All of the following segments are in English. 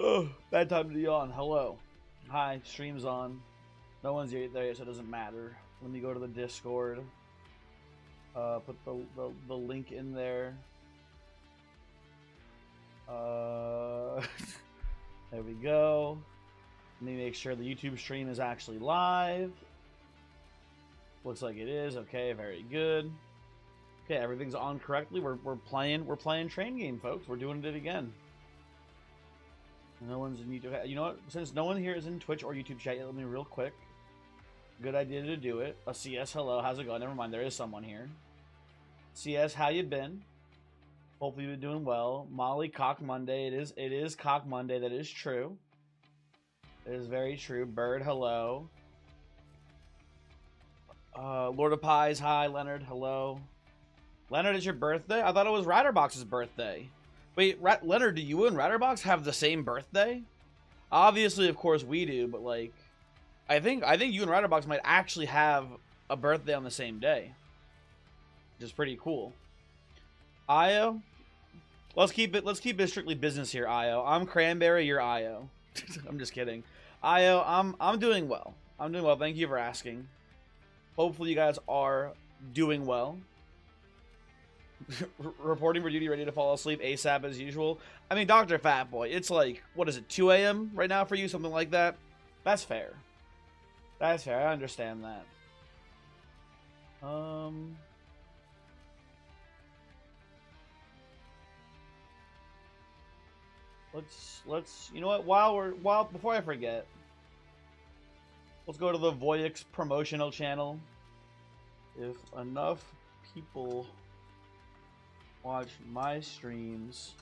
Oh, bad time to yawn. Hello. Hi, stream's on. No one's there yet, so it doesn't matter. Let me go to the Discord. Put the link in there. There we go. Let me make sure the YouTube stream is actually live. Looks like it is. Okay, very good. Okay, everything's on correctly. We're playing train game, folks. We're doing it again. No one's in YouTube. You know what? Since no one here is in Twitch or YouTube chat yet, let me real quick. Good idea to do it. A CS, hello, how's it going? Never mind, there is someone here. CS, how you been? Hopefully you've been doing well. Molly, Cock Monday. It is Cock Monday. That is true. It is very true. Bird, hello. Lord of Pies, hi. Leonard, hello. Leonard, it's your birthday? I thought it was Riderbox's birthday. Wait, Leonard, do you and Riderbox have the same birthday? Obviously, of course, we do, but like, I think you and Riderbox might actually have a birthday on the same day, which is pretty cool. Io, let's keep it strictly business here. Io, I'm Cranberry, you're Io. I'm just kidding. Io, I'm doing well. I'm doing well. Thank you for asking. Hopefully, you guys are doing well. Reporting for duty, ready to fall asleep ASAP as usual. I mean, Dr. Fatboy, it's like, what is it, 2 a.m. right now for you? Something like that? That's fair. That's fair. I understand that. Let's you know what, before I forget, let's go to the Voyix promotional channel. If enough people watch my streams,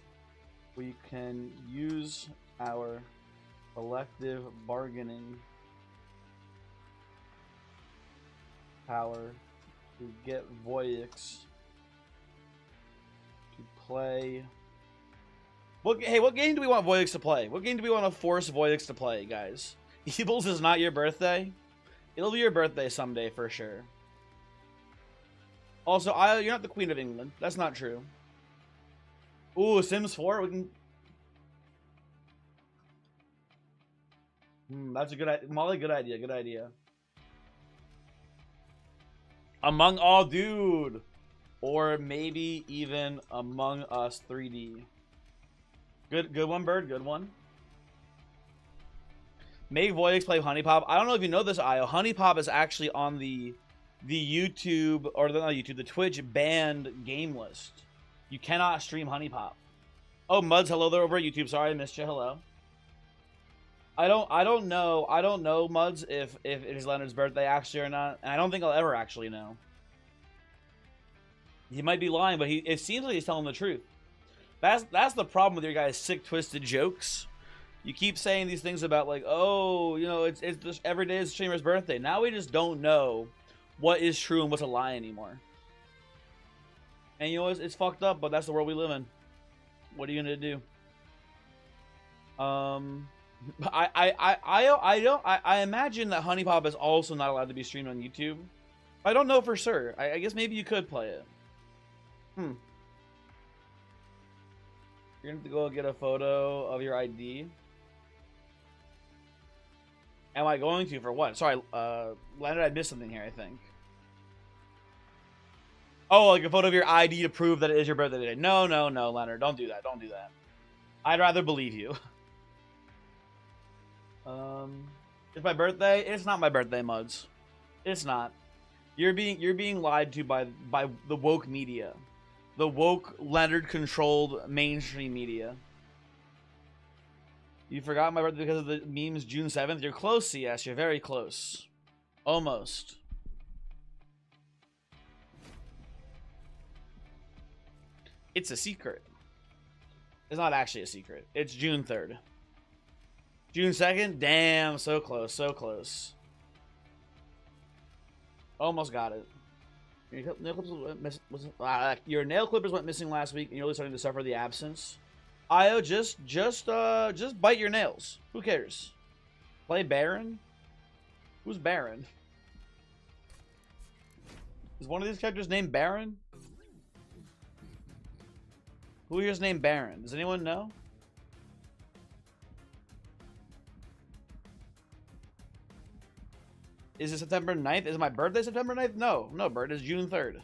we can use our collective bargaining power to get Voyix to play. What game do we want Voyix to play? What game do we want to force Voyix to play, guys? Ebles is not your birthday? It'll be your birthday someday for sure. Also, you're not the Queen of England. That's not true. Ooh, Sims 4? We can... that's a good idea. Molly, good idea, good idea. Among All, dude! Or maybe even Among Us 3D. Good one, Bird. Good one. Make Voyix play Honey Pop. I don't know if you know this, Io. Honey Pop is actually on the YouTube, or not YouTube, the Twitch banned game list. You cannot stream Honey Pop. Oh, Muds, hello there over at YouTube. Sorry I missed you. Hello. I don't know, Muds, if it is Leonard's birthday actually or not. And I don't think I'll ever actually know. He might be lying, but it seems like he's telling the truth. That's the problem with your guys' sick, twisted jokes. You keep saying these things about like, oh, you know, it's just every day is the streamer's birthday. Now we just don't know what is true and what's a lie anymore. And you know, it's fucked up, but that's the world we live in. What are you gonna do? I imagine that Honey Pop is also not allowed to be streamed on YouTube. I don't know for sure. I guess maybe you could play it. You're gonna have to go get a photo of your ID. Am I going to? For what? Sorry, Leonard, I missed something here, I think. Oh, like a photo of your ID to prove that it is your birthday today. No, Leonard. Don't do that. Don't do that. I'd rather believe you. It's my birthday? It's not my birthday, Muds. It's not. You're being lied to by the woke media. The woke, Leonard-controlled mainstream media. You forgot my birthday because of the memes June 7th? You're close, CS. You're very close. Almost. It's a secret. It's not actually a secret. It's June 3rd. June 2nd? Damn, so close, so close. Almost got it. Your nail clippers went missing last week, and you're really starting to suffer the absence. Io, just bite your nails. Who cares? Play Baron? Who's Baron? Is one of these characters named Baron? Who here's named Baron? Does anyone know? Is it September 9th? Is my birthday September 9th? No, no, bird is June 3rd.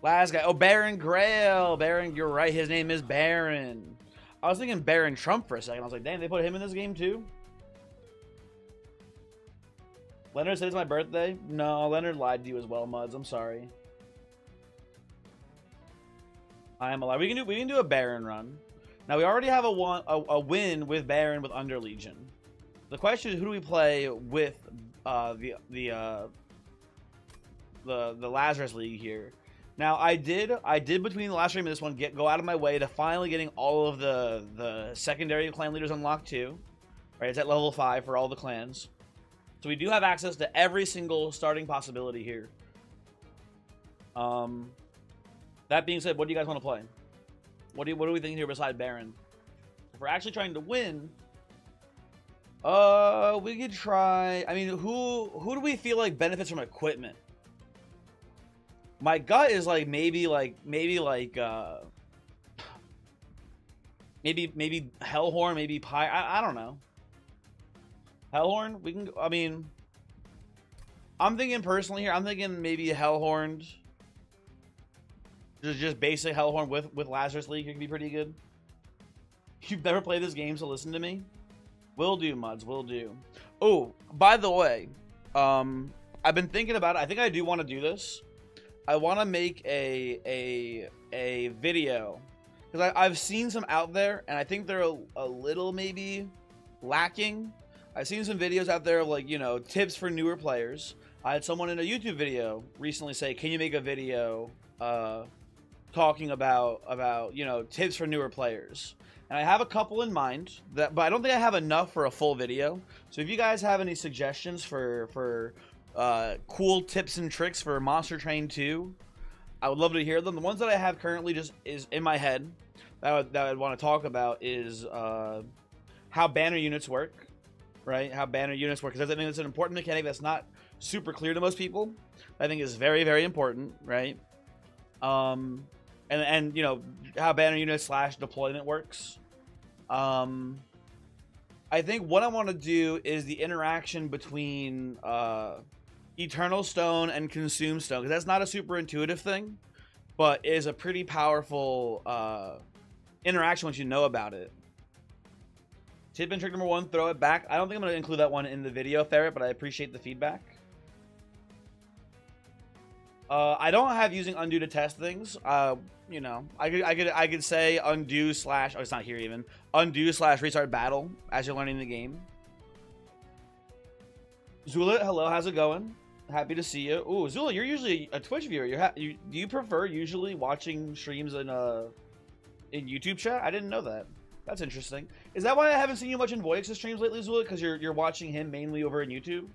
Last guy. Oh, Baron Grail. Baron, you're right. His name is Baron. I was thinking Baron Trump for a second. I was like, dang, they put him in this game too? Leonard said it's my birthday? No, Leonard lied to you as well, Muds. I'm sorry. I am alive. We can do a Baron run. Now we already have a win with Baron with Under Legion. The question is, who do we play with the Lazarus League here? Now I did between the last stream and this one go out of my way to finally getting all of the secondary clan leaders unlocked too. Right, it's at level 5 for all the clans. So we do have access to every single starting possibility here. That being said, what do you guys want to play? What are we thinking here beside Baron? If we're actually trying to win, we could try. I mean, who do we feel like benefits from equipment? My gut is like maybe Hellhorn, maybe Pie. I don't know. Hellhorn, we can. I mean, I'm thinking personally here. I'm thinking maybe Hellhorn. Just basic Hellhorn with Lazarus League could be pretty good. You've never played this game, so listen to me. Will do, Muds. Will do. Oh, by the way, I've been thinking about it. I think I do want to do this. I want to make a video because I've seen some out there, and I think they're a little maybe lacking. I've seen some videos out there of, like, you know, tips for newer players. I had someone in a YouTube video recently say, "Can you make a video talking about you know, tips for newer players?" And I have a couple in mind, but I don't think I have enough for a full video. So if you guys have any suggestions for cool tips and tricks for Monster Train 2, I would love to hear them. The ones that I have currently just is in my head that I'd want to talk about is how banner units work, right? How banner units work, because I think it's an important mechanic that's not super clear to most people. I think is very, very important, right? And you know, how banner unit / deployment works. I think what I want to do is the interaction between Eternal Stone and Consume Stone, because that's not a super intuitive thing, but is a pretty powerful interaction once you know about it. Tip and trick number 1, throw it back. I don't think I'm going to include that one in the video, Ferret, but I appreciate the feedback. I don't have using undo to test things. You know, I could say undo / oh, it's not here even. Undo / restart battle as you're learning the game. Zula, hello, how's it going? Happy to see you. Ooh, Zula, you're usually a Twitch viewer. Do you prefer usually watching streams in YouTube chat? I didn't know that. That's interesting. Is that why I haven't seen you much in Voyix's streams lately, Zula? Because you're watching him mainly over in YouTube?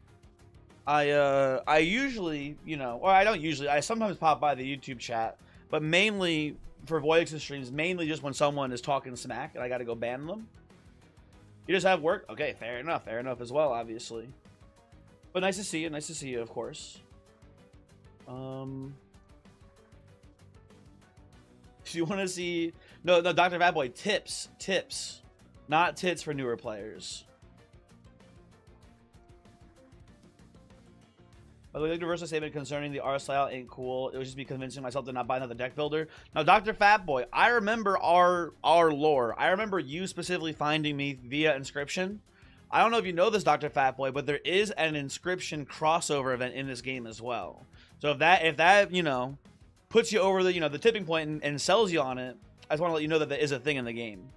I usually, you know, or I don't usually, I sometimes pop by the YouTube chat, but mainly for Voyix's streams, mainly just when someone is talking smack and I gotta go ban them. You just have work? Okay, fair enough as well, obviously. But nice to see you, of course. Do you want to see... No, Dr. Fatboy, tips. Not tits for newer players. By the way, the universal statement concerning the art style ain't cool. It would just be convincing myself to not buy another deck builder. Now, Dr. Fatboy, I remember our lore. I remember you specifically finding me via Inscription. I don't know if you know this, Dr. Fatboy, but there is an Inscription crossover event in this game as well. So if that you know, puts you over the, you know, the tipping point and sells you on it, I just want to let you know that there is a thing in the game.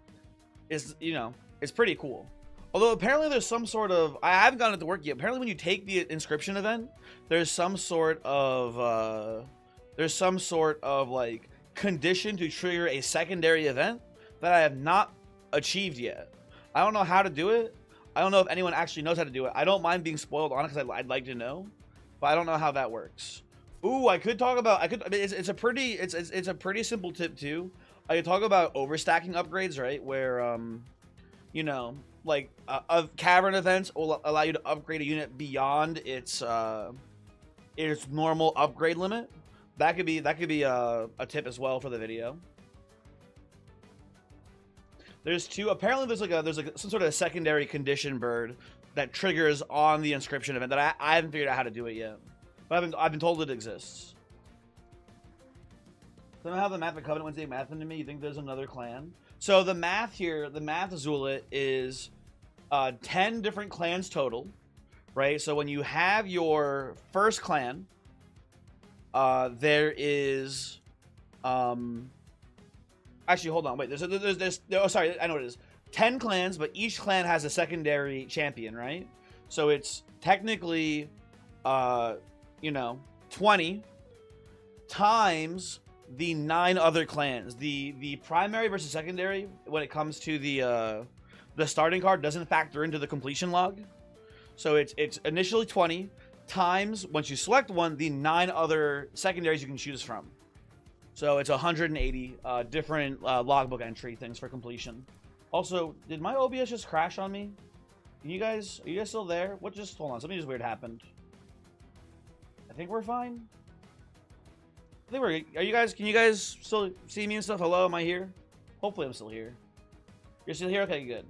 It's, you know, it's pretty cool. Although apparently there's some sort of, I haven't gotten it to work yet. Apparently when you take the Inscription event, there's some sort of like condition to trigger a secondary event that I have not achieved yet. I don't know how to do it. I don't know if anyone actually knows how to do it. I don't mind being spoiled on it because I'd like to know, but I don't know how that works. Ooh, I could talk about, it's a pretty simple tip too. I could talk about overstacking upgrades, right? Where, you know, like cavern events will allow you to upgrade a unit beyond its normal upgrade limit. That could be a tip as well for the video. There's two. Apparently, there's like some sort of secondary condition bird that triggers on the inscription event that I haven't figured out how to do it yet, but I've been told it exists. Somehow the math of Covenant Wednesday math into me. You think there's another clan? So the math here, the math Zulit is 10 different clans total, right? So when you have your first clan, there is actually, hold on, wait. Oh, sorry, I know what it is. 10 clans, but each clan has a secondary champion, right? So it's technically, 20 times the 9 other clans. The primary versus secondary, when it comes to the starting card, doesn't factor into the completion log. So it's initially 20 times, once you select one, the 9 other secondaries you can choose from. So it's 180 different logbook entry things for completion. Also, did my OBS just crash on me? Are you guys still there? What just, hold on, something just weird happened. I think we're fine. I think we're, can you guys still see me and stuff? Hello, am I here? Hopefully I'm still here. You're still here? Okay, good.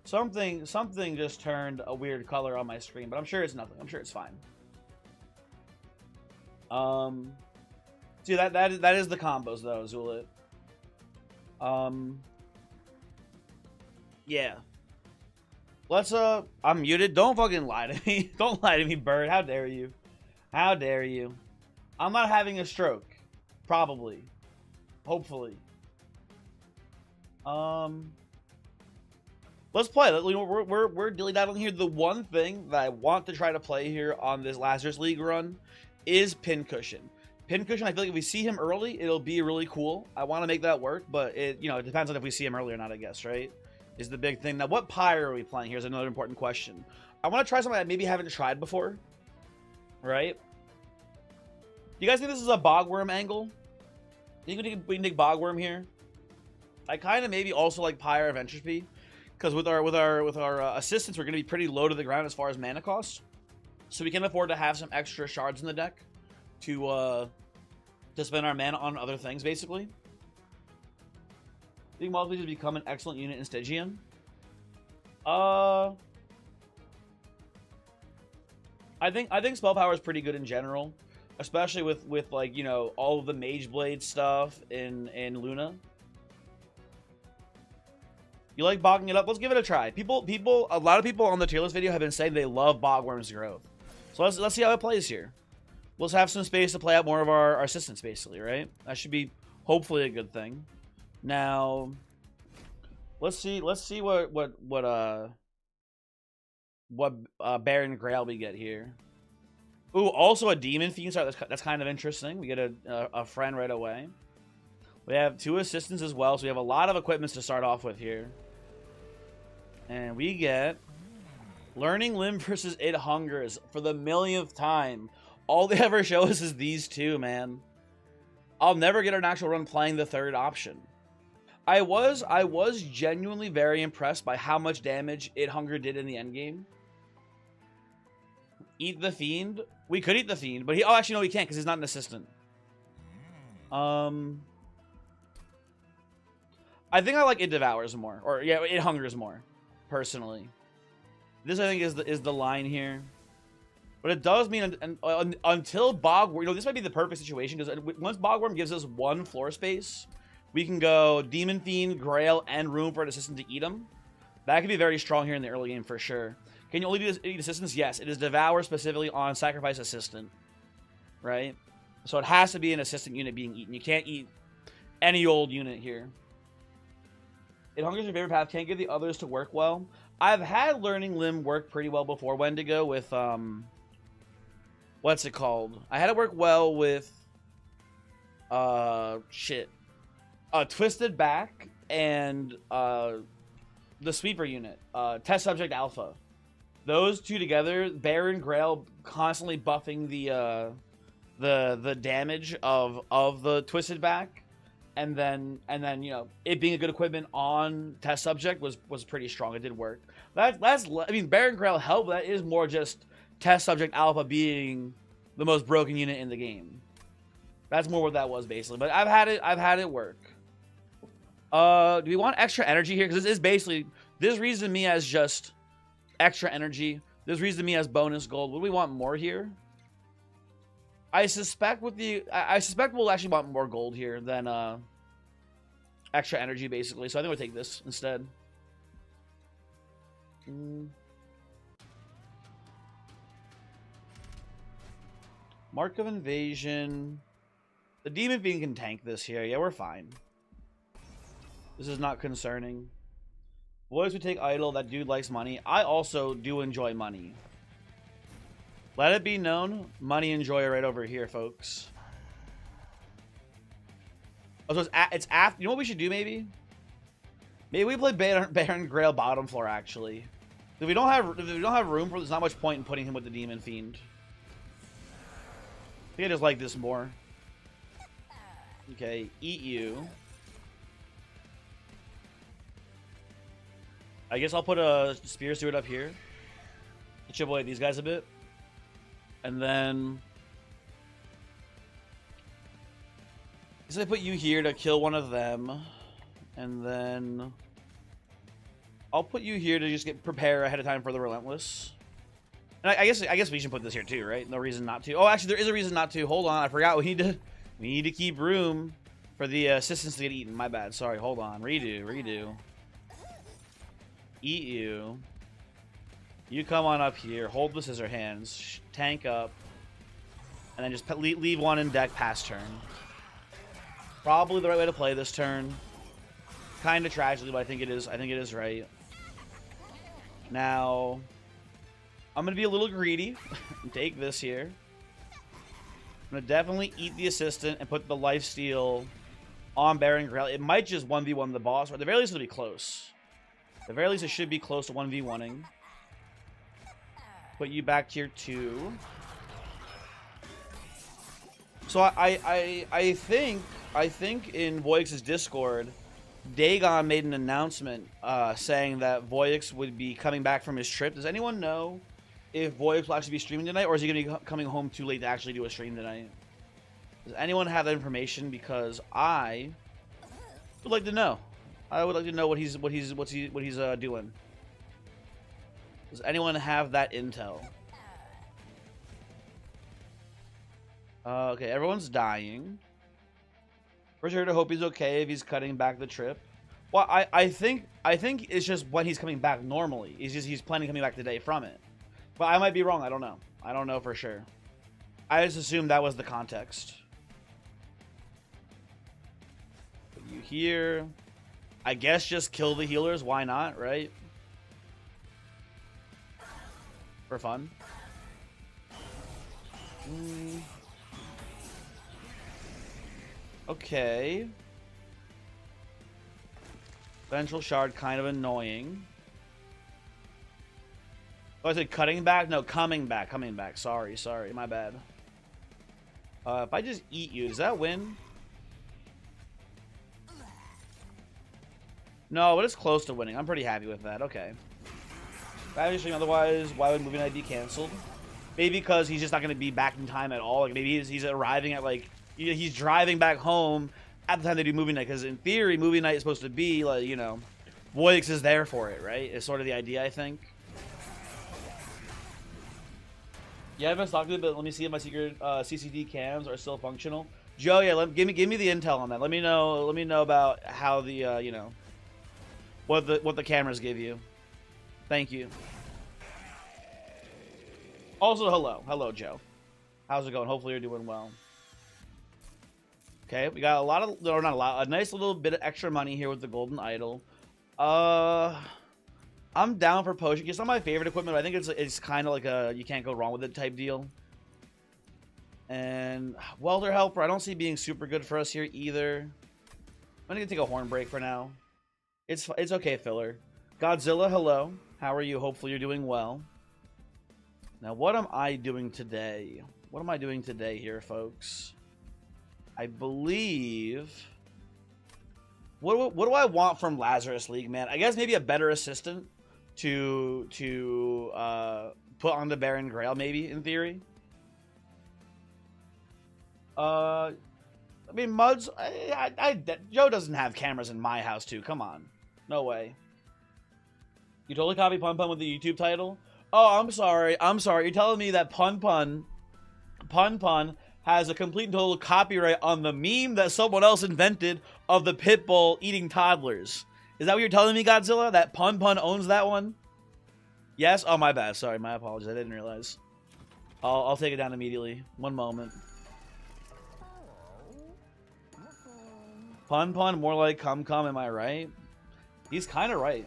Something just turned a weird color on my screen, but I'm sure it's nothing. I'm sure it's fine. See, that is the combos though, Zulit. Yeah. Let's I'm muted. Don't fucking lie to me. Don't lie to me, Bird. How dare you? How dare you? I'm not having a stroke. Probably. Hopefully. Let's play. We're dilly-daddling here. The one thing that I want to try to play here on this Lazarus League run is Pincushion. Pincushion, I feel like if we see him early, it'll be really cool. I want to make that work, but it depends on if we see him early or not, I guess, right? Is the big thing. Now, what pyre are we playing? Here's another important question. I want to try something I maybe haven't tried before, right? You guys think this is a Bogworm angle? You think we can take Bogworm here? I kind of maybe also like Pyre of Entropy, because with our assistants, we're going to be pretty low to the ground as far as mana costs, so we can afford to have some extra shards in the deck to spend our mana on other things, basically. I think Multi has become an excellent unit in Stygian. I think spell power is pretty good in general, especially with like, you know, all of the Mage Blade stuff in Luna. You like bogging it up? Let's give it a try. A lot of people on the tier list video have been saying they love Bogworm's growth. So let's see how it plays here. Let's have some space to play out more of our assistants, basically, right? That should be hopefully a good thing. Now, let's see what Baron Grail we get here. Ooh, also a Demon Fiend. Sorry, that's kind of interesting. We get a friend right away. We have 2 assistants as well, so we have a lot of equipments to start off with here. And we get Learning Limb versus It Hungers for the millionth time. All they ever show us is these 2, man. I'll never get an actual run playing the 3rd option. I was genuinely very impressed by how much damage It Hunger did in the endgame. Eat the Fiend. We could eat the Fiend, but oh, actually no, we can't because he's not an assistant. I think I like It Devours more, or yeah, It Hungers more, personally. This I think is the line here. But it does mean until Bogworm, you know, this might be the perfect situation, because once Bogworm gives us 1 floor space, we can go Demon Fiend, Grail, and room for an assistant to eat them. That could be very strong here in the early game for sure. Can you only eat assistants? Yes, it is Devour specifically on Sacrifice Assistant, right? So it has to be an assistant unit being eaten. You can't eat any old unit here. It Hungers your favorite path. Can't get the others to work well. I've had Learning Limb work pretty well before Wendigo with what's it called? I had it work well with Twisted Back and the Sweeper unit, Test Subject Alpha. Those 2 together, Baron Grail constantly buffing the damage of the Twisted Back, and then you know, it being a good equipment on Test Subject was pretty strong. It did work. That's I mean, Baron Grail helped, but that is more just Test Subject Alpha being the most broken unit in the game. That's more what that was basically. But I've had it work. Do we want extra energy here? Because this is basically, this reads to me as just extra energy. This reads to me as bonus gold. Would we want more here? I suspect with the, I suspect we'll actually want more gold here than extra energy, basically. So I think we'll take this instead. Mark of Invasion. The Demon Fiend can tank this here. Yeah, we're fine. This is not concerning. Boys would take idle. That dude likes money. I also do enjoy money. Let it be known, money enjoyer right over here, folks. Oh, so it's after. You know what we should do, maybe? Maybe we play Baron Grail bottom floor, actually. If we don't have room for, there's not much point in putting him with the Demon Fiend. I think I just like this more. Okay, eat you. I guess I'll put a Spear Steward up here to chip away at these guys a bit. And then I guess I put you here to kill one of them. And then I'll put you here to just prepare ahead of time for the Relentless. And I guess we should put this here too, right? No reason not to. Oh, actually, there is a reason not to. Hold on, I forgot. We need to keep room for the assistants to get eaten. My bad. Sorry. Hold on. Redo. Eat you. You come on up here. Hold the scissor hands. Tank up, and then just leave one in deck past turn. Probably the right way to play this turn. Kind of tragically, but I think it is. I think it is right. Now, I'm gonna be a little greedy and take this here. I'm gonna definitely eat the assistant and put the lifesteal on Baron Grail. It might just 1v1 the boss, or at the very least it'll be close. At the very least it should be close to 1v1ing. Put you back tier 2. So I think in Voyix's Discord, Dagon made an announcement saying that Voyix would be coming back from his trip. Does anyone know if Voyix will actually be streaming tonight, or is he going to be coming home too late to actually do a stream tonight? Does anyone have that information? Because I would like to know. I would like to know what he's doing. Does anyone have that intel? Okay, everyone's dying. We're sure to hope he's okay if he's cutting back the trip. Well, I think it's just when he's coming back normally. He's planning coming back today from it. But I might be wrong. I don't know. I don't know for sure. I just assumed that was the context. Put you here. I guess just kill the healers. Why not, right? For fun. Okay. Vengeful Shard, kind of annoying. Oh, I said cutting back? No, coming back. Coming back. Sorry, my bad. If I just eat you, does that win? No, but it's close to winning. I'm pretty happy with that. Okay. Otherwise, why would moving night be canceled? Maybe because he's just not going to be back in time at all. Like maybe he's arriving at like he's driving back home at the time they do movie night. Because in theory, movie night is supposed to be like, you know, Voyix is there for it, right? It's sort of the idea, I think. Yeah, I haven't talked to it, but let me see if my secret CCD cams are still functional. Joe, yeah, give me the intel on that. Let me know about how the you know, what the cameras give you. Thank you. Also, hello, Joe. How's it going? Hopefully you're doing well. Okay, we got a lot of, or not a lot, a nice little bit of extra money here with the golden idol. I'm down for potion. It's not my favorite equipment, but I think it's kind of like a you can't go wrong with it type deal. And welder helper, I don't see being super good for us here either. I'm gonna take a horn break for now. It's okay, filler. Godzilla, hello. How are you? Hopefully you're doing well. Now, what am I doing today? What am I doing today here, folks? I believe... What do I want from Lazarus League, man? I guess maybe a better assistant to put on the Baron Grail, maybe, in theory. I mean, Muds, Joe doesn't have cameras in my house, too. Come on. No way. You totally copy Pun Pun with the YouTube title? Oh, I'm sorry. I'm sorry. You're telling me that Pun Pun has a complete and total copyright on the meme that someone else invented of the pit bull eating toddlers. Is that what you're telling me, Godzilla? That Pun Pun owns that one? Yes? Oh, my bad. Sorry, my apologies. I didn't realize. I'll take it down immediately. One moment. Pun Pun, more like Cum Cum, am I right? He's kind of right.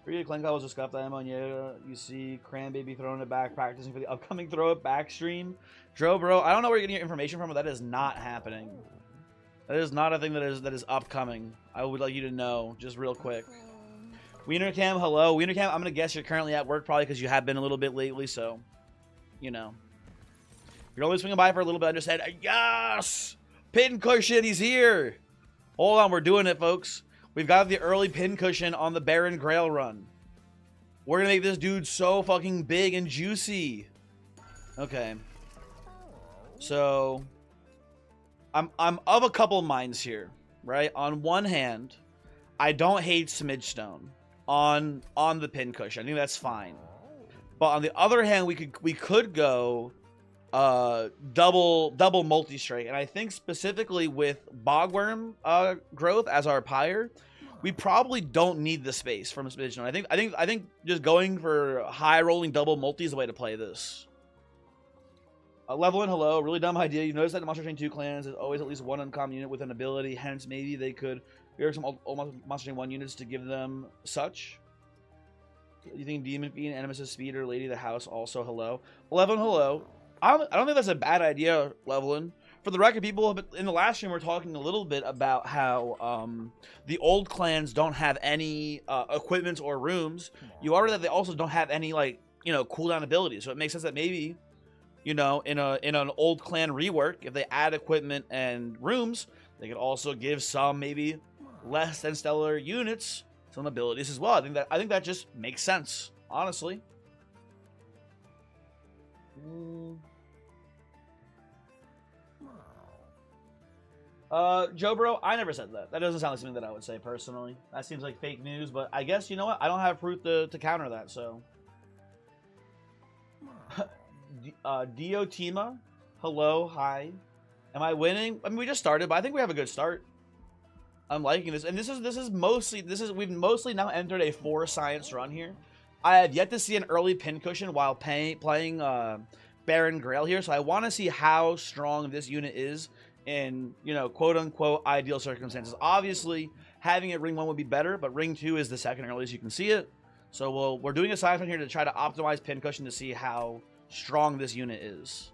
Rita Klenko was a scuffed ammo, and yeah, you see Cranbaby throwing it back, practicing for the upcoming throw it back stream. Dro, bro, I don't know where you're getting your information from, but that is not happening. That is not a thing that is upcoming. I would like you to know, just real quick. Wienercam, hello. Wienercam, I'm going to guess you're currently at work, probably because you have been a little bit lately, so, you know. You're always swinging by for a little bit. I just said, yes! Pincushion, he's here! Hold on, we're doing it, folks. We've got the early pincushion on the Baron Grail run. We're going to make this dude so fucking big and juicy. Okay. So, I'm of a couple minds here, right? On one hand, I don't hate Smidgestone on the pincushion. I think that's fine. But on the other hand, we could go double multi-strike, and I think specifically with Bogworm growth as our pyre, we probably don't need the space from Smidgestone. I think just going for high rolling double multi is the way to play this. Level in, hello. Really dumb idea. You notice that the Monster Train 2 clans is always at least one uncommon unit with an ability, hence maybe they could rework some old Monster Train 1 units to give them such. You think Demon Fiend, Animus' Speeder, Lady of the House also hello? Level in, hello. I don't think that's a bad idea, Levelin. For the record, people in the last stream were talking a little bit about how the old clans don't have any equipment or rooms. You are that they also don't have any, like, you know, cooldown abilities. So it makes sense that maybe, you know, in an old clan rework, if they add equipment and rooms, they could also give some maybe less than stellar units some abilities as well. I think that just makes sense, honestly. Joe Bro, I never said that. That doesn't sound like something that I would say personally. That seems like fake news, but I guess, you know what? I don't have proof to counter that, so. Diotima, hello, hi. Am I winning? I mean, we just started, but I think we have a good start. I'm liking this, and we've mostly now entered a 4 science run here. I have yet to see an early pincushion while playing Baron Grail here, so I want to see how strong this unit is in, you know, quote-unquote ideal circumstances. Obviously, having it ring 1 would be better, but ring 2 is the second earliest you can see it. So we're doing a science run here to try to optimize pincushion to see how strong this unit is.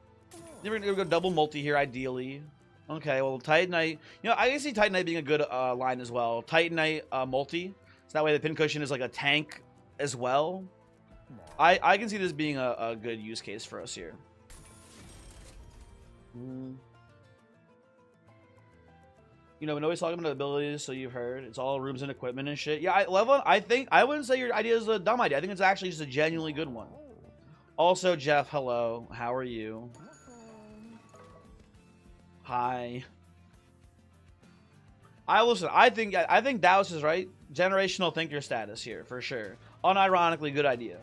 Then we're going to go double multi here, ideally. Okay, well, Titanite. You know, I can see Titanite being a good line as well. Titanite multi. So that way the pincushion is like a tank as well. I can see this being a good use case for us here. You know, nobody's talking about abilities, so you've heard. It's all rooms and equipment and shit. Yeah, I wouldn't say your idea is a dumb idea. I think it's actually just a genuinely good one. Also, Jeff, hello. How are you? Hi. I think Dallas is right. Generational thinker status here, for sure. Unironically, good idea.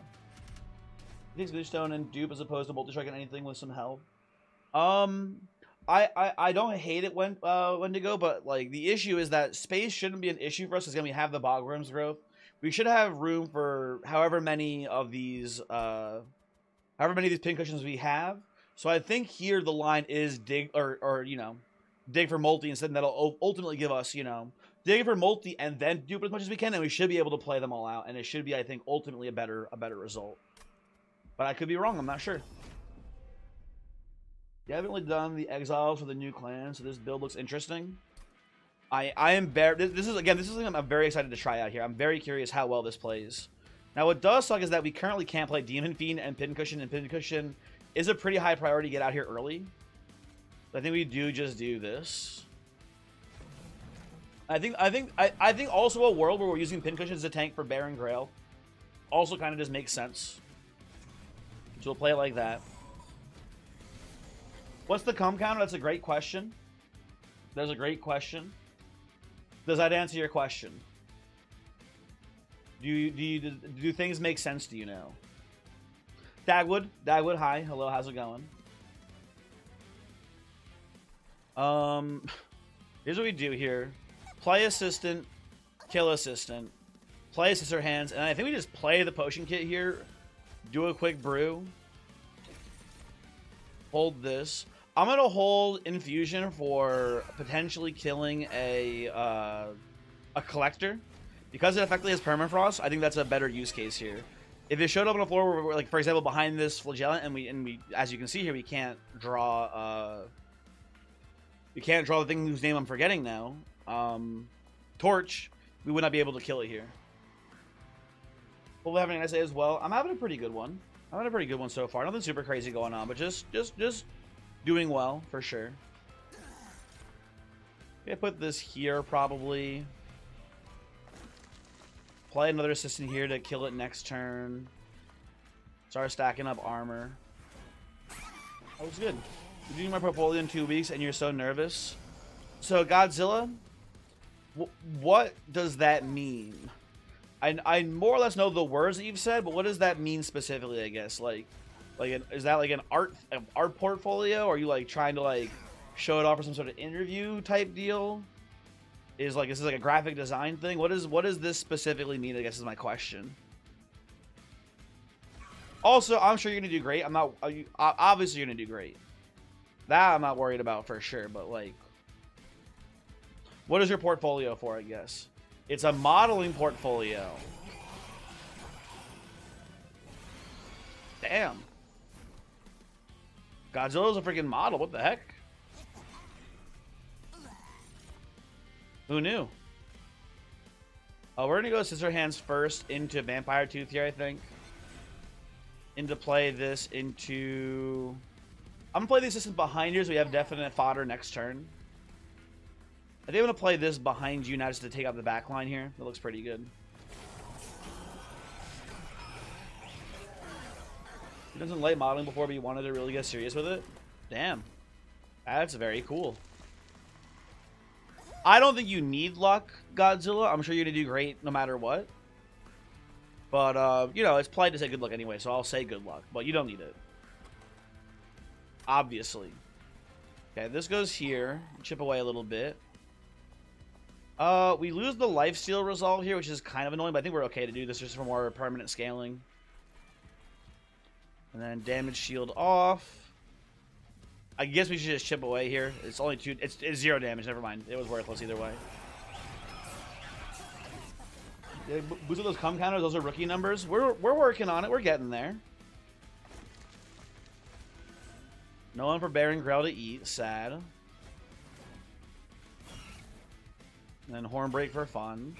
I think Smidgestone and dupe as opposed to multi-strike and anything with some help. I don't hate it when to go, but like the issue is that space shouldn't be an issue for us because we have the Bogworm's growth. We should have room for however many of these pincushions we have. So I think here the line is dig or you know, dig for multi instead, and that'll ultimately give us, you know, dig for multi and then dupe as much as we can, and we should be able to play them all out, and it should be, I think, ultimately a better result. But I could be wrong. I'm not sure. You haven't really done the exiles for the new clan, so this build looks interesting. I am this is something I'm very excited to try out here. I'm very curious how well this plays. Now, what does suck is that we currently can't play Demon Fiend and Pincushion is a pretty high priority to get out here early. I think we do just do this. I think also a world where we're using Pincushion as a tank for Baron Grail also kind of just makes sense. So we'll play it like that. What's the cum counter? That's a great question. That's a great question. Does that answer your question? Do things make sense to you now? Dagwood, hi, hello, how's it going? Here's what we do here: play assistant, kill assistant, play sister hands, and I think we just play the potion kit here. Do a quick brew. Hold this. I'm gonna hold infusion for potentially killing a collector. Because it effectively has permafrost, I think that's a better use case here. If it showed up on the floor, where we're, like, for example, behind this flagellant, and we, as you can see here, we can't draw the thing whose name I'm forgetting now. Torch, we would not be able to kill it here. Hopefully having an essay as well. I'm having a pretty good one. I'm having a pretty good one so far. Nothing super crazy going on, but just doing well for sure. Okay, put this here probably. Play another assistant here to kill it next turn. Start stacking up armor. That was good. You're doing my portfolio in 2 weeks and you're so nervous. So Godzilla, what does that mean? I more or less know the words that you've said, but what does that mean specifically? I guess is that like an art portfolio? Or are you like trying to like show it off for some sort of interview type deal? Is this like a graphic design thing? What does this specifically mean? I guess is my question. Also, I'm sure you're gonna do great. Obviously you're gonna do great. That I'm not worried about for sure. But like, what is your portfolio for? I guess it's a modeling portfolio. Damn. Godzilla's a freaking model. What the heck? Who knew? Oh, we're gonna go Scissor Hands first into Vampire Tooth here, I think. Into play this into... I'm gonna play the assistant behind you so we have definite fodder next turn. I think I'm gonna play this behind you now just to take out the back line here. That looks pretty good. He doesn't like modeling before, but he wanted to really get serious with it. Damn. That's very cool. I don't think you need luck, Godzilla. I'm sure you're going to do great no matter what. But, you know, it's polite to say good luck anyway, so I'll say good luck. But you don't need it. Obviously. Okay, this goes here. Chip away a little bit. We lose the lifesteal resolve here, which is kind of annoying, but I think we're okay to do this just for more permanent scaling. And then damage shield off. I guess we should just chip away here. It's only 2. It's 0 damage. Never mind. It was worthless either way. Yeah, boost those cum counters. Those are rookie numbers. We're working on it. We're getting there. No one for Baron Grell to eat. Sad. And then horn break for fun.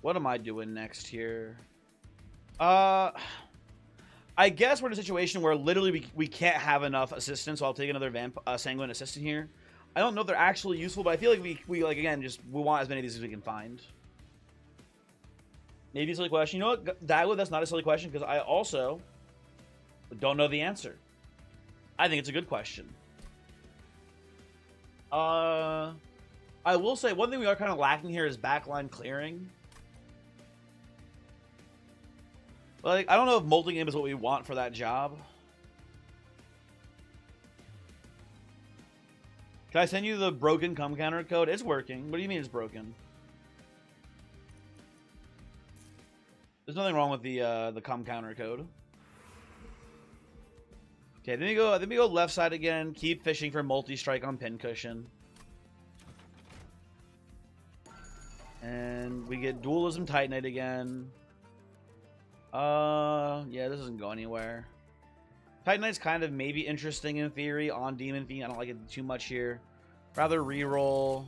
What am I doing next here? I guess we're in a situation where literally we can't have enough assistants, so I'll take another Sanguine assistant here. I don't know if they're actually useful, but I feel like we like, again, we want as many of these as we can find. Maybe a silly question. You know what, Dagwood, that's not a silly question, because I also don't know the answer. I think it's a good question. I will say, one thing we are kind of lacking here is backline clearing. Like, I don't know if Molting Imp is what we want for that job. Can I send you the broken cum counter code? It's working. What do you mean it's broken? There's nothing wrong with the cum counter code. Okay, then we go left side again. Keep fishing for multi-strike on Pincushion. And we get Dualism Titanite again. Yeah, this doesn't go anywhere. Titanite's kind of maybe interesting in theory on Demon Fiend. I don't like it too much here. Rather reroll.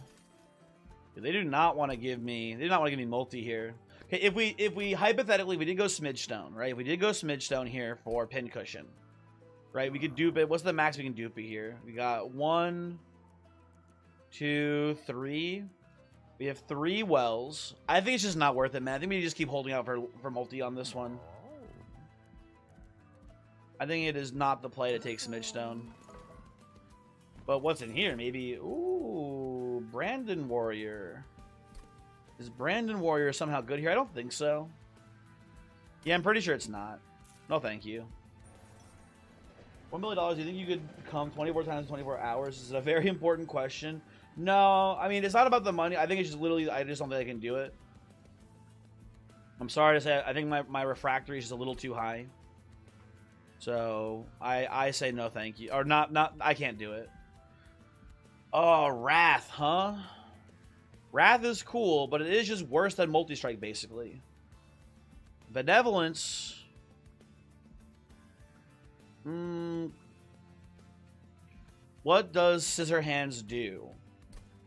They do not want to give me. They do not want to give me multi here. Okay, if we hypothetically we did go Smidgestone, right? If we did go Smidgestone here for Pincushion, right? We could dupe it. What's the max we can dupe it here? We got 1, 2, 3. We have 3 wells. I think it's just not worth it, man. I think we just keep holding out for multi on this one. I think it is not the play to take Smidgestone. But what's in here? Maybe... Ooh, Brandon Warrior. Is Brandon Warrior somehow good here? I don't think so. Yeah, I'm pretty sure it's not. No, thank you. $1 million, do you think you could come 24 times in 24 hours? This is a very important question. No, I mean, it's not about the money. I think it's just literally, I just don't think I can do it. I'm sorry to say, I think my refractory is just a little too high. So, I say no thank you. Or I can't do it. Oh, Wrath, huh? Wrath is cool, but it is just worse than Multi-Strike, basically. Benevolence. What does Scissor Hands do?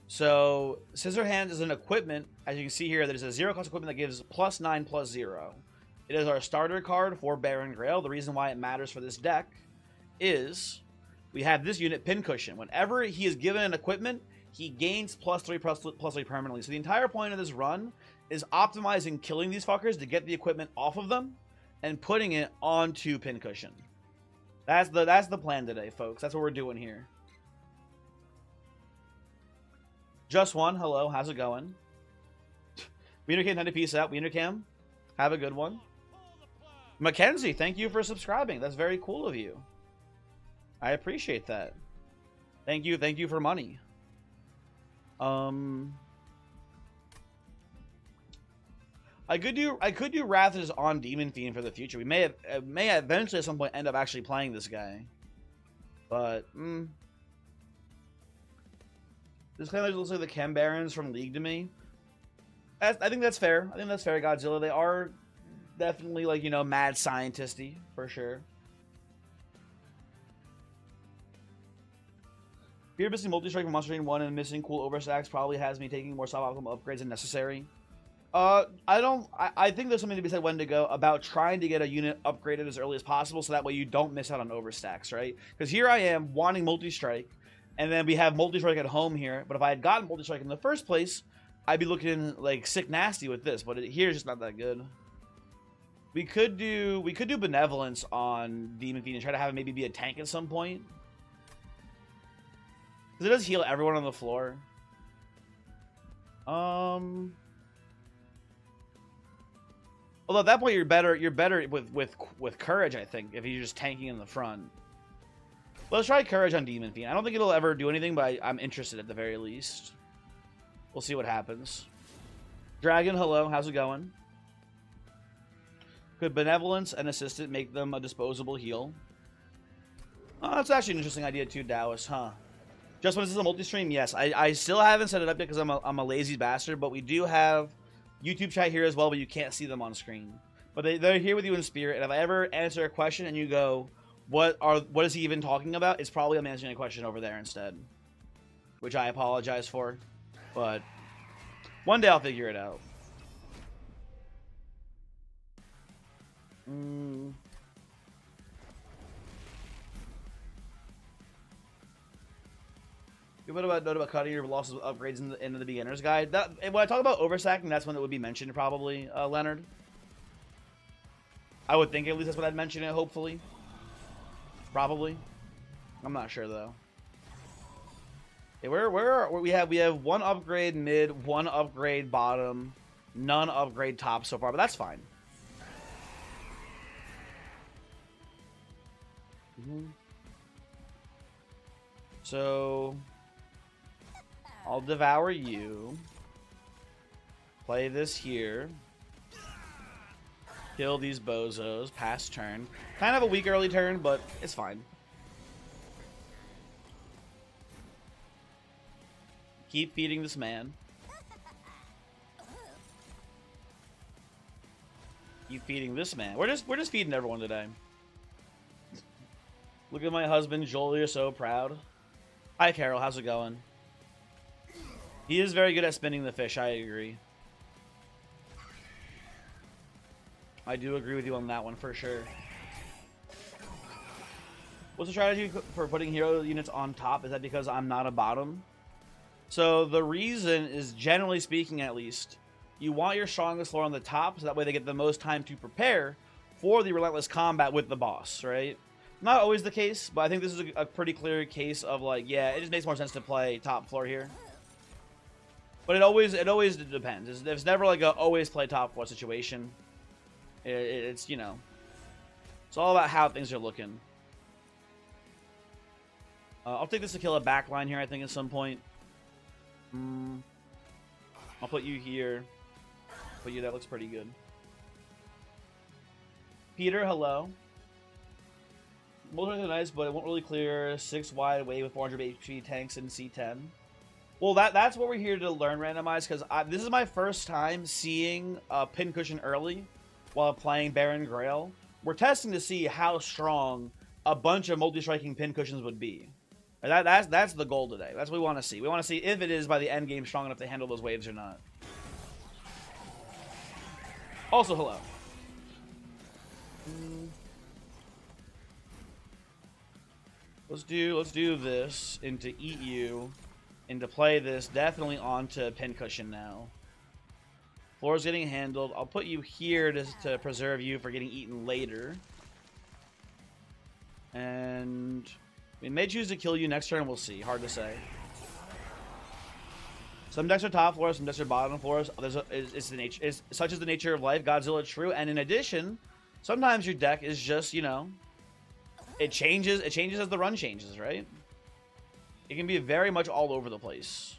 So, Scissor Hands is an equipment, as you can see here, that is a 0-cost equipment that gives +9/+0. It is our starter card for Baron Grail. The reason why it matters for this deck is we have this unit, Pincushion. Whenever he is given an equipment, he gains +3/+3 permanently. So the entire point of this run is optimizing killing these fuckers to get the equipment off of them and putting it onto Pincushion. That's the plan today, folks. That's what we're doing here. Just one, hello, how's it going? Wienercam, time to peace out. Wienercam, have a good one. Mackenzie, thank you for subscribing. That's very cool of you. I appreciate that. Thank you for money. I could do Wrath's on Demon Fiend for the future. We may eventually at some point end up actually playing this guy. But this kind of looks like the Chem Barons from League to me. I think that's fair. I think that's fair, Godzilla. They are definitely, like, you know, mad scientisty for sure. Fear missing Multi-Strike from Monster Train 1 and missing cool overstacks probably has me taking more suboptimal upgrades than necessary. I think there's something to be said when to go about trying to get a unit upgraded as early as possible so that way you don't miss out on overstacks, right? Because here I am wanting Multi-Strike, and then we have Multi-Strike at home here, but if I had gotten Multi-Strike in the first place, I'd be looking like sick nasty with this, but here it's just not that good. We could do Benevolence on Demon Fiend and try to have it maybe be a tank at some point. Because it does heal everyone on the floor. Although at that point you're better with Courage, I think, if you're just tanking in the front. Let's try Courage on Demon Fiend. I don't think it'll ever do anything, but I'm interested at the very least. We'll see what happens. Dragon, hello, how's it going? Could Benevolence and Assistant make them a disposable heal? Oh, that's actually an interesting idea too, Dallas, huh? Just when this is a multi-stream, yes. I still haven't set it up yet because I'm a lazy bastard, but we do have YouTube chat here as well, but you can't see them on screen. But they're here with you in spirit, and if I ever answer a question and you go, what is he even talking about? It's probably I'm answering a question over there instead. Which I apologize for. But one day I'll figure it out. What about cutting your losses with upgrades into the beginner's guide? When I talk about overstacking, that's when it would be mentioned, probably, Leonard. I would think at least that's what I'd mention it, hopefully. Probably. I'm not sure though. Okay, we have one upgrade mid, one upgrade bottom, none upgrade top so far, but that's fine. So I'll devour you. Play this here. Kill these bozos. Pass turn. Kind of a weak early turn, but it's fine. Keep feeding this man. Keep feeding this man. We're just feeding everyone today. Look at my husband, Joel. You're so proud. Hi, Carol. How's it going? He is very good at spinning the fish. I agree. I do agree with you on that one for sure. What's the strategy for putting hero units on top? Is that because I'm not a bottom? So the reason is, generally speaking at least, you want your strongest floor on the top so that way they get the most time to prepare for the relentless combat with the boss, right? Not always the case, but I think this is a pretty clear case of like, yeah, it just makes more sense to play top floor here. But it always depends. There's never like a always play top floor situation. It's, you know, it's all about how things are looking. I'll take this to kill a backline here, I think, at some point. I'll put you here. Put you, that looks pretty good. Peter, hello. Both are nice, but it won't really clear 6 wide wave with 400 HP tanks in C10. Well, that's what we're here to learn, randomize, because this is my first time seeing a pincushion early while playing Baron Grail. We're testing to see how strong a bunch of multi-striking pincushions would be. That's the goal today. That's what we want to see. We want to see if it is by the end game strong enough to handle those waves or not. Also, hello. Let's do this into eat you, and to play this definitely onto pincushion now. Floor's getting handled. I'll put you here to preserve you for getting eaten later. And we may choose to kill you next turn. We'll see. Hard to say. Some decks are top floors, some decks are bottom floors. It's such as the nature of life. Godzilla, true. And in addition, sometimes your deck is just, you know, it changes as the run changes, right? It can be very much all over the place.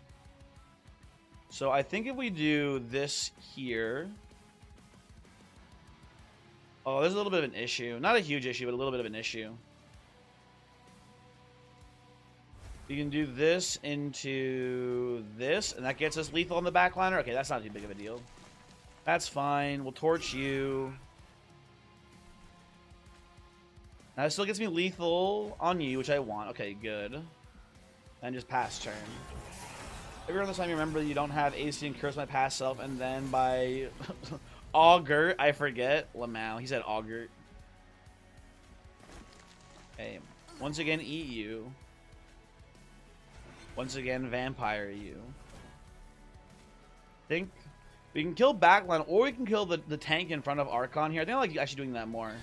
So I think if we do this here... Oh, there's a little bit of an issue. Not a huge issue, but a little bit of an issue. You can do this into this, and that gets us lethal on the backliner. Okay, that's not too big of a deal. That's fine. We'll torch you. Now it still gets me lethal on you, which I want. Okay, good. And just pass turn. Every other time you remember that you don't have AC and curse my past self, and then by Augur, I forget. lmao, he said Augur. Okay, once again, eat you. Once again, vampire you. Think we can kill backline, or we can kill the tank in front of Archon here. I think I like actually doing that more.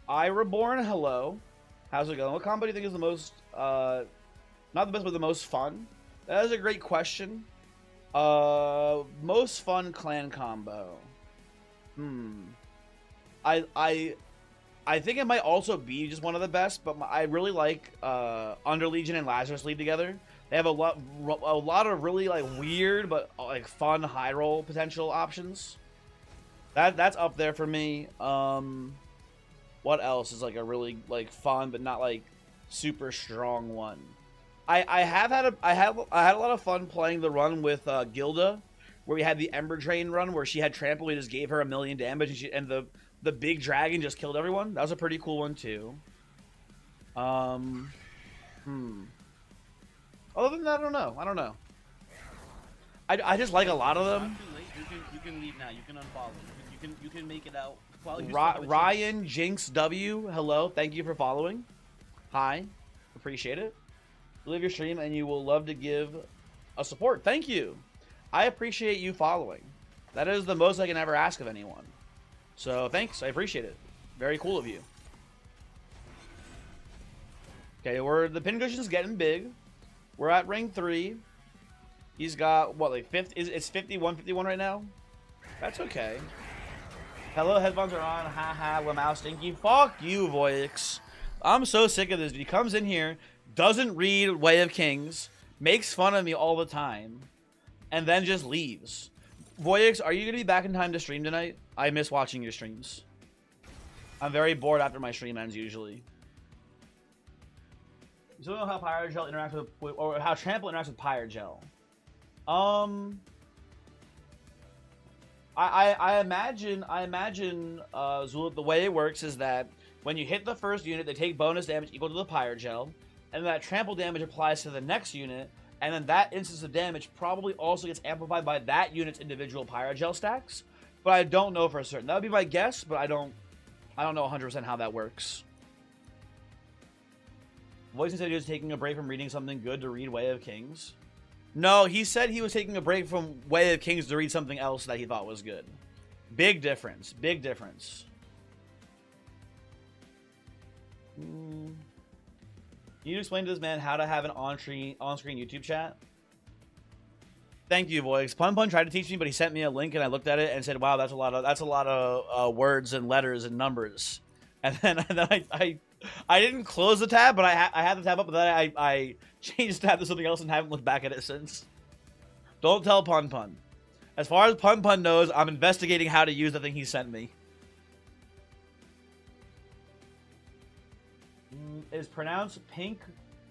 I Reborn, hello. How's it going? What combo do you think is the most, not the best, but the most fun? That is a great question. Most fun clan combo. I think it might also be just one of the best, but I really like Under Legion and Lazarus League together. They have a lot of really like weird but like fun high roll potential options. That's up there for me. What else is like a really like fun but not like super strong one? I had a lot of fun playing the run with Gilda, where we had the Ember Drain run where she had trample. We just gave her 1,000,000 damage, and the big dragon just killed everyone. That was a pretty cool one too. Other than that, I don't know. I just like a lot of them. You can leave now. You can unfollow. You can make it out. Ryan Jinx W, hello. Thank you for following. Hi, appreciate it. Live your stream, and you will love to give a support. Thank you. I appreciate you following. That is the most I can ever ask of anyone. So thanks, I appreciate it. Very cool of you. Okay, the pincushion's getting big. We're at ring 3. He's got what, like 50? It's 51 right now. That's okay. Hello, headphones are on. Haha, lmao stinky. Fuck you, Voyix. I'm so sick of this. He comes in here, doesn't read Way of Kings, makes fun of me all the time, and then just leaves. Voyix, are you going to be back in time to stream tonight? I miss watching your streams. I'm very bored after my stream ends, usually. You still don't know how Pyrogel interacts with, or how Trample interacts with Pyrogel. I imagine, Zula, the way it works is that when you hit the first unit, they take bonus damage equal to the Pyrogel, and that trample damage applies to the next unit, and then that instance of damage probably also gets amplified by that unit's individual Pyrogel stacks. But I don't know for certain. That would be my guess, but I don't know 100% how that works. Voice said he was taking a break from reading something good to read Way of Kings. No, he said he was taking a break from Way of Kings to read something else that he thought was good. Big difference. Big difference. Can you explain to this man how to have an on-screen YouTube chat? Thank you, Voix. Pun Pun tried to teach me, but he sent me a link and I looked at it and said, "Wow, that's a lot of words and letters and numbers." And then I didn't close the tab, but I had the tab up, but then I changed the tab to something else and haven't looked back at it since. Don't tell Pun Pun. As far as Pun Pun knows, I'm investigating how to use the thing he sent me. Is pronounced pink?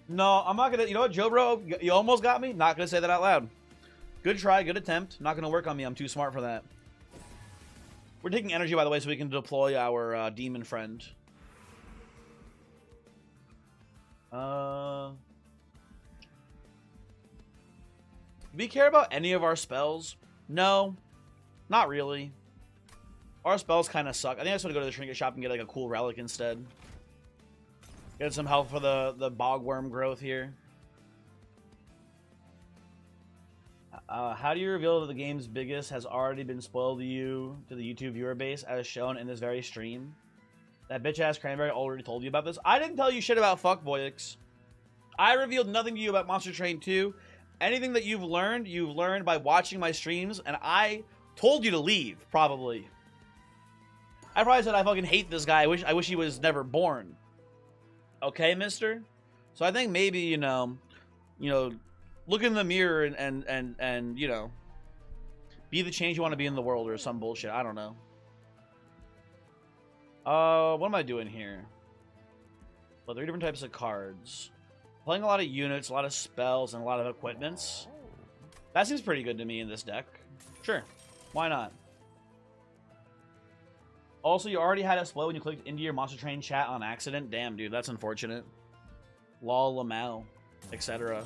No, I'm not gonna. You know what, Joe Bro? You almost got me. Not gonna say that out loud. Good try, good attempt. Not gonna work on me. I'm too smart for that. We're taking energy, by the way, so we can deploy our demon friend. Do we care about any of our spells? No, not really. Our spells kind of suck. I think I just want to go to the trinket shop and get like a cool relic instead. Get some help for the bogworm growth here. How do you reveal that the game's biggest has already been spoiled to you, to the YouTube viewer base, as shown in this very stream? That bitch-ass Cranberry already told you about this. I didn't tell you shit about Fuckboyx. I revealed nothing to you about Monster Train 2. Anything that you've learned by watching my streams, and I told you to leave, probably. I probably said I fucking hate this guy. I wish he was never born. Okay, mister? So I think maybe, you know, look in the mirror and you know, be the change you want to be in the world or some bullshit. I don't know. What am I doing here? Well, 3 different types of cards. Playing a lot of units, a lot of spells, and a lot of equipments. That seems pretty good to me in this deck. Sure. Why not? Also, you already had a split when you clicked into your Monster Train chat on accident. Damn, dude, that's unfortunate. Lol, lmao, etc.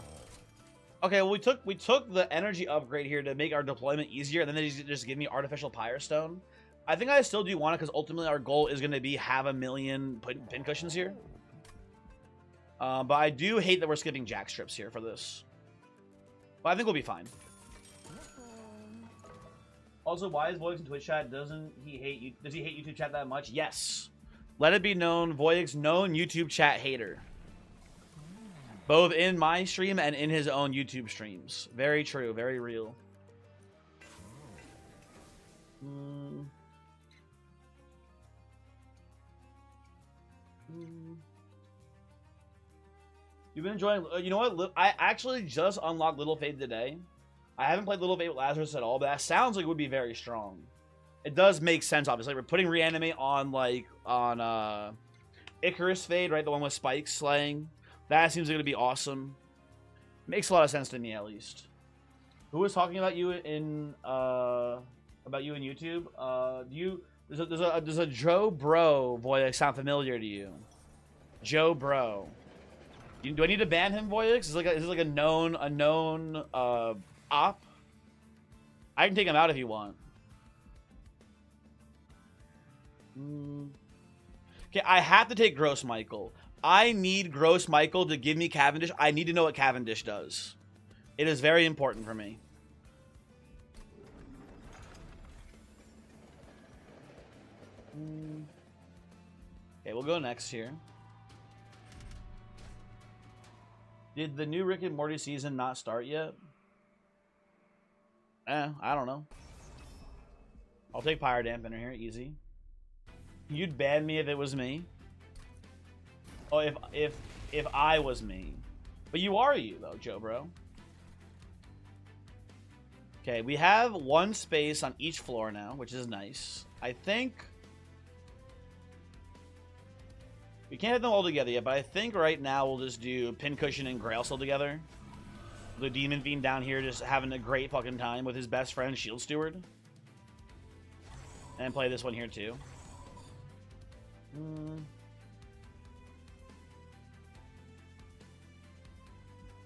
Okay, well, we took the energy upgrade here to make our deployment easier, and then they just give me artificial Pyre Stone. I think I still do want it because ultimately our goal is going to be have 1 million pin cushions here. But I do hate that we're skipping jack strips here for this. But I think we'll be fine. Also, why is Voyix in Twitch chat? Does he hate YouTube chat that much? Yes. Let it be known, Voyix, known YouTube chat hater. Both in my stream and in his own YouTube streams. Very true, very real. You've been enjoying... you know what? I actually just unlocked Little Fate today. I haven't played Little Fate with Lazarus at all, but that sounds like it would be very strong. It does make sense, obviously. We're putting Reanimate on, like, on Icarus Fade, right? The one with Spike slaying. That seems like it would be awesome. Makes a lot of sense to me, at least. Who was talking about you in YouTube? Does a Joe Bro voice sound familiar to you? Joe Bro. Do I need to ban him, Voyix? Is this like a known op? I can take him out if you want. Okay, I have to take Gross Michael. I need Gross Michael to give me Cavendish. I need to know what Cavendish does. It is very important for me. Okay, we'll go next here. Did the new Rick and Morty season not start yet? I don't know. I'll take Pyre Dampener here, easy. You'd ban me if it was me. Oh, if I was me. But you are you, though, Joe Bro. Okay, we have 1 space on each floor now, which is nice. I think... we can't hit them all together yet, but I think right now we'll just do Pincushion and Grailsteel together. The Demon Fiend down here just having a great fucking time with his best friend, Shield Steward. And play this one here, too.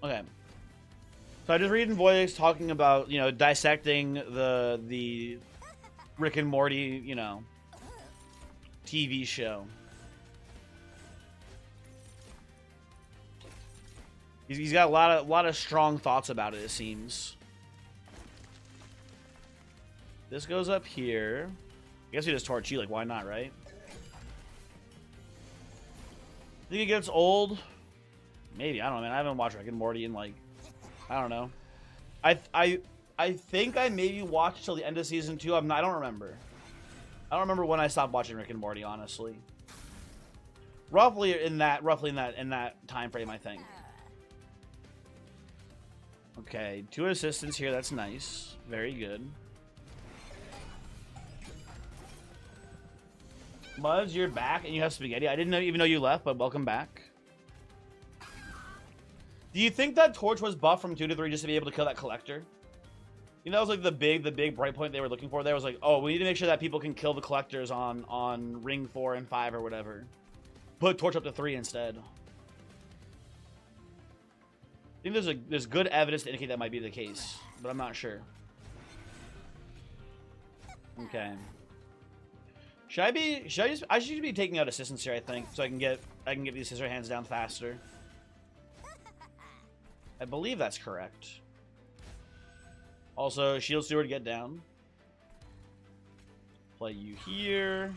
Okay. So I just read in Voyix talking about, you know, dissecting the Rick and Morty, you know, TV show. He's got a lot of strong thoughts about it, it seems. This goes up here. I guess we just torch you, like, why not, right? Think it gets old? Maybe, I don't know, man. I haven't watched Rick and Morty in, like, I don't know. I think I maybe watched till the end of season 2. I don't remember. I don't remember when I stopped watching Rick and Morty, honestly. Roughly in that time frame, I think. Okay, 2 assistants here. That's nice. Very good. Muzz, you're back and you have spaghetti. I didn't even know you left, but welcome back. Do you think that torch was buffed from 2 to 3 just to be able to kill that collector? You know, that was like the big bright point they were looking for. There was like, oh, we need to make sure that people can kill the collectors on ring 4 and 5 or whatever. Put torch up to 3 instead. I think there's good evidence to indicate that might be the case, but I'm not sure. Okay. I should be taking out assistants here, I think, so I can get these scissor hands down faster. I believe that's correct. Also, Shield Steward, get down. Play you here.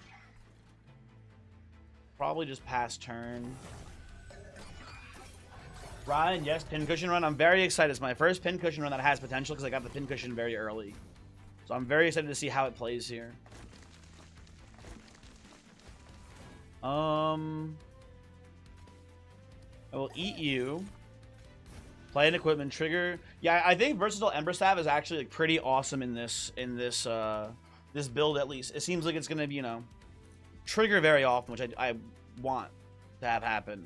Probably just pass turn. Ryan, yes, pincushion run. I'm very excited. It's my first pincushion run that has potential because I got the pincushion very early. So I'm very excited to see how it plays here. I will eat you. Play an equipment trigger. Yeah, I think versatile Ember Staff is actually like pretty awesome in this this build at least. It seems like it's gonna be, you know, trigger very often, which I want to have happen.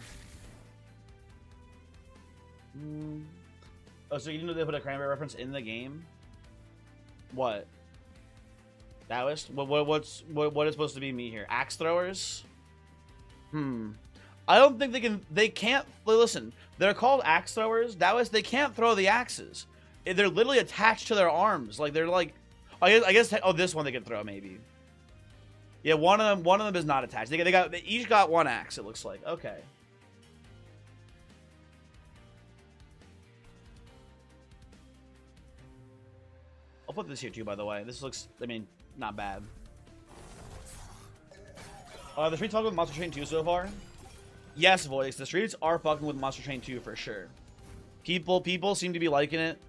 Oh, so you didn't know they put a cranberry reference in the game? What? Taoist? What is supposed to be me here? Axe throwers? I don't think they can't listen. They're called axe throwers. Taoist, they can't throw the axes. They're literally attached to their arms. Like they're like, I guess. Oh, this one they can throw maybe. Yeah, one of them is not attached. They each got 1 axe. It looks like. Okay. I'll put this here too, by the way. This looks, I mean, not bad. The streets fucking with Monster Train 2 so far? Yes, Voice. The streets are fucking with Monster Train 2 for sure. People seem to be liking it.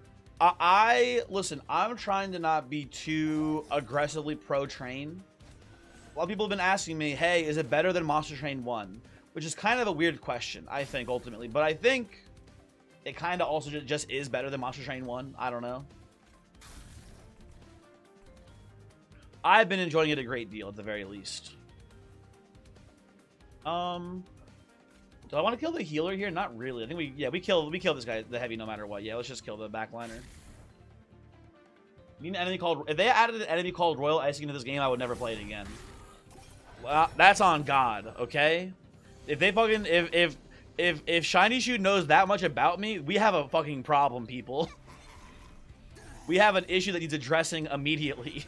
Listen, I'm trying to not be too aggressively pro-train. A lot of people have been asking me, hey, is it better than Monster Train 1? Which is kind of a weird question, I think, ultimately. But I think it kind of also just is better than Monster Train 1. I don't know. I've been enjoying it a great deal, at the very least. Do I want to kill the healer here? Not really. I think we kill this guy, the heavy, no matter what. Yeah, let's just kill the backliner. Need an enemy called. If they added an enemy called Royal Icing into this game, I would never play it again. Well, that's on God, okay? If they fucking if Shiny Shoe knows that much about me, we have a fucking problem, people. We have an issue that needs addressing immediately.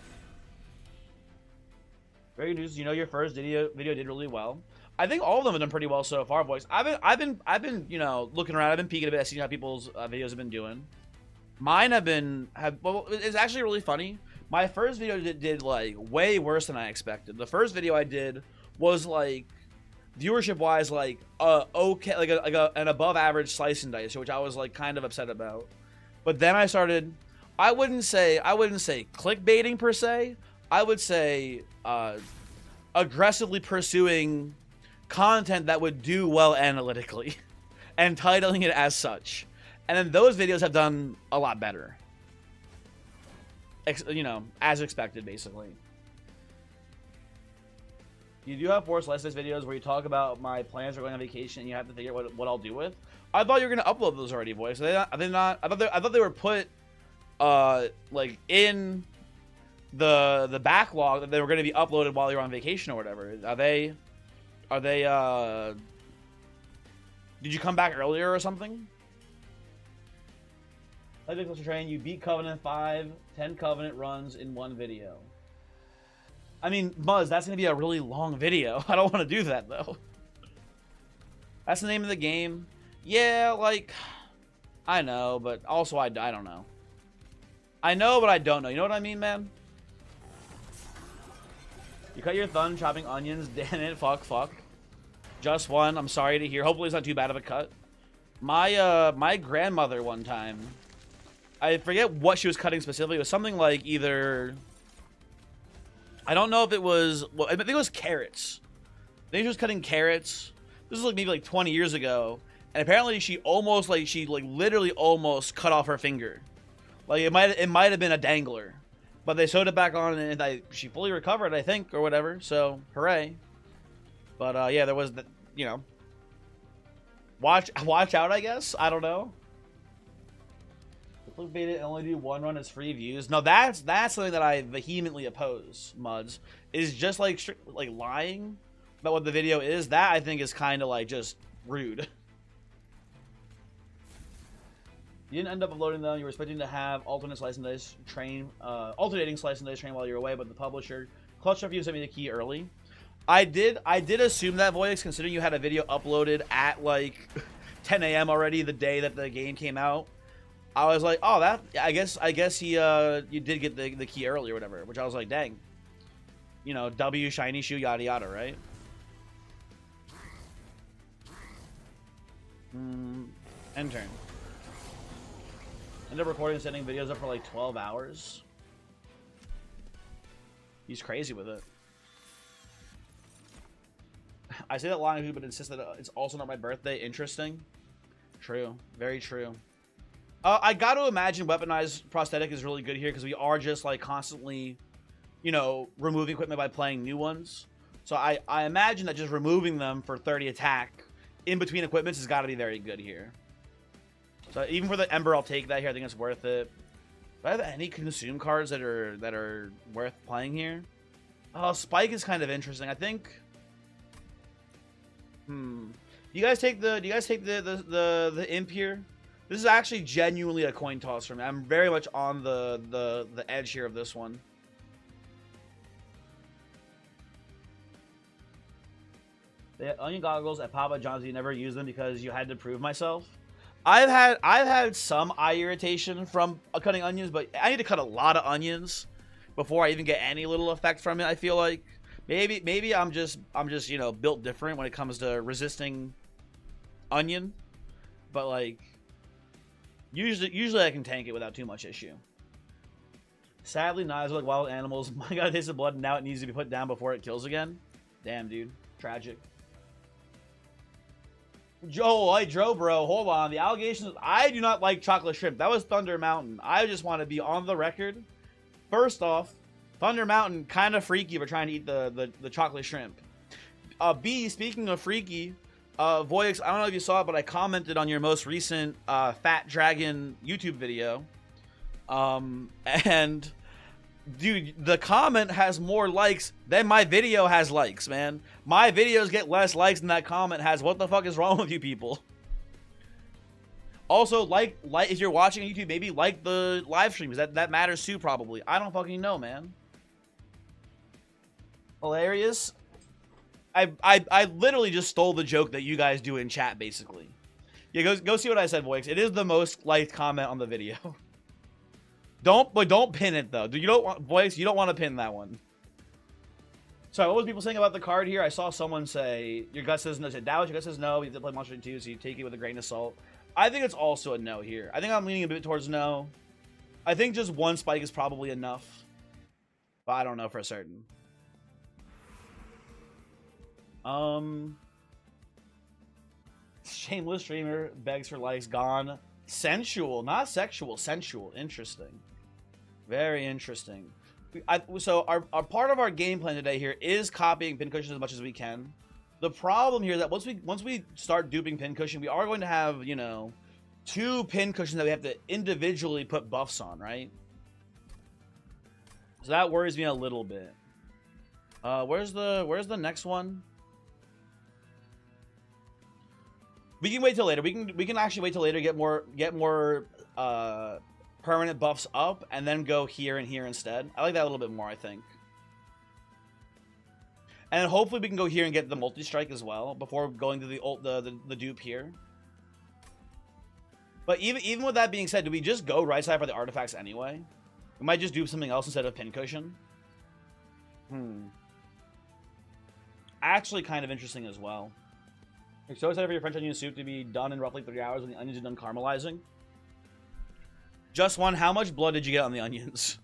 Very good news. You know, your first video did really well. I think all of them have done pretty well so far, boys. I've been you know, looking around. I've been peeking a bit, seeing how people's videos have been doing. Mine well, it's actually really funny. My first video did like way worse than I expected. The first video I did was like viewership wise like okay, like an above average slice and dice, which I was like kind of upset about. But then I started. I wouldn't say clickbaiting per se. I would say aggressively pursuing content that would do well analytically and titling it as such. And then those videos have done a lot better. You know, as expected, basically. You do have 4 slice videos where you talk about my plans for going on vacation and you have to figure out what I'll do with. I thought you were going to upload those already, boys. Are they not? I thought they were put like in the backlog that they were going to be uploaded while you're on vacation or whatever. Are they did you come back earlier or something? Like Mr. Train, you beat Covenant 5, 10 Covenant runs in 1 video. I mean, Muzz, that's going to be a really long video. I don't want to do that, though. That's the name of the game. Yeah, like, I know, but also I don't know. I know, but I don't know. You know what I mean, man? You cut your thumb chopping onions. Damn it. Fuck. Just one. I'm sorry to hear. Hopefully it's not too bad of a cut. My grandmother one time, I forget what she was cutting specifically. It was something like either, I don't know if it was, well, I think it was carrots. I think she was cutting carrots. This was like maybe like 20 years ago. And apparently she literally almost cut off her finger. Like it might have been a dangler. But they sewed it back on and she fully recovered, I think, or whatever. So, hooray. But yeah, there was the, you know, watch out, I guess. I don't know. Clickbait it and only do one run as free views. No, that's something that I vehemently oppose. Muds is just like lying about what the video is. That I think is kind of like just rude. You didn't end up uploading them. You were expecting to have alternating slice and dice train while you're away, but the publisher clutched up you sent me the key early. I did assume that, Voyix, considering you had a video uploaded at like 10 a.m. already the day that the game came out. I was like, oh, that I guess he you did get the key early or whatever, which I was like, dang. You know, W shiny shoe yada yada, right? End turn. End up recording and sending videos up for like 12 hours. He's crazy with it. I say that lying, but insist that it's also not my birthday. Interesting. True. Very true. I got to imagine weaponized prosthetic is really good here because we are just like constantly, you know, removing equipment by playing new ones. So I imagine that just removing them for 30 attack in between equipments has got to be very good here. So even for the Ember, I'll take that here. I think it's worth it. Do I have any consume cards that are worth playing here? Oh, Spike is kind of interesting. I think. Do you guys take the imp here? This is actually genuinely a coin toss for me. I'm very much on the edge here of this one. The onion goggles at Papa John's, you never use them because you had to prove myself. I've had some eye irritation from cutting onions, but I need to cut a lot of onions before I even get any little effect from it. I feel like maybe I'm just you know, built different when it comes to resisting onion, but like usually I can tank it without too much issue. Sadly, knives are like wild animals. My God, it tastes of blood, and now it needs to be put down before it kills again. Damn, dude, tragic. Joe, hey, Joe, bro, hold on. The allegations, I do not like chocolate shrimp. That was Thunder Mountain. I just want to be on the record. First off, Thunder Mountain, kind of freaky for trying to eat the chocolate shrimp. B, speaking of freaky, Voyix, I don't know if you saw it, but I commented on your most recent Fat Dragon YouTube video. And, dude, the comment has more likes than my video has likes, man. My videos get less likes than that comment has. What the fuck is wrong with you people? Also, like if you're watching on YouTube, maybe like the live streams. That matters too, probably. I don't fucking know, man. Hilarious. I literally just stole the joke that you guys do in chat, basically. Yeah, go see what I said, Voix. It is the most liked comment on the video. Don't pin it though. You don't want, Voix, you don't want to pin that one. Sorry, what was people saying about the card here? I saw someone say your gut says no. Dallas, your gut says no. We have to play Monster 2, so you take it with a grain of salt. I think it's also a no here. I think I'm leaning a bit towards no. I think just one spike is probably enough, but I don't know for certain. Shameless streamer begs for likes. Gone. Sensual, not sexual. Sensual. Interesting. Very interesting. So our part of our game plan today here is copying pincushion as much as we can. The problem here is that once we start duping pincushion, we are going to have, you know, 2 pincushions that we have to individually put buffs on, right? So that worries me a little bit. Where's the next one? We can wait till later. We can actually wait till later, get more permanent buffs up, and then go here and here instead. I like that a little bit more, I think. And hopefully we can go here and get the multi-strike as well before going to the dupe here. But even with that being said, do we just go right side for the artifacts anyway? We might just do something else instead of pincushion. Actually, kind of interesting as well. You're so excited for your French onion soup to be done in roughly 3 hours when the onions are done caramelizing. Just one, how much blood did you get on the onions?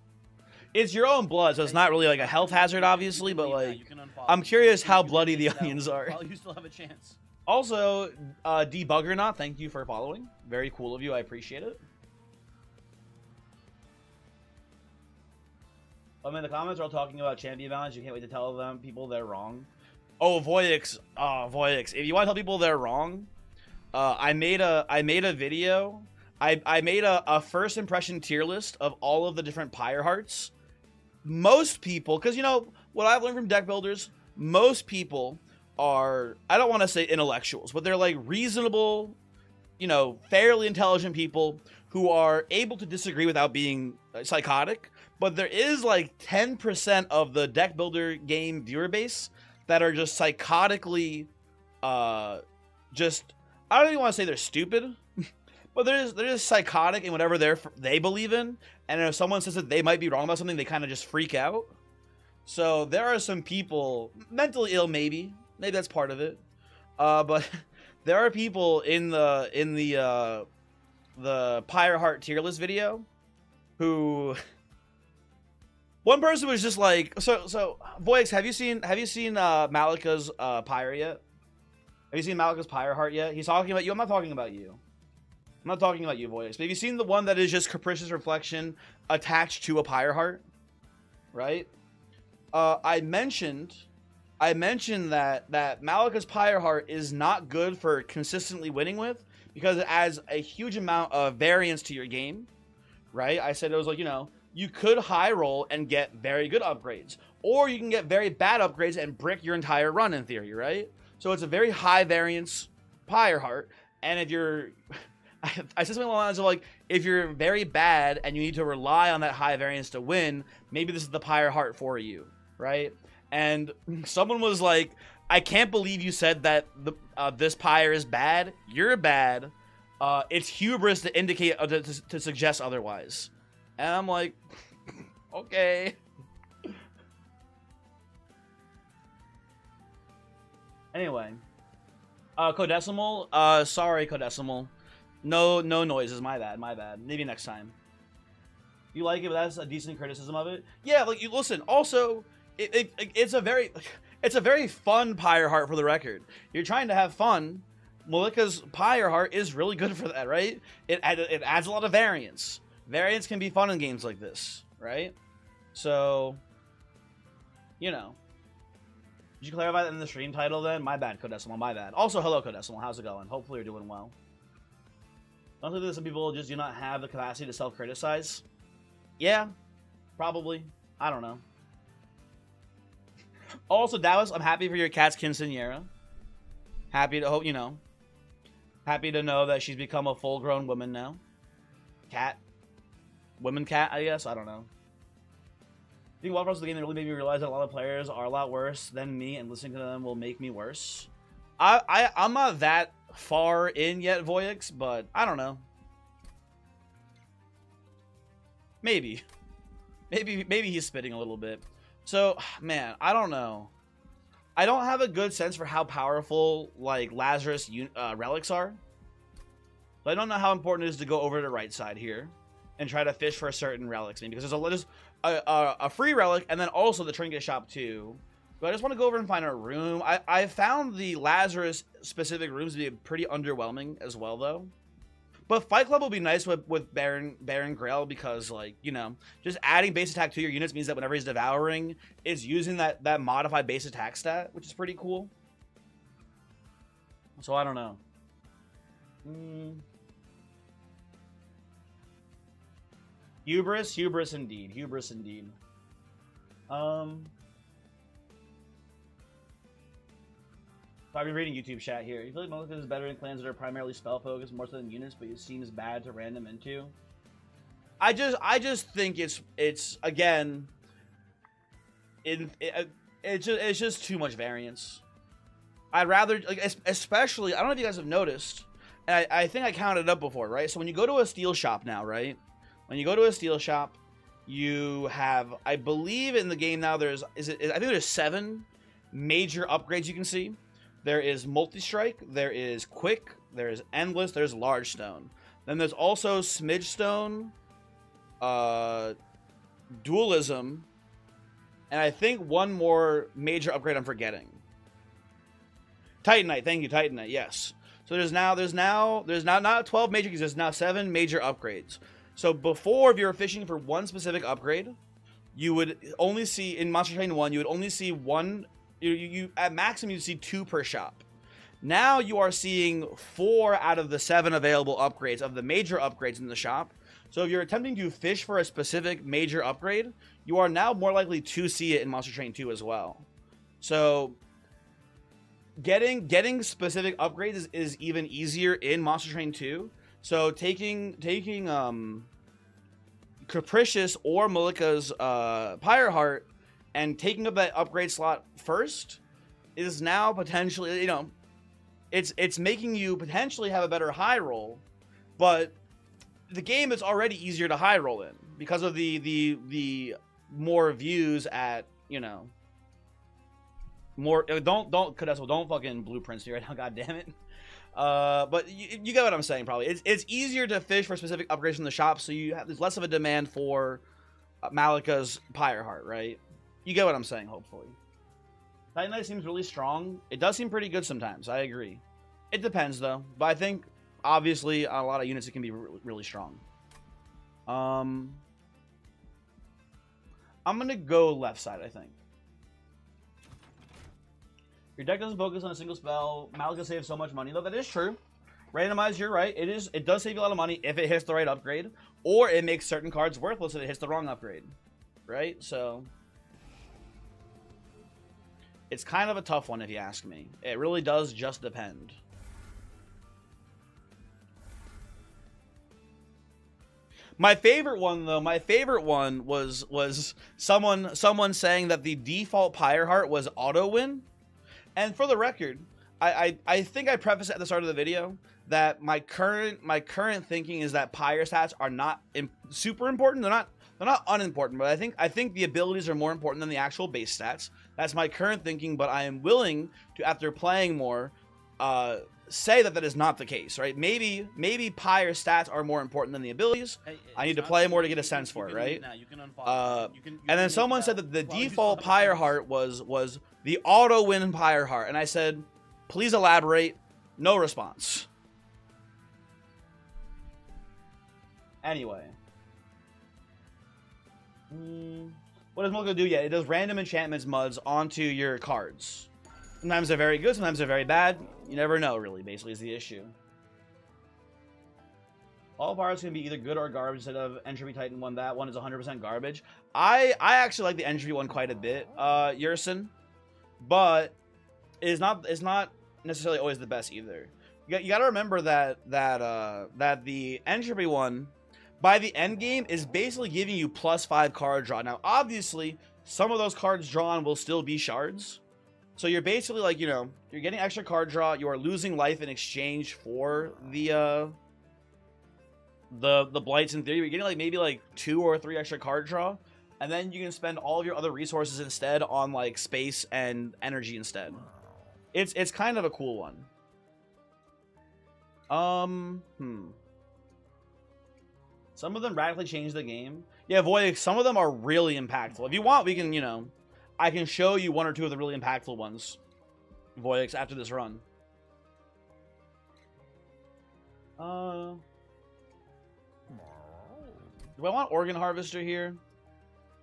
It's your own blood, so it's not really like a health hazard, obviously, but like, I'm curious how bloody the onions are. While you still have a chance. Also, Debuggernaut, thank you for following. Very cool of you, I appreciate it. I mean, the comments are all talking about champion balance. You can't wait to tell them people they're wrong. Oh, Voyix. Oh, Voyix. If you want to tell people they're wrong, I made a video. I made a first impression tier list of all of the different Pyre Hearts. Most people, because, you know, what I've learned from deck builders, most people are, I don't want to say intellectuals, but they're like reasonable, you know, fairly intelligent people who are able to disagree without being psychotic. But there is like 10% of the deck builder game viewer base that are just psychotically, just, I don't even want to say they're stupid, but they're just psychotic in whatever they believe in. And if someone says that they might be wrong about something, they kind of just freak out. So there are some people, mentally ill maybe that's part of it. But there are people in the Pyre Heart tier list video who... One person was just like, so Voix, have you seen Malika's Pyre yet? Have you seen Malika's Pyre Heart yet? He's talking about you. I'm not talking about you. I'm not talking about you, Voix. But have you seen the one that is just Capricious Reflection attached to a Pyre Heart? Right? I mentioned that Malika's Pyre Heart is not good for consistently winning with because it adds a huge amount of variance to your game. Right? I said it was like, you know, you could high roll and get very good upgrades, or you can get very bad upgrades and brick your entire run in theory, right? So it's a very high variance Pyre Heart, and if you're, I said something along the lines of like, if you're very bad and you need to rely on that high variance to win, maybe this is the Pyre Heart for you, right? And someone was like, I can't believe you said that this Pyre is bad. You're bad. It's hubris to indicate, to suggest otherwise. And I'm like, okay. Anyway. Codecimal. Sorry, Codecimal. No noises. My bad. Maybe next time. You like it, but that's a decent criticism of it. Yeah, like, you listen. Also, it's a very fun Pyre Heart for the record. You're trying to have fun. Malika's Pyre Heart is really good for that, right? It adds a lot of variance. Variance can be fun in games like this, right? So, you know. Did you clarify that in the stream title then? My bad, Codecimal, my bad. Also, hello, Codecimal. How's it going? Hopefully you're doing well. Don't think that some people just do not have the capacity to self-criticize. Yeah, probably. I don't know. Also, Dallas, I'm happy for your cat's quinceañera. Happy to hope, you know. Happy to know that she's become a full-grown woman now. Cat. Women cat, I guess? I don't know. I think one part of the game that really made me realize that a lot of players are a lot worse than me, and listening to them will make me worse. I'm not that far in yet, Voyix, but I don't know. Maybe he's spitting a little bit. So, man, I don't know. I don't have a good sense for how powerful, like, Lazarus relics are. So I don't know how important it is to go over to the right side here and try to fish for certain relics. Because there's a free relic and then also the trinket shop too. But I just want to go over and find a room. I found the Lazarus specific rooms to be pretty underwhelming as well, though. But Fight Club will be nice with Baron Grail because, like, you know, just adding base attack to your units means that whenever he's devouring, it's using that modified base attack stat, which is pretty cool. So I don't know. Hubris indeed. I've been reading YouTube chat here. You feel like Malika is better in clans that are primarily spell focused more so than units, but it seems bad to random into. I just think it's again, it's just too much variance. I'd rather, like, especially, I don't know if you guys have noticed, and I think I counted it up before, right? So when you go to a steel shop now, right? When you go to a steel shop, you have, I believe in the game now, I think there's 7 major upgrades you can see. There is multi-strike, there is quick, there is endless, there's large stone. Then there's also smidge stone, dualism, and I think one more major upgrade I'm forgetting. Titanite, thank you, Titanite, yes. So there's now not 12 major keys, there's now 7 major upgrades. So before, if you were fishing for one specific upgrade, you would only see, in Monster Train 1, you would only see one, you at maximum you'd see 2 per shop. Now you are seeing 4 out of the 7 available upgrades of the major upgrades in the shop. So if you're attempting to fish for a specific major upgrade, you are now more likely to see it in Monster Train 2 as well. So getting specific upgrades is even easier in Monster Train 2. So taking Capricious or Malika's Pyre Heart and taking up that upgrade slot first is now potentially, you know, it's making you potentially have a better high roll, but the game is already easier to high roll in because of the more views at, you know, more. Don't Cadesso, don't fucking blueprints me right now, god damn it. But you get what I'm saying. Probably it's easier to fish for specific upgrades in the shop, so there's less of a demand for Malika's Pyre Heart, right? You get what I'm saying, hopefully. Titanite seems really strong. It does seem pretty good sometimes, I agree. It depends, though. But I think, obviously, on a lot of units, it can be really strong. I'm going to go left side, I think. Your deck doesn't focus on a single spell. Malika saves so much money. Though that is true. Randomized, you're right. It does save you a lot of money if it hits the right upgrade. Or it makes certain cards worthless if it hits the wrong upgrade. Right? So it's kind of a tough one if you ask me. It really does just depend. My favorite one, though, was someone saying that the default Pyre Heart was auto win. And for the record, I think I prefaced at the start of the video that my current thinking is that Pyre stats are not super important. They're not unimportant, but I think the abilities are more important than the actual base stats. That's my current thinking, but I am willing to, after playing more, say that is not the case, right? Maybe Pyre stats are more important than the abilities. I need to play more to get a sense for it, right? And then someone said that the default Pyre Heart was the auto win Pyre Heart, and I said, please elaborate. No response. Anyway. What does Malika do? Yeah, it does random enchantments muds onto your cards. Sometimes they're very good, sometimes they're very bad. You never know, really, basically, is the issue. All parts can be either good or garbage instead of Entropy Titan one. That one is 100% garbage. I actually like the Entropy one quite a bit, Yerson. But it's not necessarily always the best either. You got to remember that the Entropy one, by the end game, is basically giving you +5 card draw. Now, obviously, some of those cards drawn will still be shards. So you're basically like, you know, you're getting extra card draw. You are losing life in exchange for the blights in theory. You're getting like maybe like 2 or 3 extra card draw. And then you can spend all of your other resources instead on like space and energy instead. It's kind of a cool one. Some of them radically change the game. Yeah, Voyix, some of them are really impactful. If you want, we can, you know, I can show you 1 or 2 of the really impactful ones, Voyix, after this run. Do I want Organ Harvester here?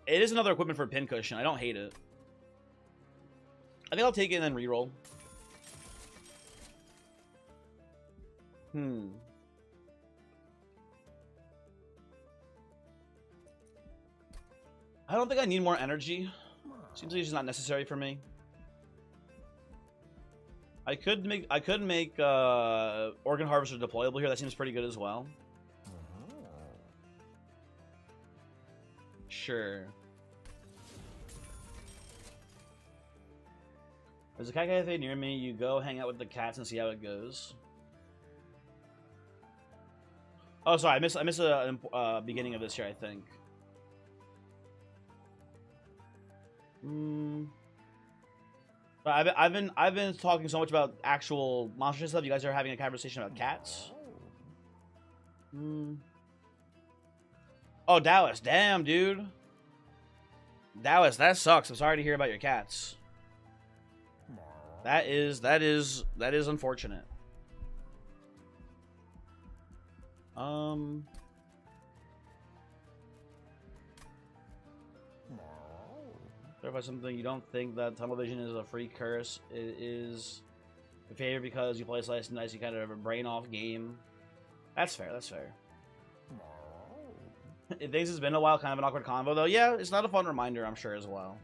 It is another equipment for Pincushion. I don't hate it. I think I'll take it and then reroll. I don't think I need more energy. Seems like it's just not necessary for me. I could make Organ Harvester deployable here. That seems pretty good as well. Sure. There's a cat cafe near me. You go hang out with the cats and see how it goes. Oh, sorry, I missed the beginning of this here, I think. I've been talking so much about actual monster stuff. You guys are having a conversation about cats. Oh, Dallas, damn, dude. Dallas, that sucks. I'm sorry to hear about your cats. That is unfortunate. Clarify something. You don't think that television is a free curse? It is a favor because you play Slice and Dice. You kind of have a brain off game. That's fair. That's fair. It thinks it's been a while. Kind of an awkward convo, though. Yeah, it's not a fun reminder, I'm sure, as well.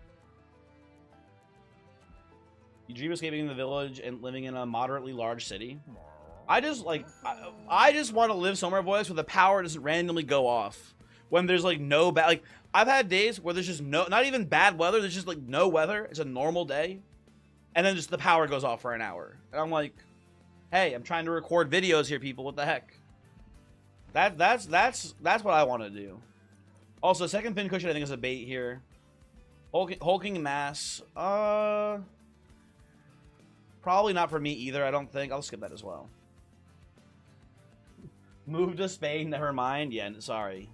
You dream of escaping the village and living in a moderately large city. I just want to live somewhere, boys, where the power doesn't randomly go off when there's like no bad. Like I've had days where there's just not even bad weather. There's just like no weather. It's a normal day, and then just the power goes off for an hour, and I'm like, hey, I'm trying to record videos here, people. What the heck? That's what I want to do. Also, second pin cushion I think is a bait here. Hulking mass. Probably not for me either. I don't think. I'll skip that as well. Move to Spain. Never mind. Yeah, sorry.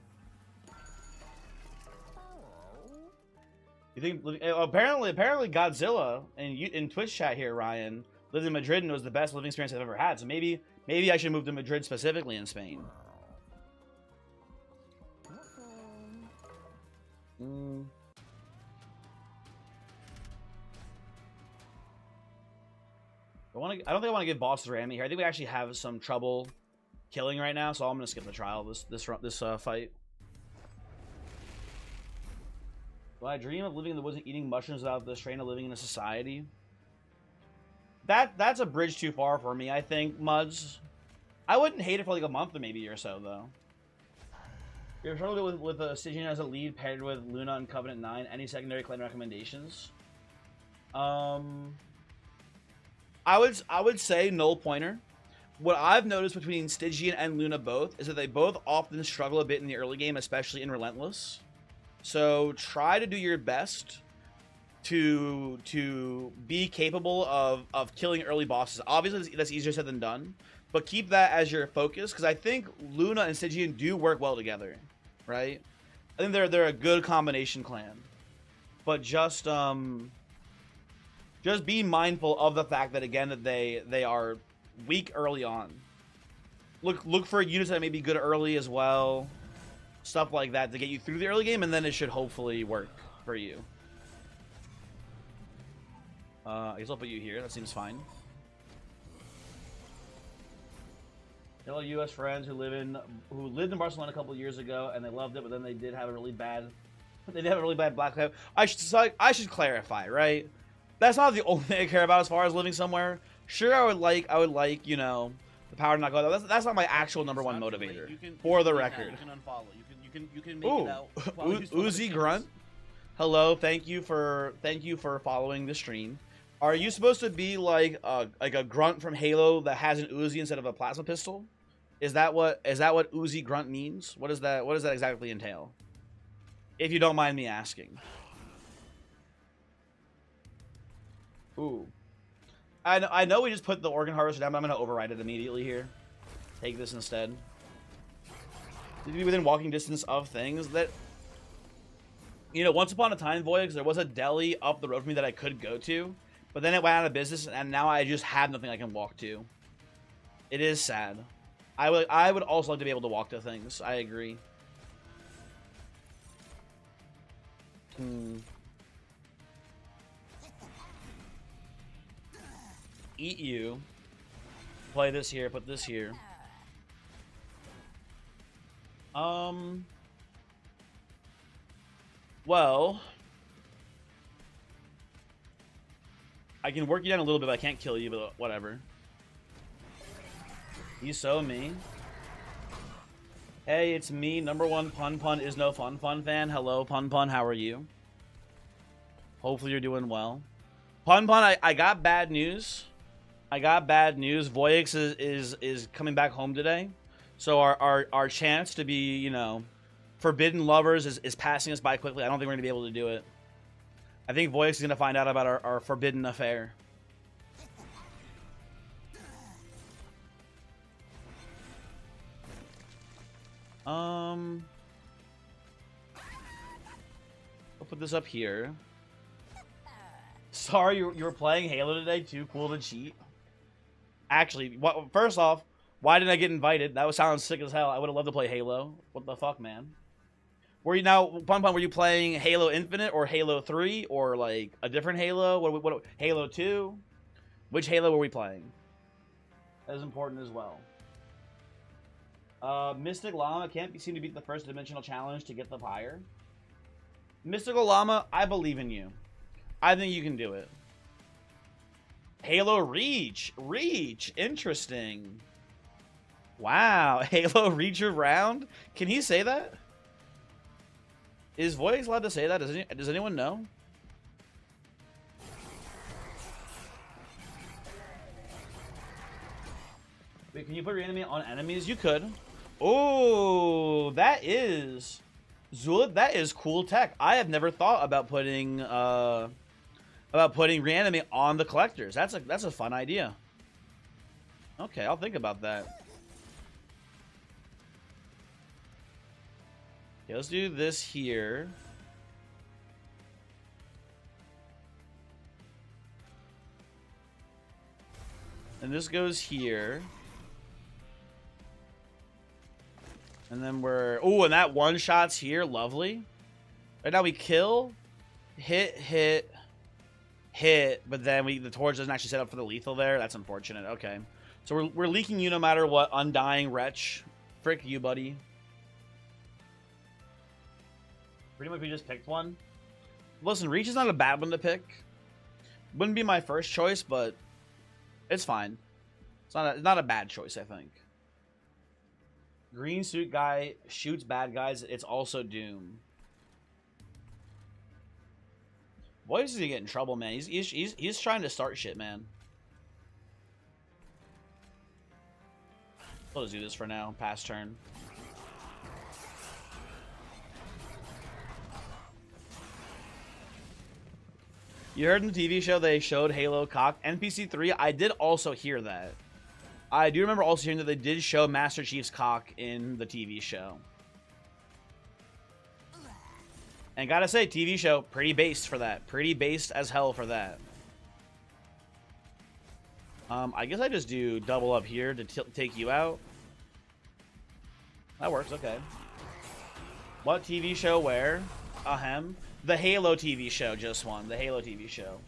You think? Apparently, Godzilla in Twitch chat here, Ryan lived in Madrid and it was the best living experience I've ever had. So maybe I should move to Madrid specifically in Spain. I don't think I want to give bosses Rammy here. I think we actually have some trouble killing right now, so I'm gonna skip the trial this fight. Do I dream of living in the woods and eating mushrooms without the strain of living in a society? That's a bridge too far for me, I think, Muds. I wouldn't hate it for like a month or maybe or so, though. You're struggling with Stygian as a lead paired with Luna and Covenant 9. Any secondary clan recommendations? I would say null pointer. What I've noticed between Stygian and Luna both is that they both often struggle a bit in the early game, especially in Relentless. So try to do your best to be capable of killing early bosses. Obviously, that's easier said than done, but keep that as your focus because I think Luna and Stygian do work well together, right? I think they're a good combination clan, but just be mindful of the fact that again that they are weak early on. Look for units that may be good early as well, stuff like that to get you through the early game, and then it should hopefully work for you. I guess I'll put you here. That seems fine. Hello, U.S. friends who lived in Barcelona a couple of years ago and they loved it, but then they did have a really bad black cloud. I should clarify, right? That's not the only thing I care about as far as living somewhere. Sure, I would like, you know, the power to not go out. That's not my actual number one motivator. For the record. You can unfollow. You can make it out. Uzi Grunt. Hello, thank you for following the stream. Are you supposed to be like a grunt from Halo that has an Uzi instead of a plasma pistol? Is that what Uzi Grunt means? What does that exactly entail? If you don't mind me asking. Ooh. I know we just put the organ harvester down, but I'm going to override it immediately here. Take this instead. To be within walking distance of things that... You know, once upon a time, Voyix, there was a deli up the road from me that I could go to, but then it went out of business, and now I just have nothing I can walk to. It is sad. I would also like to be able to walk to things. I agree. Eat you. Play this here, put this here. Well, I can work you down a little bit, but I can't kill you, but whatever. You so mean. Hey, it's me, number one Pun is no fun fan. Hello, Pun, how are you? Hopefully you're doing well. Pun, I got bad news. Voyix is coming back home today. So our chance to be, you know, forbidden lovers is passing us by quickly. I don't think we're going to be able to do it. I think Voix is going to find out about our forbidden affair. I'll put this up here. Sorry, you were playing Halo today. Too cool to cheat. Actually, first off, why didn't I get invited? That would sound sick as hell. I would have loved to play Halo. What the fuck, man? Were you now, Pun Pun? Were you playing Halo Infinite or Halo 3 or like a different Halo? What Halo 2? Which Halo were we playing? That is important as well. Mystic Llama can't seem to beat the first dimensional challenge to get the pyre. Mystical Llama, I believe in you. I think you can do it. Halo Reach. Reach. Interesting. Wow. Halo Reach around? Can he say that? Is Voix allowed to say that? Does anyone know? Wait, can you put reanimate on enemies? You could. Oh, that is... Zulip, that is cool tech. I have never thought about putting reanimate on the collectors. That's a fun idea. Okay, I'll think about that. Okay, let's do this here. And this goes here. And then we're... Oh, and that one shot's here. Lovely. Right now we kill, hit, but then the torch doesn't actually set up for the lethal there. That's unfortunate. Okay. So we're leaking you no matter what. Undying Wretch. Frick you, buddy. Pretty much we just picked one. Listen, Reach is not a bad one to pick. Wouldn't be my first choice, but it's fine. It's not a bad choice, I think. Green suit guy shoots bad guys. It's also Doom. Voice is gonna get in trouble, man. He's trying to start shit, man. We'll just do this for now. Pass turn. You heard in the TV show they showed Halo cock. NPC 3, I did also hear that. I do remember also hearing that they did show Master Chief's cock in the TV show. And gotta say, TV show, pretty based for that. Pretty based as hell for that. I guess I just do double up here to take you out. That works, okay. What TV show where? Ahem. The Halo TV show just won. The Halo TV show.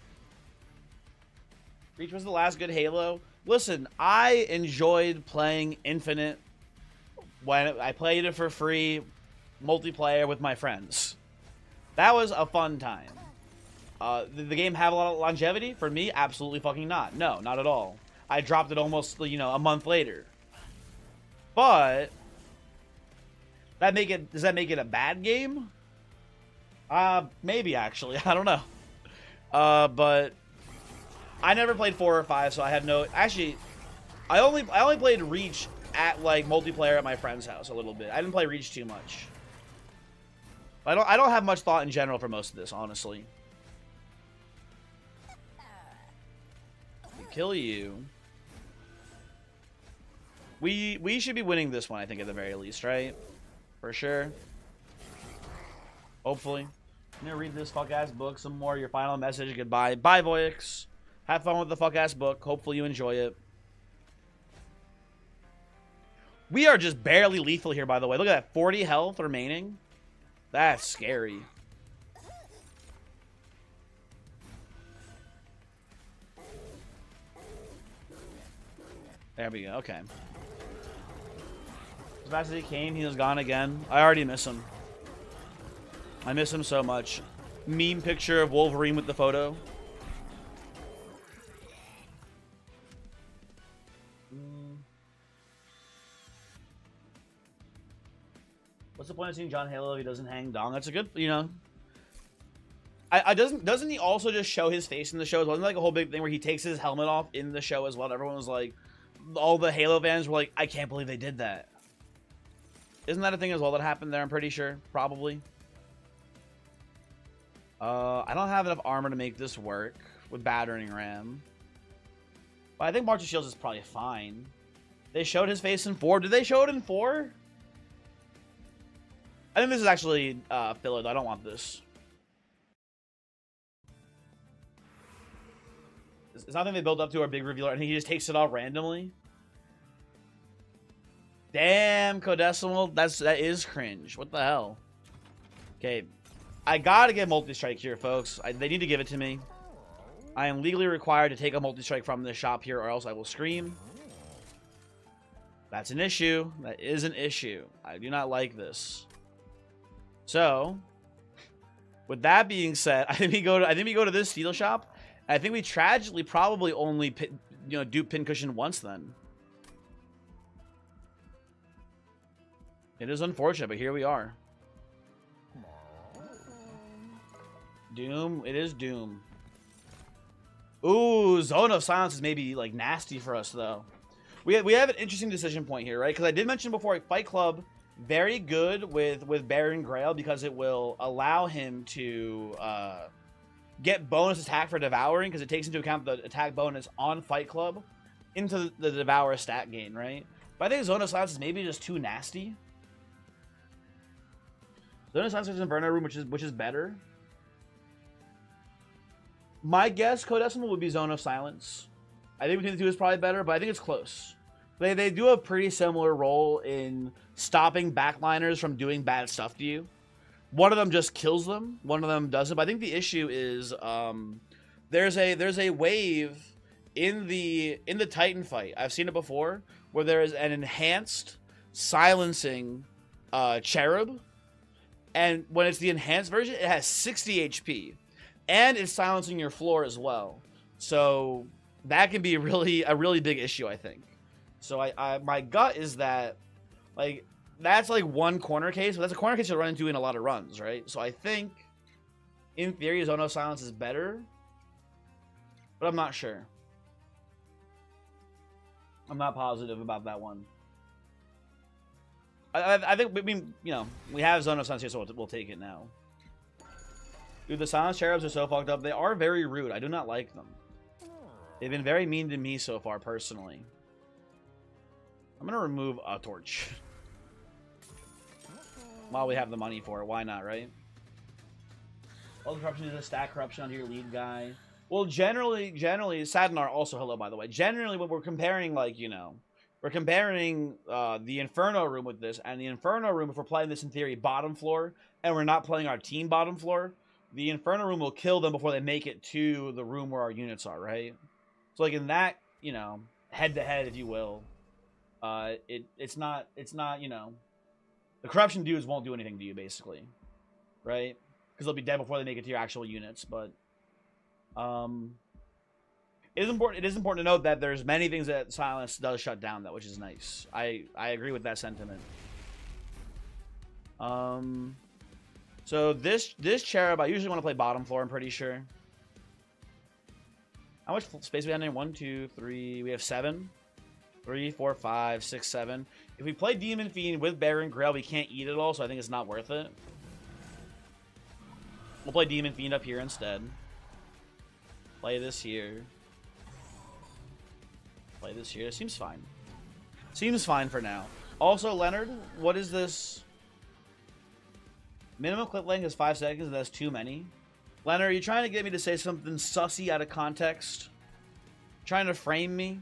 Reach was the last good Halo. Listen, I enjoyed playing Infinite when I played it for free, multiplayer with my friends. That was a fun time. Did the game have a lot of longevity? For me, absolutely fucking not. No, not at all. I dropped it almost, you know, a month later. But does that make it a bad game? Maybe actually. I don't know. But I never played 4 or 5, so I have no... Actually, I only played Reach at, like, multiplayer at my friend's house a little bit. I didn't play Reach too much. I don't have much thought in general for most of this, honestly. Kill you. We should be winning this one, I think, at the very least, right? For sure. Hopefully. I'm gonna read this fuck-ass book some more. Your final message. Goodbye. Bye, Voix. Have fun with the fuck-ass book. Hopefully you enjoy it. We are just barely lethal here, by the way. Look at that. 40 health remaining. That's scary. There we go. Okay. As fast as he came, he was gone again. I already miss him. I miss him so much. Meme picture of Wolverine with the photo. What's the point of seeing John Halo if he doesn't hang dong? That's a good, you know. Doesn't he also just show his face in the show? Wasn't like a whole big thing where he takes his helmet off in the show as well? Everyone was like, all the Halo fans were like, I can't believe they did that. Isn't that a thing as well that happened there? I'm pretty sure. Probably. I don't have enough armor to make this work with battering ram. But I think March of Shields is probably fine. They showed his face in 4. Did they show it in 4? I think this is actually filler, though. I don't want this. It's nothing they build up to our big reveal, and he just takes it off randomly. Damn, Codecimal. That is cringe. What the hell? Okay. I gotta get multi-strike here, folks. They need to give it to me. I am legally required to take a multi-strike from this shop here, or else I will scream. That's an issue. That is an issue. I do not like this. So, with that being said, I think we go to this steel shop. I think we tragically probably only dupe pincushion once then. It is unfortunate, but here we are. Doom. It is Doom. Ooh, Zone of Silence is maybe like nasty for us though. We have an interesting decision point here, right? Because I did mention before, Fight Club very good with Baron Grail because it will allow him to get bonus attack for Devouring because it takes into account the attack bonus on Fight Club into the Devour stat gain, right? But I think Zone of Silence is maybe just too nasty. Zone of Silence is Inferno Room, which is better. My guess, Codecimal, would be Zone of Silence. I think between the two is probably better, but I think it's close. They do a pretty similar role in stopping backliners from doing bad stuff to you. One of them just kills them. One of them doesn't. But I think the issue is there's a wave in the Titan fight. I've seen it before where there is an enhanced silencing cherub, and when it's the enhanced version, it has 60 HP. And it's silencing your floor as well. So that can be a really big issue, I think. So my gut is that, like, that's like one corner case, but that's a corner case you'll run into in a lot of runs, right? So I think, in theory, Zone of Silence is better. But I'm not sure. I'm not positive about that one. I think, I mean, we have Zone of Silence here, so we'll take it now. Dude, the Silence Cherubs are so fucked up. They are very rude. I do not like them. They've been very mean to me so far, personally. I'm going to remove a torch. While we have the money for it. Why not, right? All the corruption is a stack corruption onto your lead guy. Well, generally, Sadnar also, hello, by the way. Generally, when we're comparing, like, we're comparing the Inferno Room with this, and the Inferno Room, if we're playing this in theory bottom floor, and we're not playing our team bottom floor, the Inferno Room will kill them before they make it to the room where our units are, right? So, like, in that, head-to-head, if you will, it's not, the corruption dudes won't do anything to you, basically, right? Because they'll be dead before they make it to your actual units, but, it is important to note that there's many things that Silence does shut down, though, which is nice. I agree with that sentiment. So this cherub, I usually want to play bottom floor, I'm pretty sure. How much space we have in there? 1, 2, 3. We have 7. 3, 4, 5, 6, 7. If we play Demon Fiend with Baron Grail, we can't eat it all, so I think it's not worth it. We'll play Demon Fiend up here instead. Play this here. Play this here. It seems fine. Seems fine for now. Also, Leonard, what is this? Minimum clip length is 5 seconds, and that's too many. Leonard, are you trying to get me to say something sussy out of context? Trying to frame me?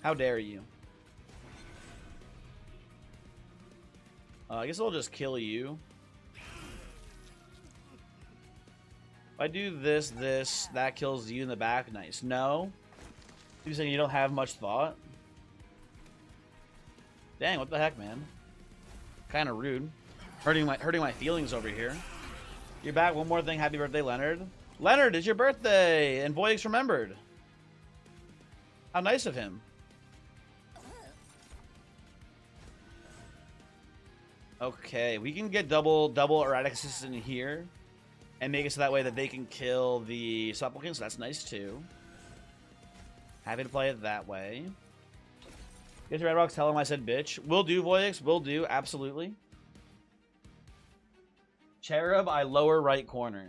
How dare you? I guess I'll just kill you. If I do this, that kills you in the back. Nice. No. You're saying you don't have much thought? Dang, what the heck, man? Kind of rude. Hurting my feelings over here. You're back. One more thing. Happy birthday, Leonard. Leonard, it's your birthday, and Voyix remembered. How nice of him. Okay, we can get double erratic assist in here and make it so that way that they can kill the supplicants. That's nice too. Happy to play it that way. Get to Redbox, tell him I said bitch. Will do, Voyix. Will do. Absolutely. Cherub, I lower right corner.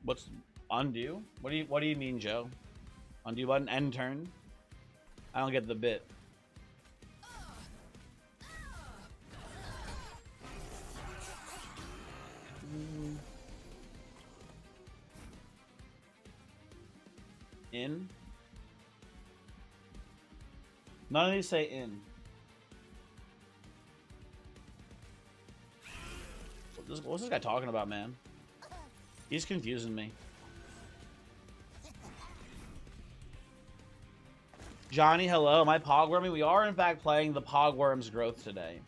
What's undo? What do you mean, Joe? Undo button, end turn. I don't get the bit. In. None of these say in. What's this guy talking about, man? He's confusing me. Johnny, hello. Am I pogworming? We are, in fact, playing the Pogworms growth today.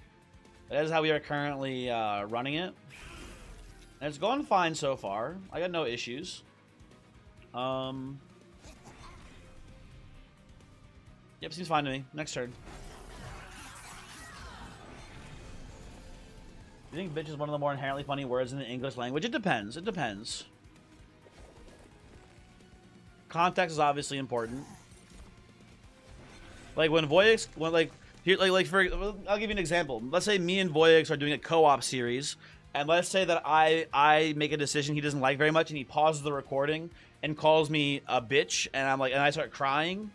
That is how we are currently running it. And it's going fine so far. I got no issues. Yep, seems fine to me. Next turn. You think bitch is one of the more inherently funny words in the English language? It depends. It depends. Context is obviously important. Like when Voyix, I'll give you an example. Let's say me and Voyix are doing a co-op series, and let's say that I make a decision he doesn't like very much, and he pauses the recording and calls me a bitch, and I'm like, and I start crying,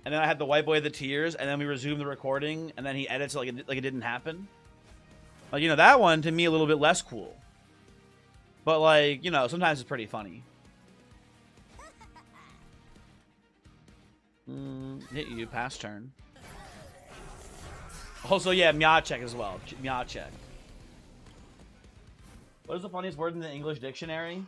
and then I have to wipe away the tears, and then we resume the recording, and then he edits it like it didn't happen. Like, you know, that one, to me, a little bit less cool. But, like, you know, sometimes it's pretty funny. Hit you, pass turn. Also, yeah, Miacek as well. Miacek. What is the funniest word in the English dictionary?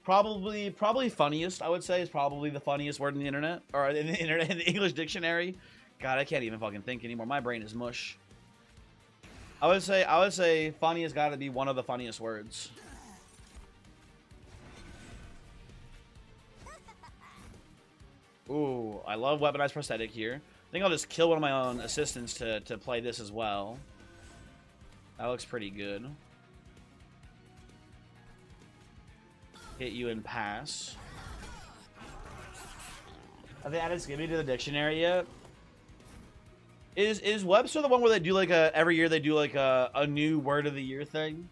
Probably funniest, I would say, is probably the funniest word in the internet. Or in the English dictionary. God, I can't even fucking think anymore. My brain is mush. I would say funny has got to be one of the funniest words. Ooh, I love weaponized prosthetic here. I think I'll just kill one of my own assistants to play this as well. That looks pretty good. Hit you and pass. Have they added Skibbity to the dictionary yet? Is Webster the one where they do like every year they do like a new word of the year thing?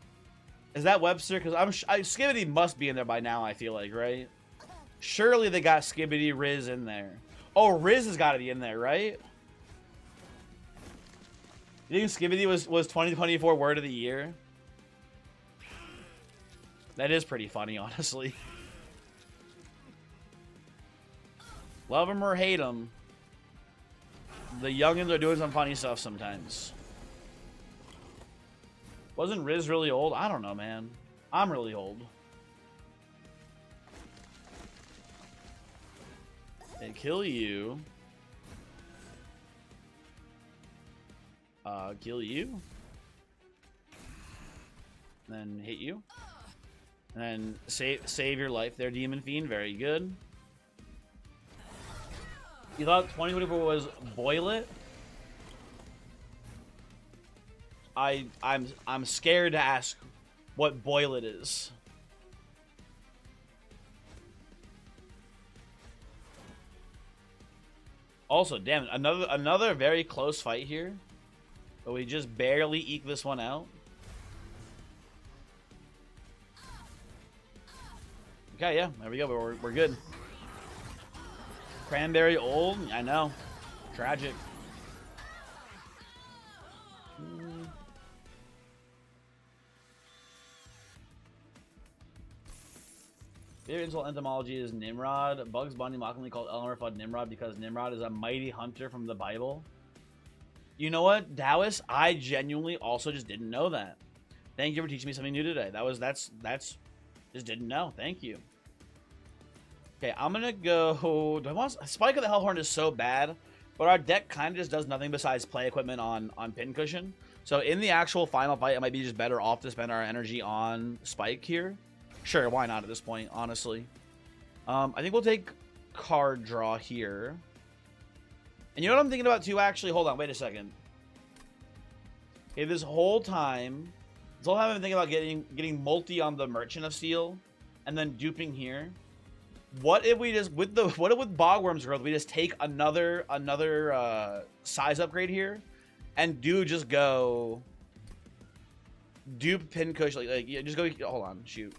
Is that Webster? Because Skibbity must be in there by now, I feel like, right? Surely they got Skibbity Riz in there. Oh, Riz has got to be in there, right? You think Skibbity was 2024 word of the year? That is pretty funny, honestly. Love him or hate him, the youngins are doing some funny stuff sometimes. Wasn't Riz really old? I don't know, man. I'm really old. They kill you. Kill you. Then hit you. And then save your life there, Demon Fiend. Very good. You thought 2024 was boil it? I'm scared to ask what boil it is. Also, damn, another very close fight here. But we just barely eke this one out. Okay, yeah, there we go. We're good. Cranberry old? I know. Tragic. Their insult entomology is Nimrod. Bugs Bunny mockingly called Elmer Fudd Nimrod because Nimrod is a mighty hunter from the Bible. You know what, Dallas? I genuinely also just didn't know that. Thank you for teaching me something new today. That's just didn't know. Thank you. Okay, I'm gonna go. Spike of the Hellhorn is so bad, but our deck kind of just does nothing besides play equipment on Pincushion. So in the actual final fight, it might be just better off to spend our energy on Spike here. Sure, why not at this point, honestly. I think we'll take card draw here. And you know what I'm thinking about too, actually? Hold on, wait a second. Okay, this whole time I've been thinking about getting multi on the Merchant of Steel and then duping here. What if we just what if with Bogworm's growth we just take another size upgrade here, and just go dupe pincushion like yeah, just go hold on shoot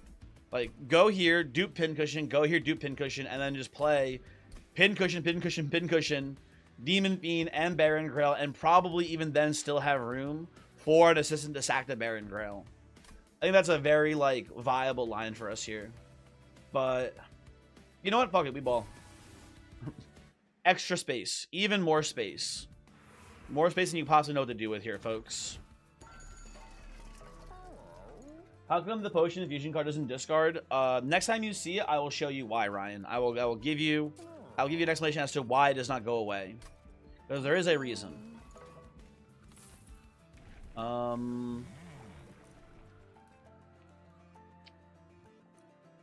like go here dupe pincushion, go here dupe pincushion, and then just play pincushion, Demon Fiend, and Baron Grail, and probably even then still have room for an assistant to sack the Baron Grail. I think that's a very like viable line for us here, but. You know what? Fuck it, we ball. Extra space. Even more space. More space than you possibly know what to do with here, folks. How come the potion infusion card doesn't discard? Next time you see it, I will show you why, Ryan. I'll give you an explanation as to why it does not go away. Because there is a reason.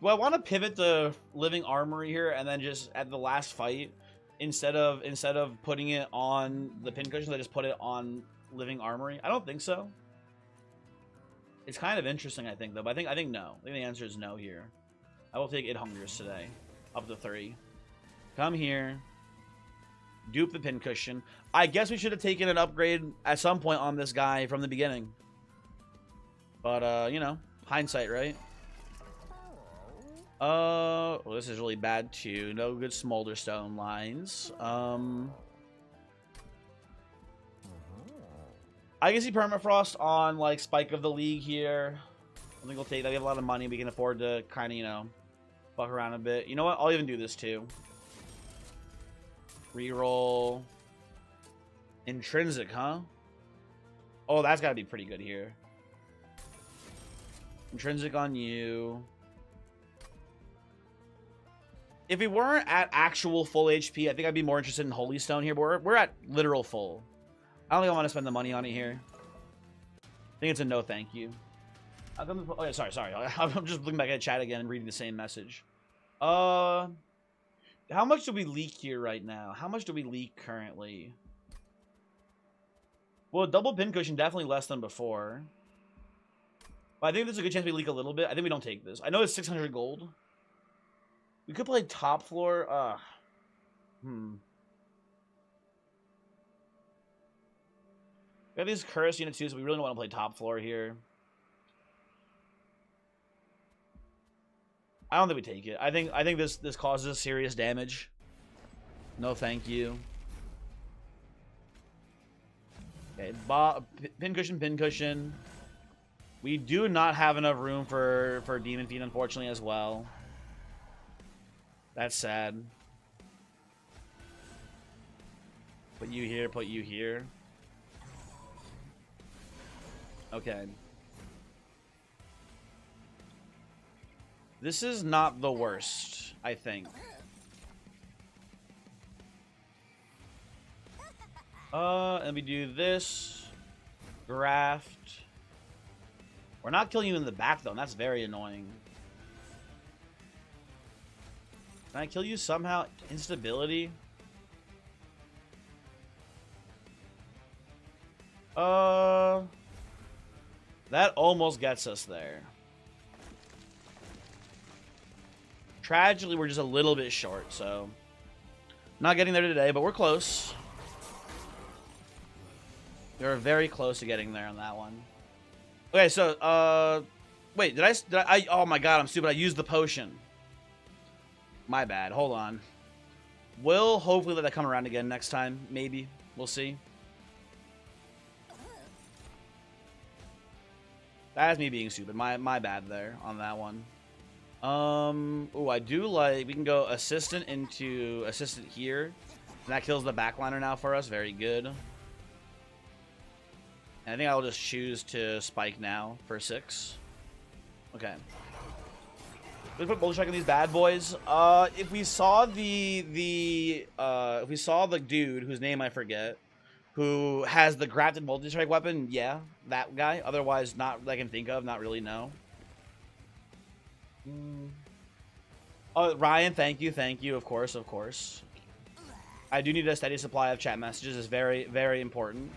Do I want to pivot the Living Armory here and then just at the last fight, instead of putting it on the pincushions, I just put it on Living Armory? I don't think so. It's kind of interesting, I think, though. But I think no. I think the answer is no here. I will take 8 hungers today, up to 3. Come here. Dupe the pincushion. I guess we should have taken an upgrade at some point on this guy from the beginning. But you know, hindsight, right? Well, this is really bad too. No good Smolder Stone lines. I can see Permafrost on like Spike of the League here. I think we'll take that. We have a lot of money. We can afford to kind of, you know, fuck around a bit. You know what? I'll even do this too. Reroll. Intrinsic, huh? Oh, that's got to be pretty good here. Intrinsic on you. If we weren't at actual full HP, I think I'd be more interested in Holy Stone here, but we're at literal full. I don't think I want to spend the money on it here. I think it's a no thank you. Oh, yeah, sorry. I'm just looking back at chat again and reading the same message. How much do we leak here right now? How much do we leak currently? Well, double pincushion, definitely less than before. But I think there's a good chance we leak a little bit. I think we don't take this. I know it's 600 gold. We could play top floor. We have these Curse units too, so we really don't want to play top floor here. I don't think we take it. I think this causes us serious damage. No, thank you. Okay, pincushion. We do not have enough room for Demon Fiend, unfortunately, as well. That's sad. Put you here. Okay. This is not the worst, I think. And we do this. Graft. We're not killing you in the back, though, and that's very annoying. Can I kill you somehow? Instability? That almost gets us there. Tragically, we're just a little bit short, so... Not getting there today, but we're close. We're very close to getting there on that one. Okay, so, wait, did I, oh my god, I'm stupid. I used the potion. My bad. Hold on. We'll hopefully let that come around again next time. Maybe. We'll see. That's me being stupid. My bad there on that one. Oh, I do like... We can go assistant into assistant here. And that kills the backliner now for us. Very good. And I think I'll just choose to spike now for 6. Okay. Let's put Boulder Strike on these bad boys. If we saw if we saw the dude whose name I forget, who has the grafted multi-strike weapon, yeah, that guy. Otherwise, not that I can think of, not really, no. Oh, Ryan, thank you, of course. I do need a steady supply of chat messages. It's very, very important.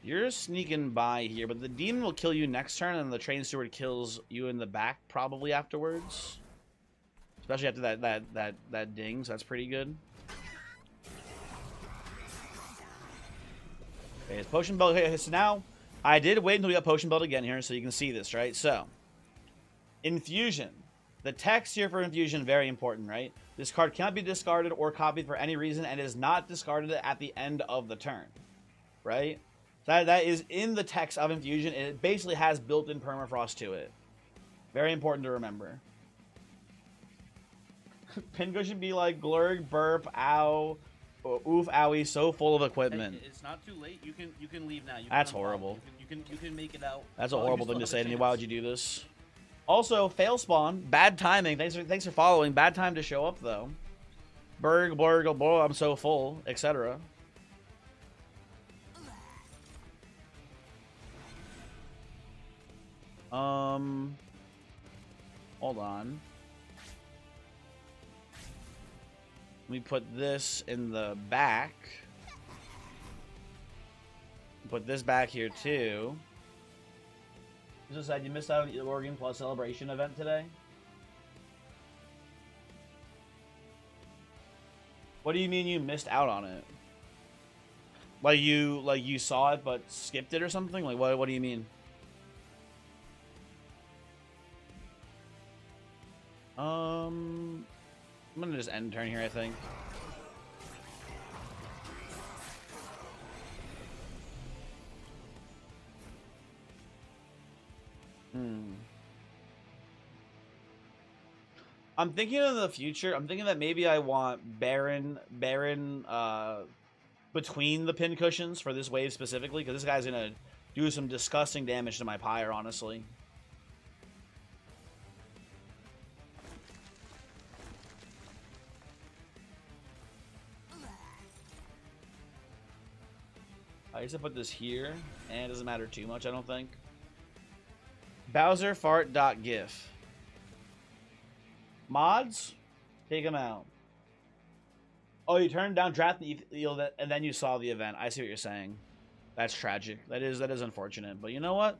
You're sneaking by here, but the demon will kill you next turn, and the train steward kills you in the back probably afterwards. Especially after that ding, so that's pretty good. Okay, it's potion belt. Okay, so now I did wait until we got potion belt again here, so you can see this, right? So infusion. The text here for infusion, very important, right? This card cannot be discarded or copied for any reason and is not discarded at the end of the turn, right? That is in the text of infusion. It basically has built-in permafrost to it. Very important to remember. Pincushion be like glurg, burp, ow, oof, owie, so full of equipment. Hey, it's not too late. You can leave now. That's horrible. You can make it out. That's a horrible thing to say to me. Why would you do this? Also, fail spawn, bad timing. Thanks for following. Bad time to show up though. Berg, blurg, blah, I'm so full, etc. Hold on. Let me put this in the back. Put this back here too. Just said you missed out on the Oregon Plus Celebration event today. What do you mean you missed out on it? Like you saw it but skipped it or something? Like what do you mean? I'm gonna just end turn here, I think. I'm thinking of the future. I'm thinking that maybe I want Baron between the pin cushions for this wave specifically, because this guy's gonna do some disgusting damage to my pyre, honestly. I used to put this here, and it doesn't matter too much, I don't think. BowserFart.gif. Mods? Take them out. Oh, you turned down draft and then you saw the event. I see what you're saying. That's tragic. That is unfortunate. But you know what?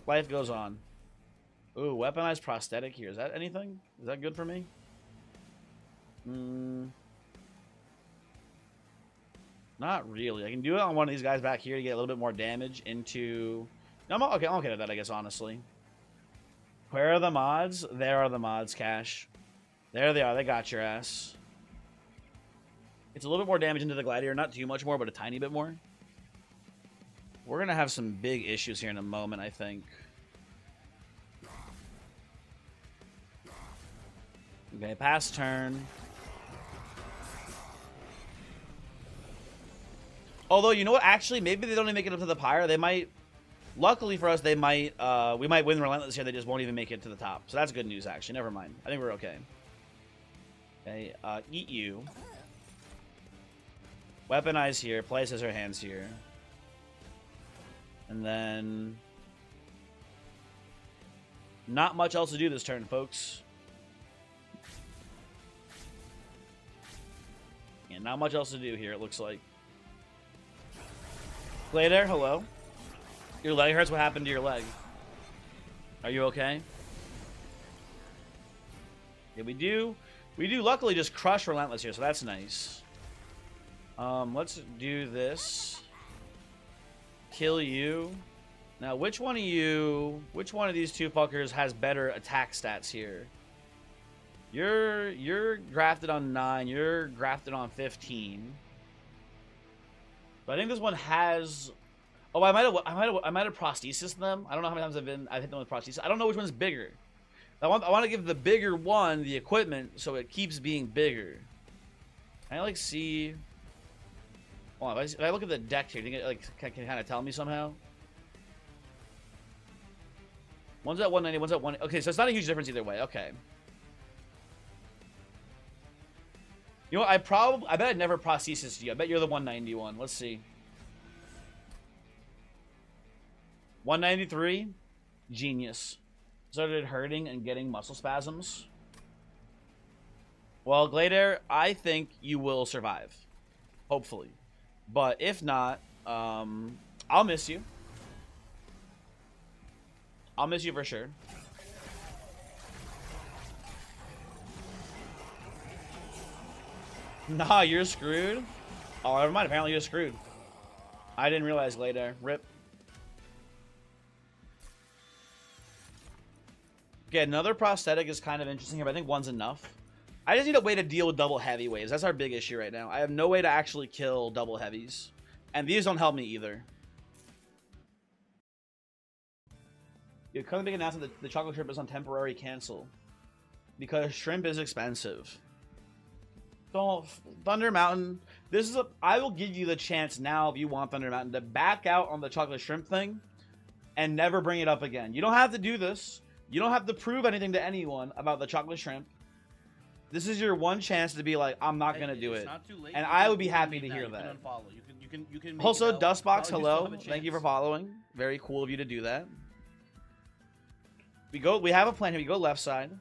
Life goes on. Ooh, weaponized prosthetic here. Is that anything? Is that good for me? Not really. I can do it on one of these guys back here to get a little bit more damage into... No, I'm okay with that, I guess, honestly. Where are the mods? There are the mods, Cash. There they are. They got your ass. It's a little bit more damage into the Gladiator. Not too much more, but a tiny bit more. We're going to have some big issues here in a moment, I think. Okay, pass turn. Although, you know what? Actually, maybe they don't even make it up to the pyre. They might... Luckily for us, they might... we might win Relentless here. They just won't even make it to the top. So that's good news, actually. Never mind. I think we're okay. Okay, eat you. Weaponize here. Places her hands here. And then... Not much else to do this turn, folks. Yeah, not much else to do here, it looks like. Play there, hello. Your leg hurts? What happened to your leg? Are you okay? Yeah, we do luckily just crush Relentless here, so that's nice. Let's do this. Kill you. Now, which one of these two fuckers has better attack stats here? You're grafted on 9, you're grafted on 15. But I think this one has... Oh, I might have prosthesis them. I don't know how many times I've hit them with prosthesis. I don't know which one's bigger. I want to give the bigger one the equipment so it keeps being bigger. Can I like see? Hold on, if I look at the deck here, do you think it like can kind of tell me somehow? One's at 190, one's at 1. Okay, so it's not a huge difference either way. Okay. You know what? I bet I'd never prosthesis you. I bet you're the 190 one. Let's see. 193, genius. Started hurting and getting muscle spasms. Well, Gladair, I think you will survive. Hopefully. But if not, I I'll miss you. I'll miss you for sure. Nah, you're screwed. Oh, never mind. Apparently you're screwed. I didn't realize later. Rip. Okay, another prosthetic is kind of interesting here, but I think one's enough. I just need a way to deal with double heavy waves. That's our big issue right now. I have no way to actually kill double heavies. And these don't help me either. You come to big announcement that the chocolate shrimp is on temporary cancel. Because shrimp is expensive. Don't Thunder Mountain. This is I will give you the chance now if you want Thunder Mountain to back out on the chocolate shrimp thing and never bring it up again. You don't have to do this. You don't have to prove anything to anyone about the chocolate shrimp. This is your one chance to be like, I'm not gonna do it. Not too late. And I would be happy to hear that. You can make also, it out. Dustbox, You hello. still have a Thank you for chance. following. Very cool of you to do that. We have a plan here. We go left side.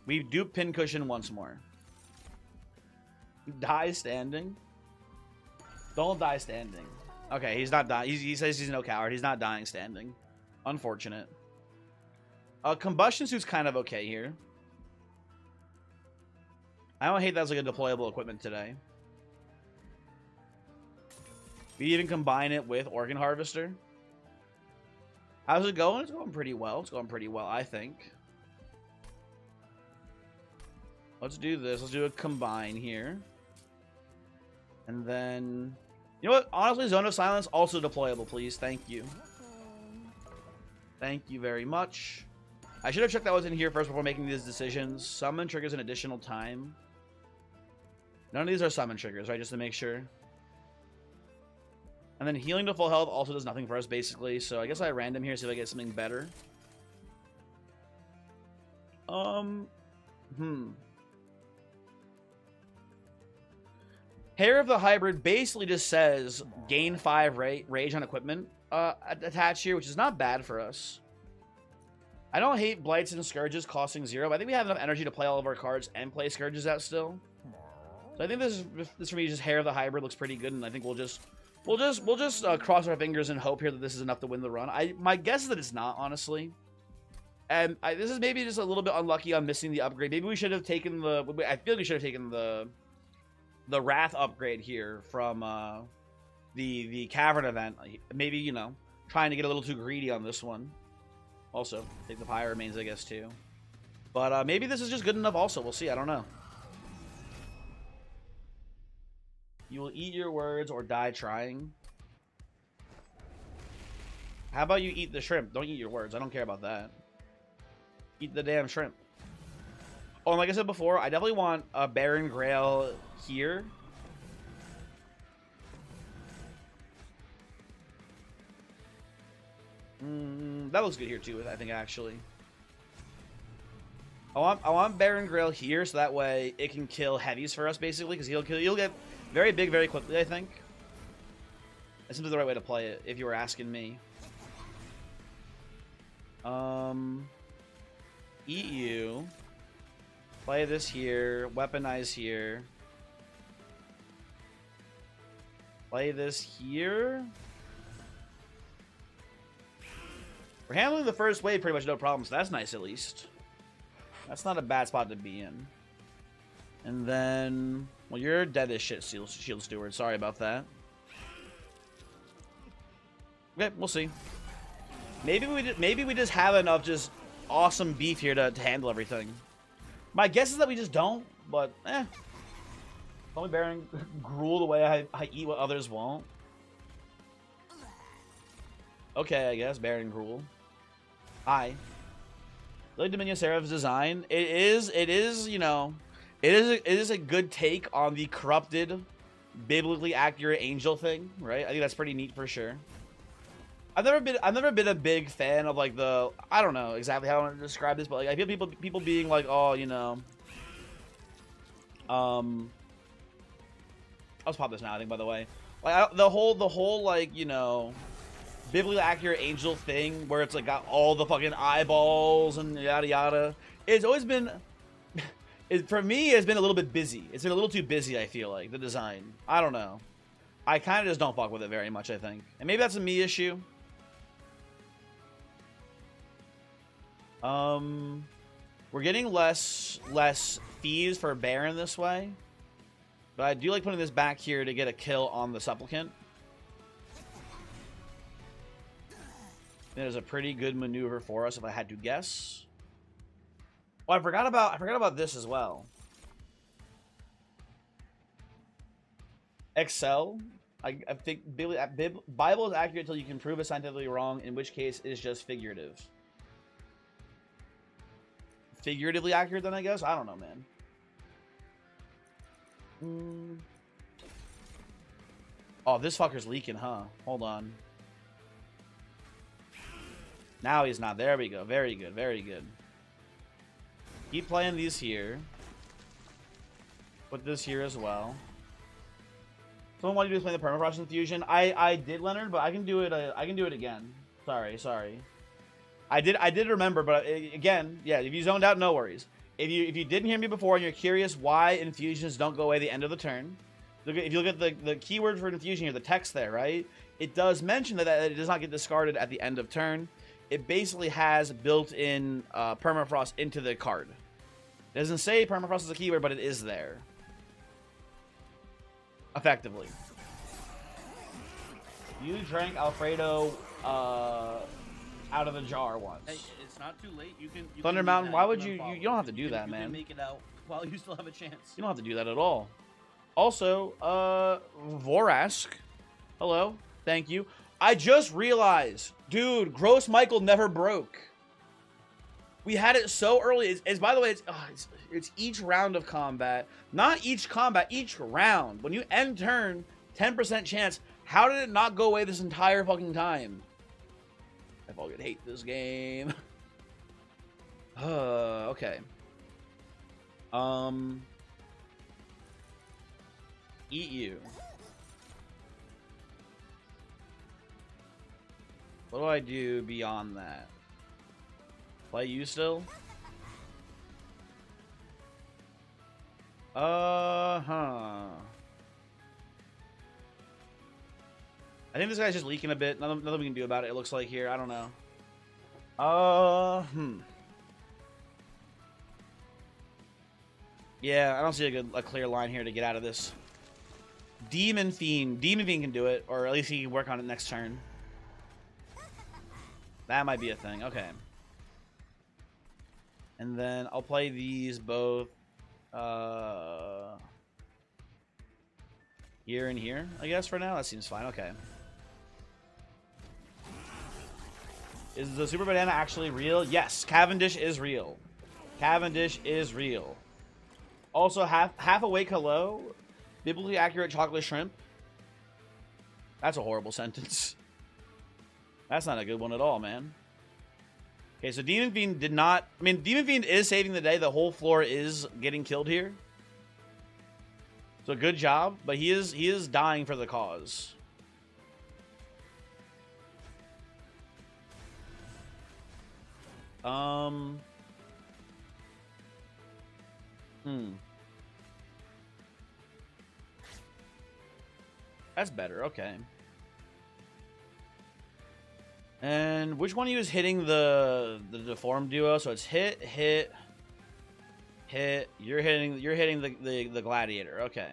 We do pincushion once more. Die standing. Don't die standing. Okay, he's not dying. He says he's no coward. He's not dying standing. Unfortunate. Combustion suit's kind of okay here. I don't hate that's like a deployable equipment today. We even combine it with organ harvester. How's it going? It's going pretty well. It's going pretty well, I think. Let's do this. Let's do a combine here. And then... You know what? Honestly, Zone of Silence, also deployable, please. Thank you. Thank you very much. I should have checked that was in here first before making these decisions. Summon triggers an additional time. None of these are summon triggers, right? Just to make sure. And then healing to full health also does nothing for us, basically. So I guess I random here, see if I get something better. Hair of the Hybrid basically just says gain 5 rage on equipment attached here, which is not bad for us. I don't hate Blights and Scourges costing 0, but I think we have enough energy to play all of our cards and play Scourges out still. So I think this for me, just Hair of the Hybrid looks pretty good, and I think we'll just cross our fingers and hope here that this is enough to win the run. My guess is that it's not, honestly. And this is maybe just a little bit unlucky on missing the upgrade. Maybe we should have taken the... I feel like we should have taken the Wrath upgrade here from the Cavern event. Maybe, you know, trying to get a little too greedy on this one. Also, take the Pyre Remains, I guess, too. But maybe this is just good enough also. We'll see. I don't know. You will eat your words or die trying. How about you eat the shrimp? Don't eat your words. I don't care about that. Eat the damn shrimp. Oh, and like I said before, I definitely want a Baron Grail here. That looks good here too, I think, actually. I want Baron Grail here, so that way it can kill heavies for us, basically, because he'll get very big very quickly, I think. That's simply the right way to play it, if you were asking me. Eat you. Play this here. Weaponize here. Play this here. We're handling the first wave pretty much no problem, so that's nice at least. That's not a bad spot to be in. And then... Well, you're dead as shit, Shield Steward. Sorry about that. Okay, we'll see. Maybe we just have enough just awesome beef here to handle everything. My guess is that we just don't, but eh. Only Baron gruel the way I eat what others won't. Okay, I guess Baron gruel. Hi. Like Dominion Seraph's design, it is, you know, it is a good take on the corrupted, biblically accurate angel thing, right? I think that's pretty neat for sure. I've never been a big fan of like the, I don't know exactly how I want to describe this, but like I feel people being like, oh, you know, let's pop this now, I think, by the way. Like the whole like, you know, biblically accurate angel thing where it's like got all the fucking eyeballs and yada yada. It's always been, for me, it's been a little bit busy. It's been a little too busy, I feel like, the design. I don't know. I kind of just don't fuck with it very much, I think. And maybe that's a me issue. We're getting less fees for Baron this way. But I do like putting this back here to get a kill on the Supplicant. There's a pretty good maneuver for us if I had to guess. Oh, I forgot about this as well. Excel. I think Bible is accurate until you can prove it scientifically wrong, in which case it is just figurative. Figuratively accurate then, I guess? I don't know, man. Oh, this fucker's leaking, huh? Hold on. Now he's not. There we go. Very good. Very good. Keep playing these here. Put this here as well. Someone wanted to play the permafrost infusion. I did, Leonard, but I can do it. I can do it again. Sorry. I did remember, but again, yeah. If you zoned out, no worries. If you didn't hear me before and you're curious why infusions don't go away at the end of the turn, if you look at the keyword for infusion here, the text there, right? It does mention that it does not get discarded at the end of turn. It basically has built-in permafrost into the card. It doesn't say permafrost is a keyword, but it is there. Effectively. You drank Alfredo out of the jar once. Hey, it's not too late. You can Thunder Mountain, why would you don't have to do that, man. You can make it out while you still have a chance. You don't have to do that at all. Also, Vorask. Hello. Thank you. I just realized, dude, Gross Michael never broke. We had it so early. It's by the way, it's each round of combat. Not each combat, each round. When you end turn, 10% chance. How did it not go away this entire fucking time? I fucking hate this game. Okay. Eat you. What do I do beyond that? Play you still? I think this guy's just leaking a bit. Nothing we can do about it, it looks like here. I don't know. Yeah, I don't see a clear line here to get out of this. Demon Fiend. Demon Fiend can do it, or at least he can work on it next turn. That might be a thing. Okay. And then I'll play these both here and here, I guess, for now. That seems fine. Okay. Is the Super Banana actually real? Yes, Cavendish is real. Cavendish is real. Also, half awake hello. Biblically accurate chocolate shrimp. That's a horrible sentence. That's not a good one at all, man. Okay, so Demon Fiend did not... I mean, Demon Fiend is saving the day. The whole floor is getting killed here. So good job, but he is dying for the cause. That's better, okay. And which one of you is hitting the deformed duo? So it's hit, hit, hit. You're hitting the gladiator. Okay.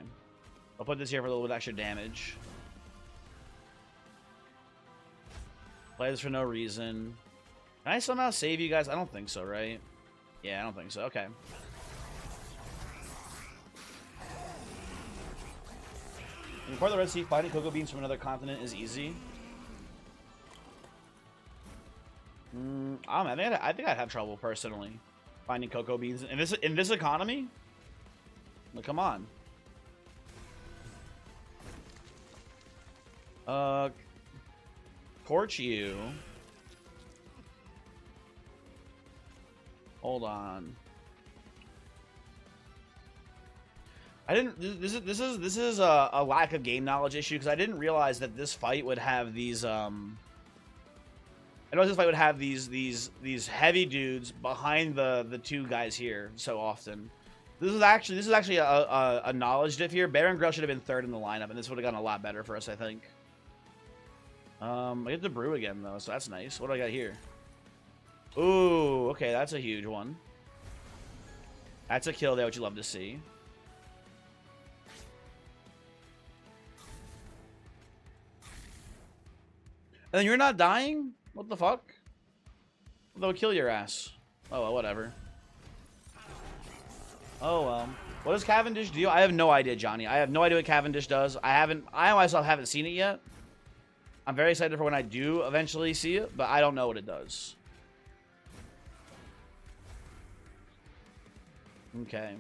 I'll put this here for a little bit extra damage. Play this for no reason. Can I somehow save you guys? I don't think so, right? Yeah, I don't think so. Okay. Before the Red Sea, finding cocoa beans from another continent is easy. I think I'd have trouble personally finding cocoa beans in this economy. Like, come on. Torch you. Hold on. I didn't. This is a lack of game knowledge issue because I didn't realize that this fight would have these. I know this fight would have these heavy dudes behind the two guys here so often. This is actually a knowledge diff here. Baron Grill should have been third in the lineup, and this would have gone a lot better for us, I think. I get the brew again though, so that's nice. What do I got here? Ooh, okay, that's a huge one. That's a kill there, which you love to see. And then you're not dying? What the fuck? They'll kill your ass. Oh, well, whatever. Oh, well. What does Cavendish do? I have no idea, Johnny. I have no idea what Cavendish does. I myself haven't seen it yet. I'm very excited for when I do eventually see it, but I don't know what it does. Okay.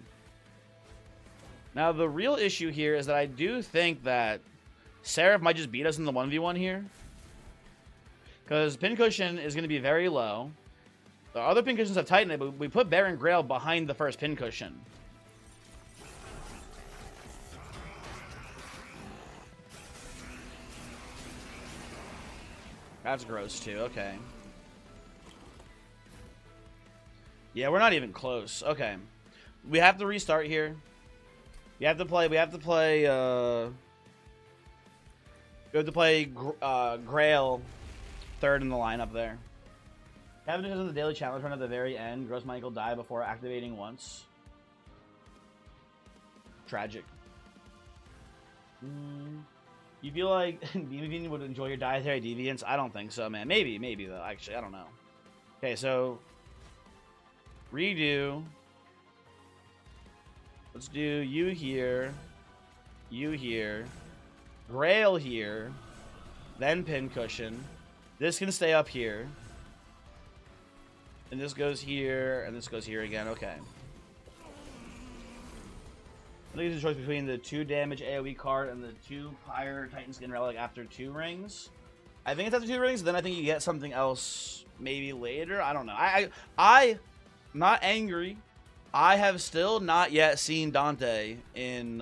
Now, the real issue here is that I do think that Seraph might just beat us in the 1v1 here. Because Pincushion is going to be very low. The other Pincushions have tightened it, but we put Baron Grail behind the first Pincushion. That's gross, too. Okay. Yeah, we're not even close. Okay. We have to restart here. We have to play Grail third in the lineup there. Cavendish is in the daily challenge run at the very end. Gross Michael die before activating once. Tragic. You feel like Deviant would enjoy your dietary deviance? I don't think so, man. Maybe though. Actually, I don't know. Okay, so redo. Let's do you here, Grail here, then Pincushion. This can stay up here. And this goes here, and this goes here again. Okay. I think it's a choice between the 2 damage AoE card and the 2 Pyre Titan Skin Relic after 2 rings. I think it's after 2 rings, then I think you get something else maybe later. I don't know. I'm not angry. I have still not yet seen Dante in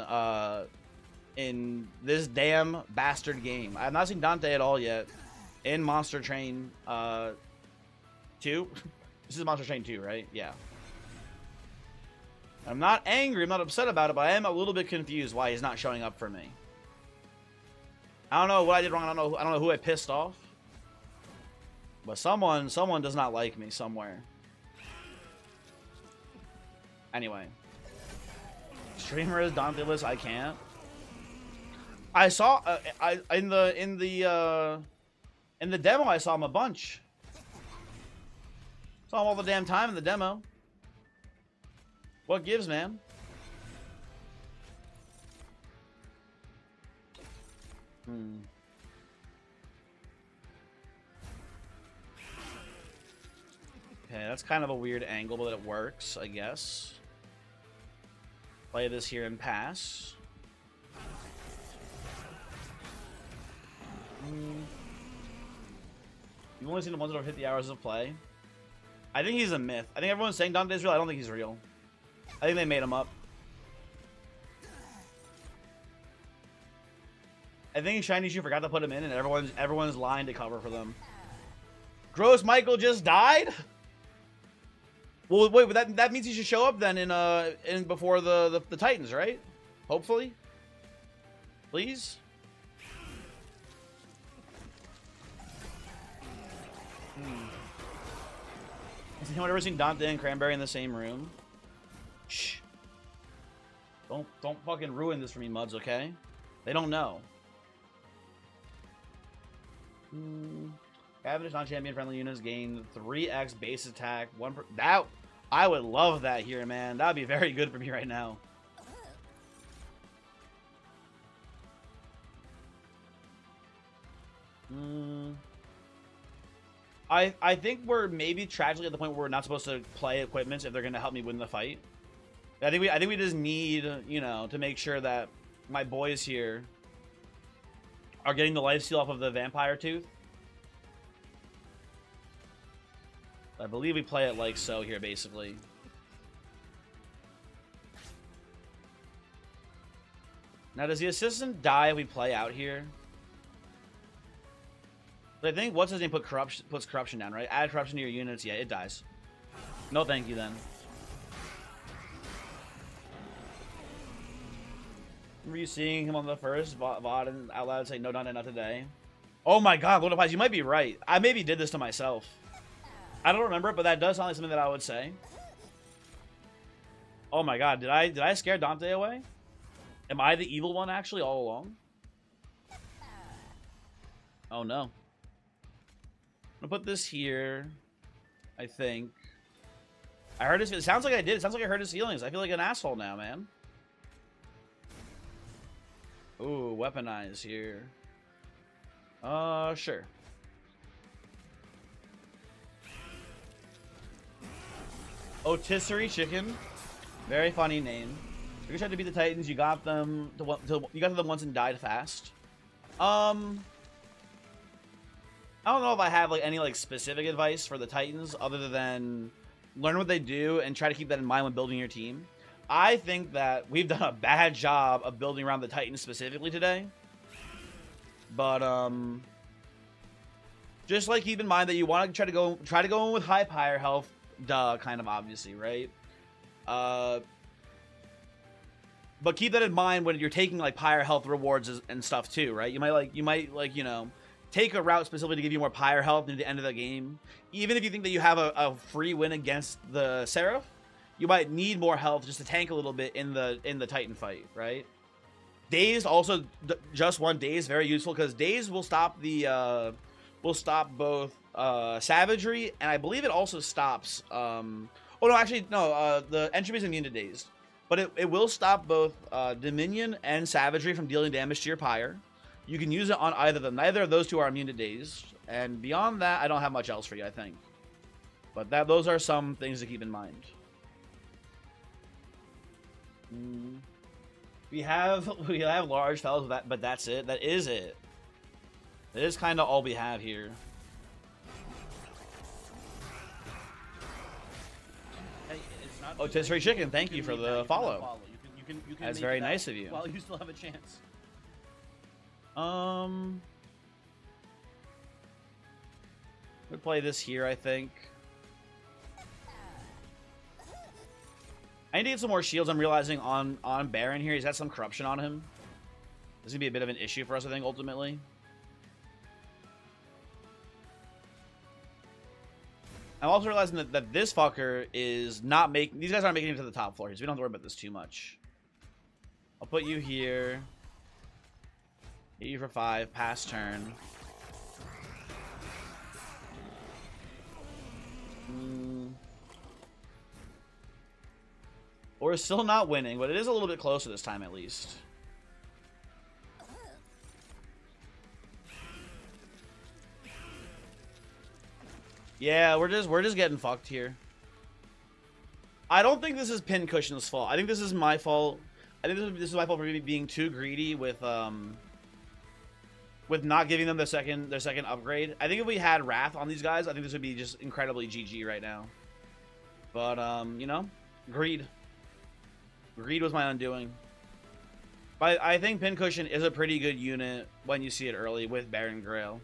this damn bastard game. I have not seen Dante at all yet in Monster Train 2. This is Monster Train 2, right? Yeah. I'm not angry. I'm not upset about it, but I am a little bit confused why he's not showing up for me. I don't know what I did wrong. I don't know who I pissed off. But someone does not like me somewhere. Anyway. Streamer is Dante-less. I can't. I saw in the demo I saw him a bunch. Saw him all the damn time in the demo. What gives, man? Okay, that's kind of a weird angle, but it works, I guess. Play this here and pass. You've only seen him once over 50 hours of play. I think he's a myth. I think everyone's saying Dante's real. I don't think he's real. I think they made him up. I think Shiny Shoe forgot to put him in, and everyone's lying to cover for them. Gross Michael just died? Well, wait, but that means he should show up then in before the Titans, right? Hopefully. Please. Has anyone ever seen Dante and Cranberry in the same room? Shh. Don't fucking ruin this for me, Muds, okay? They don't know. Cavendish non-champion friendly units gain 3x base attack. That I would love that here, man. That would be very good for me right now. I think we're maybe tragically at the point where we're not supposed to play equipments if they're going to help me win the fight. I think we just need, you know, to make sure that my boys here are getting the lifesteal off of the Vampire Tooth. I believe we play it like so here, basically. Now, does the assistant die if we play out here? But I think what's his name puts corruption down, right? Add corruption to your units. Yeah, it dies. No, thank you then. Remember you seeing him on the first VOD and out loud say, no, not today? Oh my god, Lord of Pies, you might be right. I maybe did this to myself. I don't remember it, but that does sound like something that I would say. Oh my god, did I scare Dante away? Am I the evil one actually all along? Oh no. I'm gonna put this here, I think. I heard his, it sounds like I did. It sounds like I hurt his feelings. I feel like an asshole now, man. Ooh, weaponize here. Sure. Rotisserie chicken. Very funny name. You tried to beat the Titans. You got them you got to them once and died fast. I don't know if I have like any like specific advice for the Titans other than learn what they do and try to keep that in mind when building your team. I think that we've done a bad job of building around the Titans specifically today. But just like keep in mind that you want to try to go in with high pyre health, kind of obviously, right? But keep that in mind when you're taking like pyre health rewards and stuff too, right? You might like you know, take a route specifically to give you more pyre health near the end of the game. Even if you think that you have a free win against the Seraph, you might need more health just to tank a little bit in the Titan fight, right? Dazed also, just one Dazed, very useful because Dazed will stop the will stop both Savagery, and I believe it also stops oh no, actually no, the Entropy is immune to Dazed, but it will stop both Dominion and Savagery from dealing damage to your pyre. You can use it on either of them. Neither of those two are immune to Dazed, and beyond that I don't have much else for you, I think. But those are some things to keep in mind. We have large fellas with that, but that's it. That is it. That is kind of all we have here. Hey, it's not Rotisserie chicken, thank you for the follow. You can That's make very it nice out of you. while you still have a chance. We'll play this here, I think. I need to get some more shields. I'm realizing on Baron here, he's got some corruption on him. This is gonna be a bit of an issue for us, I think, ultimately. I'm also realizing that this fucker is not making... These guys aren't making it to the top floor here, so we don't have to worry about this too much. I'll put you here. Hit you for 5. Pass turn. We're still not winning, but it is a little bit closer this time at least. Yeah, we're just getting fucked here. I don't think this is Pincushion's fault. I think this is my fault. I think this is my fault for being too greedy with not giving them their second upgrade. I think if we had Wrath on these guys, I think this would be just incredibly GG right now. But you know, greed. Greed was my undoing. But I think Pincushion is a pretty good unit when you see it early with Baron Grail.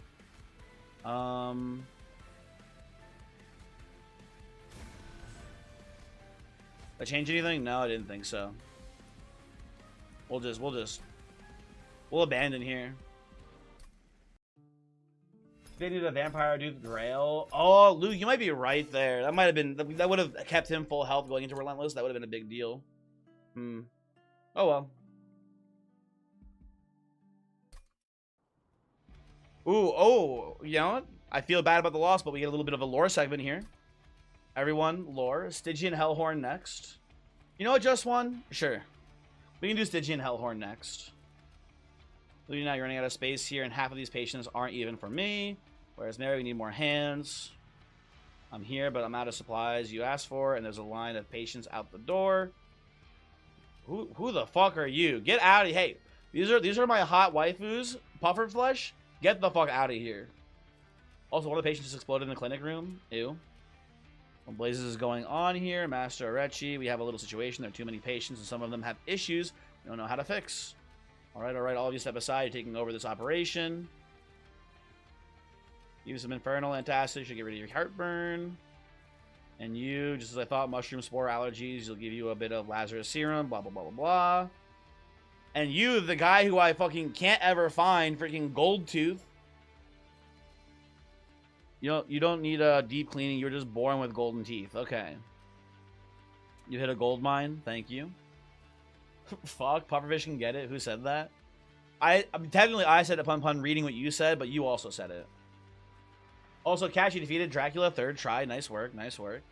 Did I change anything? No, I didn't think so. We'll abandon here. They need a vampire dude Grail. Oh, Luke, you might be right there. That might have been, that would have kept him full health going into Relentless. That would have been a big deal. Oh well. Ooh, oh, you know what? I feel bad about the loss, but we get a little bit of a lore segment here. Everyone, lore. Stygian Hellhorn next. You know what, just one? Sure. We can do Stygian Hellhorn next. Looking now, you're running out of space here, and half of these patients aren't even for me. Whereas Mary, we need more hands. I'm here, but I'm out of supplies you asked for, and there's a line of patients out the door. Who the fuck are you? Get out of here. Hey, these are my hot waifus. Puffer flesh. Get the fuck out of here. Also, one of the patients just exploded in the clinic room. Ew. What blazes is going on here? Master Arechi. We have a little situation. There are too many patients, and some of them have issues we don't know how to fix. Alright, all of you step aside. You're taking over this operation. Use some Infernal Antacid. Should get rid of your heartburn. And you, just as I thought, mushroom spore allergies. You'll give you a bit of Lazarus serum. Blah, blah, blah, blah, blah. And you, the guy who I fucking can't ever find, freaking Gold Tooth. You don't need a deep cleaning. You're just born with golden teeth. Okay. You hit a gold mine. Thank you. Fuck, pufferfish can get it. Who said that? Technically I said it upon reading what you said, but you also said it. Also, Cash, you defeated Dracula third try. Nice work. Nice work.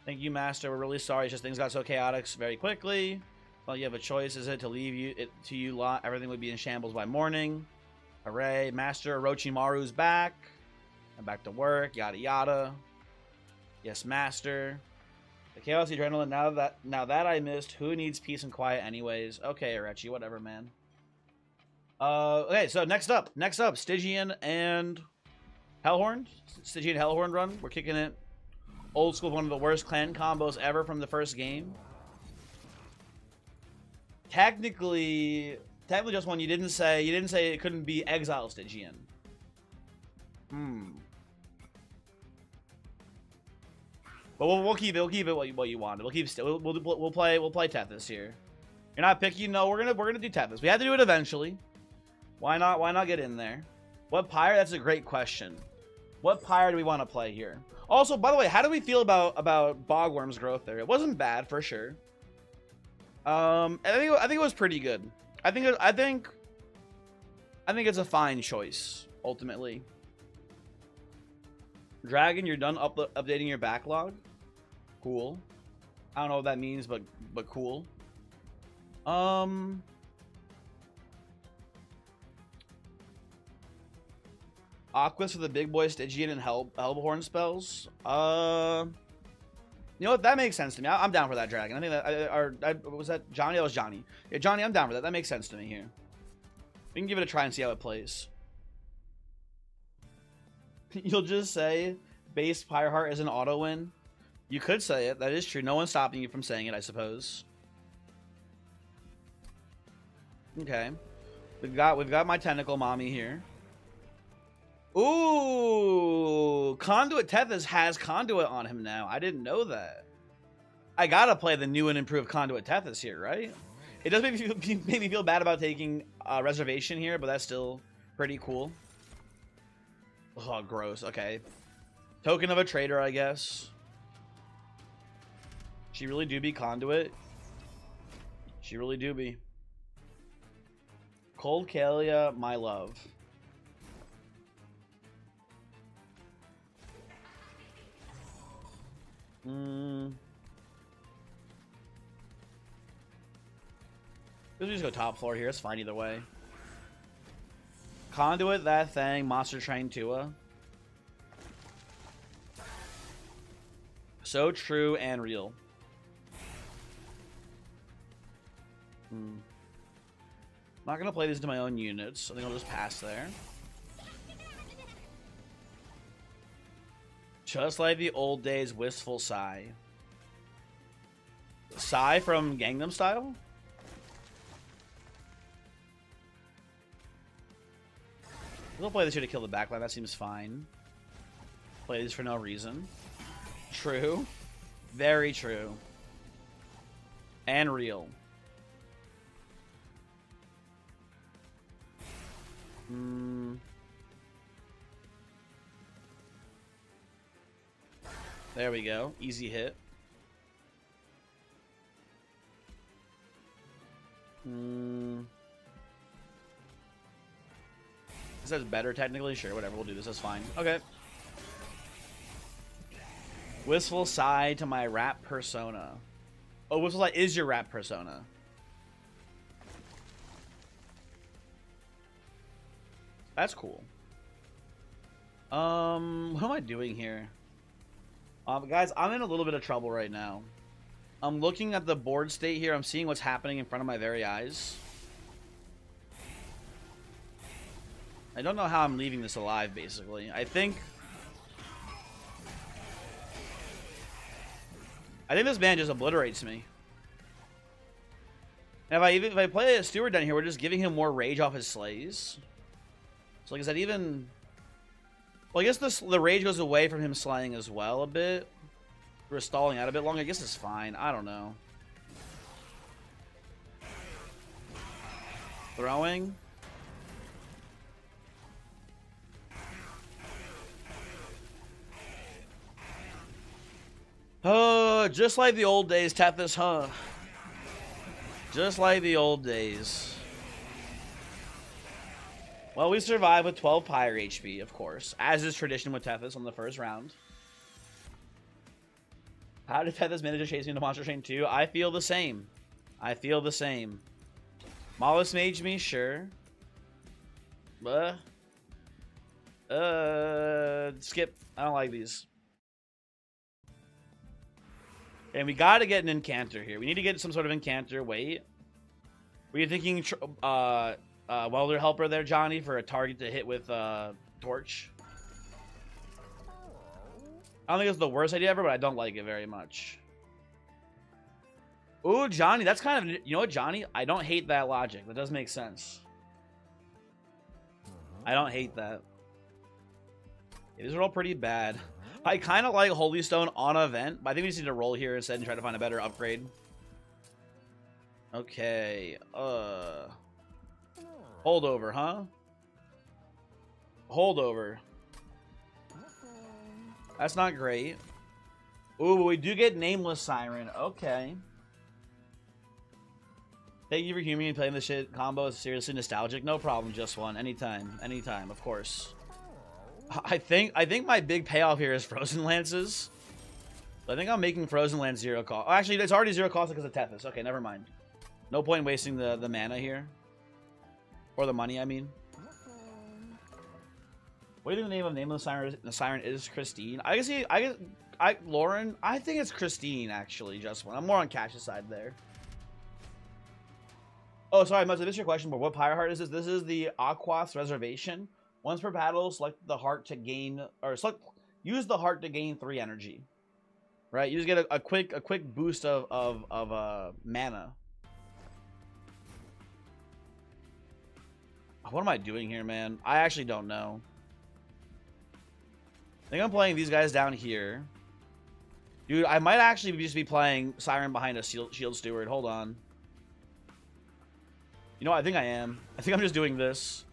Thank you, Master. We're really sorry. It's just things got so chaotic very quickly. Well, you have a choice. Is it to leave it to you lot? Everything would be in shambles by morning. Hooray. Master Orochimaru's back. I'm back to work. Yada yada. Yes, Master. The Chaos Adrenaline. Now that I missed, who needs peace and quiet anyways? Okay, Erechi, whatever, man. Okay, so next up, Stygian and Hellhorn. Stygian Hellhorn run. We're kicking it old school, one of the worst clan combos ever from the first game. Technically just one. You didn't say it couldn't be Exile Stygian. But we'll keep it what you wanted. We'll play Tethys here. You're not picky. No, we're gonna do Tethys. We have to do it eventually. Why not get in there? What pyre? That's a great question. What pyre do we want to play here? Also, by the way, how do we feel about Bogworm's growth there? It wasn't bad for sure. I think it was pretty good. I think it's a fine choice ultimately. Dragon, you're done updating your backlog. Cool. I don't know what that means, but cool. Aquas for the big boy Stygian and Hellhorn spells. You know what? That makes sense to me. I'm down for that dragon. I think that was that Johnny? That was Johnny. Yeah, Johnny, I'm down for that. That makes sense to me here. We can give it a try and see how it plays. You'll just say base Pyreheart is an auto win. You could say it. That is true. No one's stopping you from saying it, I suppose. Okay. We've got my tentacle mommy here. Ooh, Conduit Tethys has Conduit on him now. I didn't know that. I gotta play the new and improved Conduit Tethys here, right? It does make me feel bad about taking Reservation here, but that's still pretty cool. Oh, gross. Okay. Token of a traitor, I guess. She really do be Conduit. She really do be. Cold Kalia, my love. Let's just go top floor here. It's fine either way. Conduit, that thing. Monster Train Tua. So true and real. I'm not going to play these into my own units. I think I'll just pass there. Just like the old days, wistful sigh. Sigh from Gangnam Style? We'll play this here to kill the backline. That seems fine. Play these for no reason. True. Very true. And real. There we go. Easy hit. This is better technically. Sure, whatever. We'll do this. That's fine. Okay. Wistful sigh to my rap persona. Oh, Wistful sigh is your rap persona. That's cool. What am I doing here? Guys, I'm in a little bit of trouble right now. I'm looking at the board state here. I'm seeing what's happening in front of my very eyes. I don't know how I'm leaving this alive, basically. I think this man just obliterates me. And if I play a steward down here, we're just giving him more rage off his slays. So like, is that even? Well, I guess the rage goes away from him slaying as well a bit. We're stalling out a bit longer. I guess it's fine. I don't know. Throwing. Oh, just like the old days, Tethys, huh? Just like the old days. Well, we survived with 12 Pyre HP, of course, as is tradition with Tethys on the first round. How did Tethys manage to chase me into Monster Train 2? I feel the same. I feel the same. Mollis Mage me, sure. Skip. I don't like these. And we gotta get an Incanter here. We need to get some sort of Incanter. Wait. Were you thinking Welder Helper there, Johnny, for a target to hit with Torch? I don't think it's the worst idea ever, but I don't like it very much. Ooh, Johnny, that's kind of... You know what, Johnny? I don't hate that logic. That does make sense. I don't hate that. Yeah, these are all pretty bad. I kind of like Holy Stone on event, but I think we just need to roll here instead and try to find a better upgrade. Okay. Holdover, huh? Holdover. That's not great. Ooh, but we do get Nameless Siren. Okay. Thank you for hearing me playing this shit combo. It's seriously nostalgic. No problem, just one. Anytime. Anytime, of course. I think my big payoff here is Frozen Lances. I think I'm making Frozen Lance 0 cost. Oh, actually, it's already 0 cost because of Tethys. Okay, never mind. No point in wasting the mana here. Or the money, I mean. What do you think the name of Nameless Siren is? Christine. Lauren, I think it's Christine, actually, just one. I'm more on Cash's side there. Oh, sorry, I must have missed your question, but what Pyre Heart is this? This is the Aquath's Reservation. Once per battle, select the heart to gain, or use the heart to gain 3 energy. Right? You just get a quick boost of mana. What am I doing here, man? I actually don't know. I think I'm playing these guys down here. Dude, I might actually just be playing Siren behind a Shield Steward. Hold on. You know what? I think I am. I think I'm just doing this.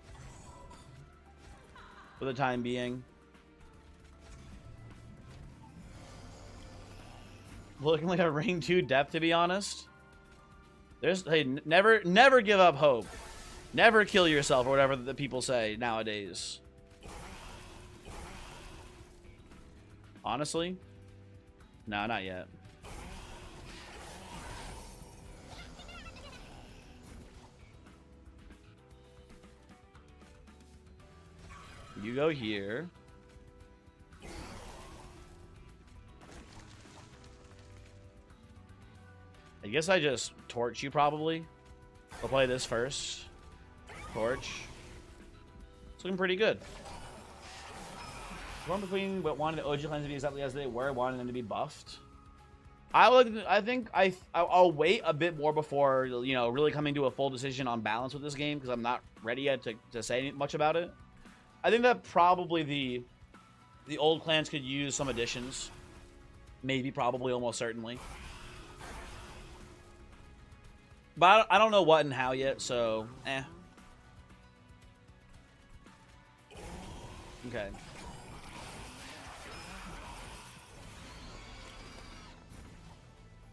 For the time being. Looking like a Ring 2 depth, to be honest. Hey, never give up hope. Never kill yourself, or whatever the people say nowadays. Honestly? No, not yet. You go here. I guess I just torch you, probably. I'll play this first. Torch. It's looking pretty good. One between what wanted the OG clans to be exactly as they were, wanting them to be buffed. I think I'll wait a bit more before, you know, really coming to a full decision on balance with this game, because I'm not ready yet to say much about it. I think that probably the old clans could use some additions. Maybe, probably, almost certainly. But I don't know what and how yet, so eh. Okay.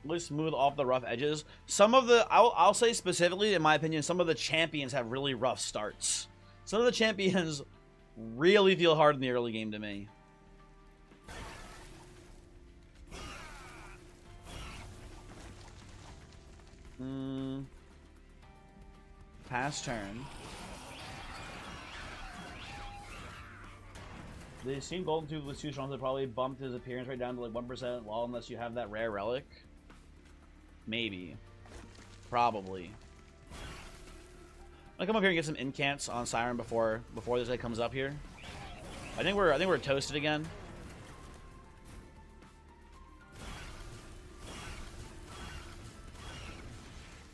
Really smooth off the rough edges. Some of the, I'll say specifically, in my opinion, some of the champions have really rough starts. Some of the champions really feel hard in the early game to me. Pass turn. They seem Golden Tooth was too strong to probably bumped his appearance right down to like 1% wall unless you have that rare relic. Maybe. Probably. I'll come up here and get some incants on Siren before this guy comes up here. I think we're toasted again.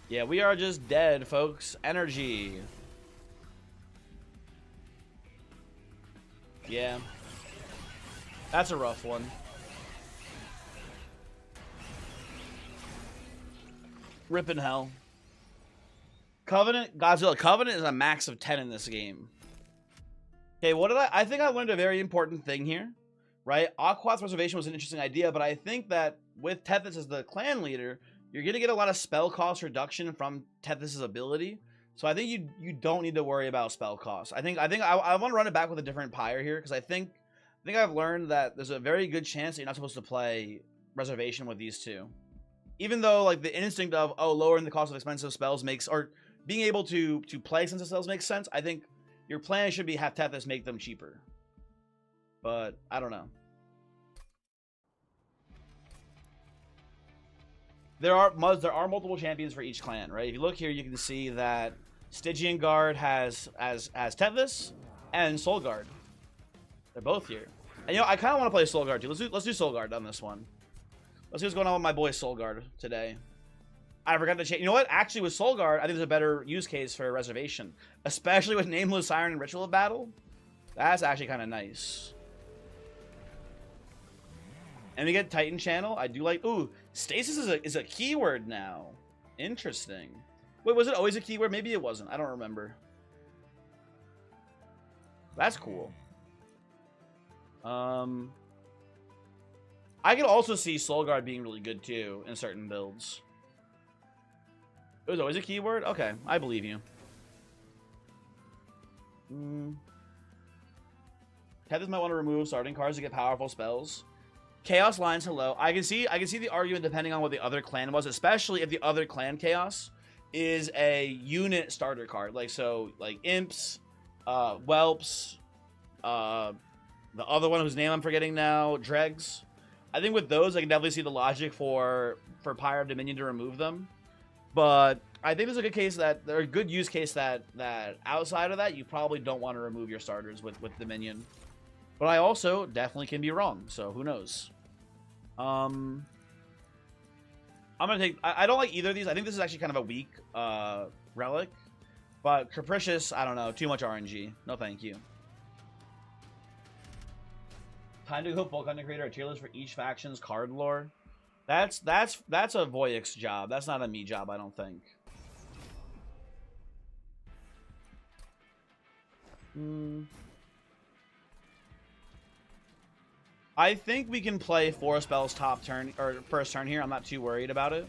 Yeah, we are just dead, folks. Energy. Yeah. That's a rough one. Rippin' hell. Covenant, Godzilla. Covenant is a max of 10 in this game. Okay, what did I think I learned a very important thing here, right? Aquath's reservation was an interesting idea, but I think that with Tethys as the clan leader, you're going to get a lot of spell cost reduction from Tethys' ability. So I think you don't need to worry about spell cost. I want to run it back with a different pyre here, because I think I've learned that there's a very good chance that you're not supposed to play reservation with these two. Even though like the instinct of lowering the cost of expensive spells makes, or being able to play expensive spells makes sense, I think your plan should be have Tethys make them cheaper. But I don't know. There are multiple champions for each clan, right? If you look here, you can see that Stygian Guard has Tethys and Soul Guard. They're both here. And I kind of want to play Soul Guard too. Let's do Soul Guard on this one. Let's see what's going on with my boy Soul Guard today. I forgot to change. You know what? Actually, with Soul Guard, I think there's a better use case for reservation, especially with Nameless Siren and Ritual of Battle. That's actually kind of nice. And we get Titan Channel. I do like. Ooh, Stasis is a keyword now. Interesting. Wait, was it always a keyword? Maybe it wasn't. I don't remember. That's cool. I could also see Soul Guard being really good too in certain builds. It was always a keyword? Okay, I believe you. Tethys might want to remove starting cards to get powerful spells. Chaos Lines, hello. I can see the argument depending on what the other clan was, especially if the other clan Chaos is a unit starter card. Like Imps, Whelps, the other one whose name I'm forgetting now, Dregs. I think with those, I can definitely see the logic for Pyre of Dominion to remove them. But I think there's a good case that there's a good use case that outside of that, you probably don't want to remove your starters with Dominion. But I also definitely can be wrong, so who knows? I'm gonna take. I don't like either of these. I think this is actually kind of a weak relic, but Capricious, I don't know. Too much RNG. No, thank you. Time to go bulk hunter creator a tier list for each faction's card lore. That's a Voyix job. That's not a me job, I don't think. I think we can play 4 spells top turn or first turn here. I'm not too worried about it.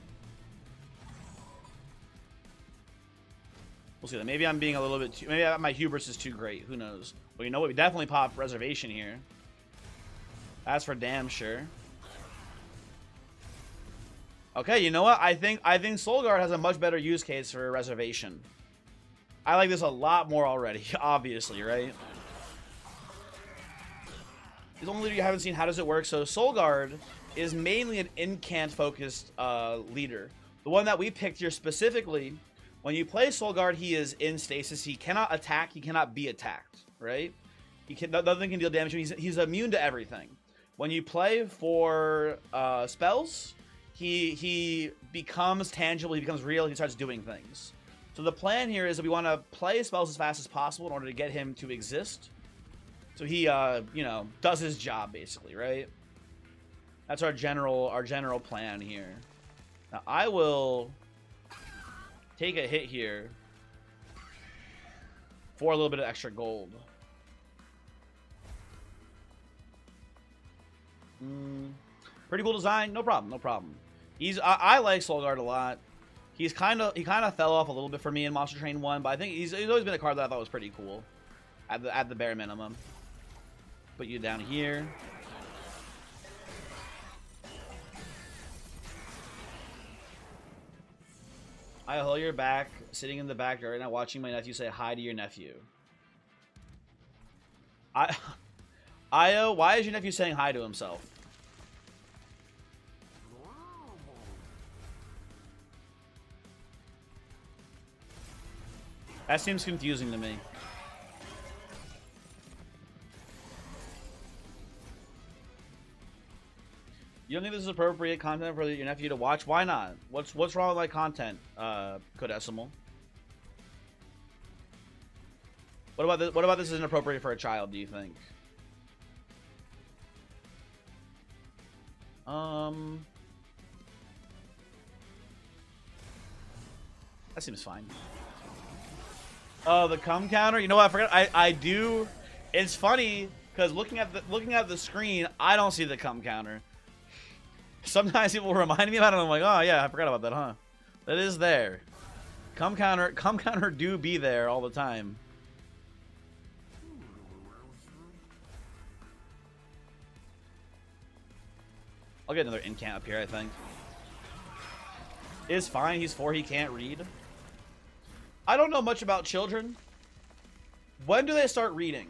We'll see that. Maybe I'm being a little bit too. Maybe my hubris is too great. Who knows? Well, you know what? We definitely pop reservation here. That's for damn sure. Okay, you know what? I think Soul Guard has a much better use case for reservation. I like this a lot more already, obviously, right? The only leader you haven't seen, how does it work? So Soul Guard is mainly an incant-focused leader. The one that we picked here specifically, when you play Soul Guard, he is in stasis. He cannot attack. He cannot be attacked, right? Nothing can deal damage to him. He's immune to everything. When you play for spells, he becomes tangible. He becomes real. He starts doing things. So the plan here is that we want to play spells as fast as possible in order to get him to exist. So he, you know, does his job basically, right? That's our general plan here. Now I will take a hit here for a little bit of extra gold. Pretty cool design, no problem, no problem. I like Soul Guard a lot. He kind of fell off a little bit for me in Monster Train 1, but I think he's always been a card that I thought was pretty cool at the bare minimum. Put you down here. I hold your back, sitting in the back right now, watching my nephew say hi to your nephew. Io, why is your nephew saying hi to himself? That seems confusing to me. You don't think this is appropriate content for your nephew to watch? Why not? What's wrong with my content, Codecimal? What about this? What about this is inappropriate for a child? Do you think? That seems fine. Oh, the cum counter. You know what? I forgot. I do. It's funny because looking at the screen, I don't see the cum counter. Sometimes people remind me about it. And I'm like, oh yeah, I forgot about that, huh? That is there. Cum counter do be there all the time. I'll get another incant up here, I think. It's fine. He's 4. He can't read. I don't know much about children. When do they start reading?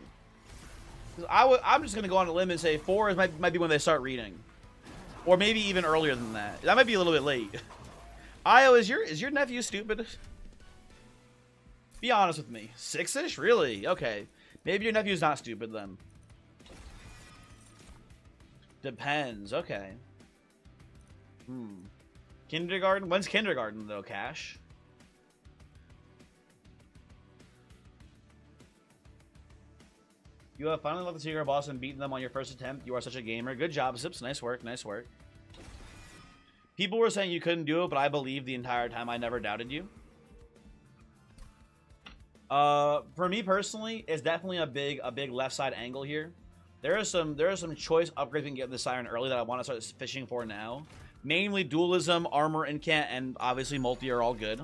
I'm just going to go on a limb and say 4 might be when they start reading. Or maybe even earlier than that. That might be a little bit late. Io, is your nephew stupid? Be honest with me. 6-ish? Really? Okay. Maybe your nephew's not stupid then. Depends. Okay. Kindergarten? When's kindergarten, though, Cash? You have finally left the secret boss and beaten them on your first attempt. You are such a gamer. Good job, Zips. Nice work. Nice work. People were saying you couldn't do it, but I believed the entire time. I never doubted you. For me personally, it's definitely a big left side angle here. There are some choice upgrades we can get with the Siren early that I want to start fishing for now. Mainly dualism, armor, incant, and obviously multi are all good.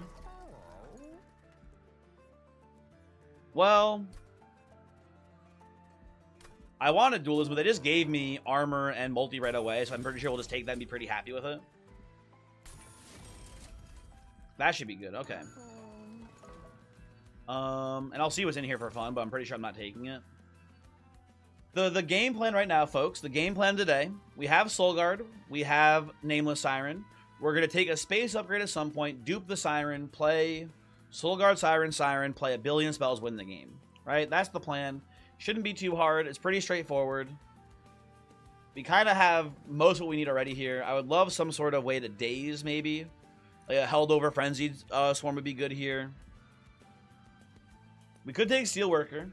Well, I wanted dualism, but they just gave me armor and multi right away, so I'm pretty sure we'll just take that and be pretty happy with it. That should be good. Okay. And I'll see what's in here for fun, but I'm pretty sure I'm not taking it. The game plan right now, folks, the game plan today, we have Soul Guard, we have Nameless Siren. We're going to take a space upgrade at some point, dupe the Siren, play Soul Guard, Siren, play a billion spells, win the game. Right? That's the plan. Shouldn't be too hard. It's pretty straightforward. We kind of have most of what we need already here. I would love some sort of way to daze, maybe. Like a held over frenzied swarm would be good here. We could take Steelworker.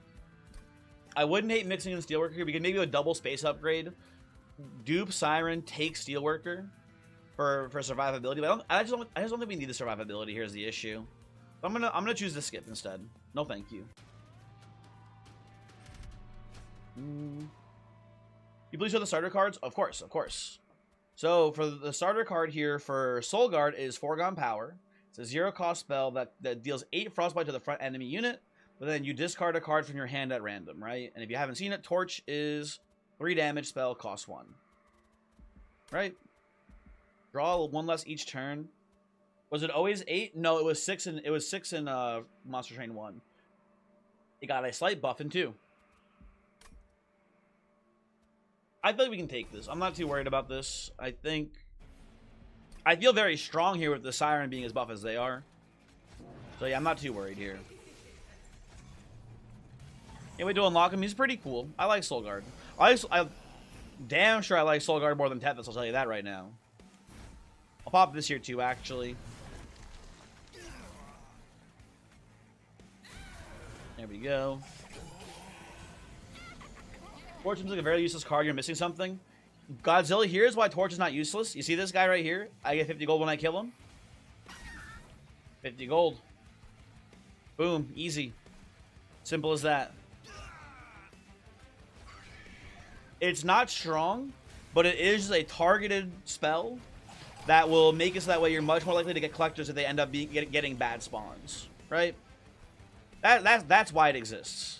I wouldn't hate mixing in Steelworker here. We could maybe do a double space upgrade. Dupe Siren, take Steelworker for survivability. But I just don't think we need the survivability here is the issue. I'm gonna choose the skip instead. No thank you. You please show the starter cards? Of course, of course. So for the starter card here for Soul Guard is Foregone Power. It's a 0 cost spell that deals 8 frostbite to the front enemy unit, but then you discard a card from your hand at random, right? And if you haven't seen it, Torch is 3 damage spell, cost 1. Right? Draw 1 less each turn. Was it always 8? No, it was 6 in Monster Train 1. It got a slight buff in 2. I feel like we can take this. I'm not too worried about this. I feel very strong here with the Siren being as buff as they are. So yeah, I'm not too worried here. Anyway, to unlock him, he's pretty cool. I like Soul Guard. I'm damn sure I like Soul Guard more than Tethys, I'll tell you that right now. I'll pop this here too, actually. There we go. Torch seems like a very useless card. You're missing something. Godzilla, here's why Torch is not useless. You see this guy right here? I get 50 gold when I kill him. 50 gold. Boom. Easy. Simple as that. It's not strong, but it is a targeted spell that will make it so that way you're much more likely to get collectors if they end up getting bad spawns. Right? That's why it exists.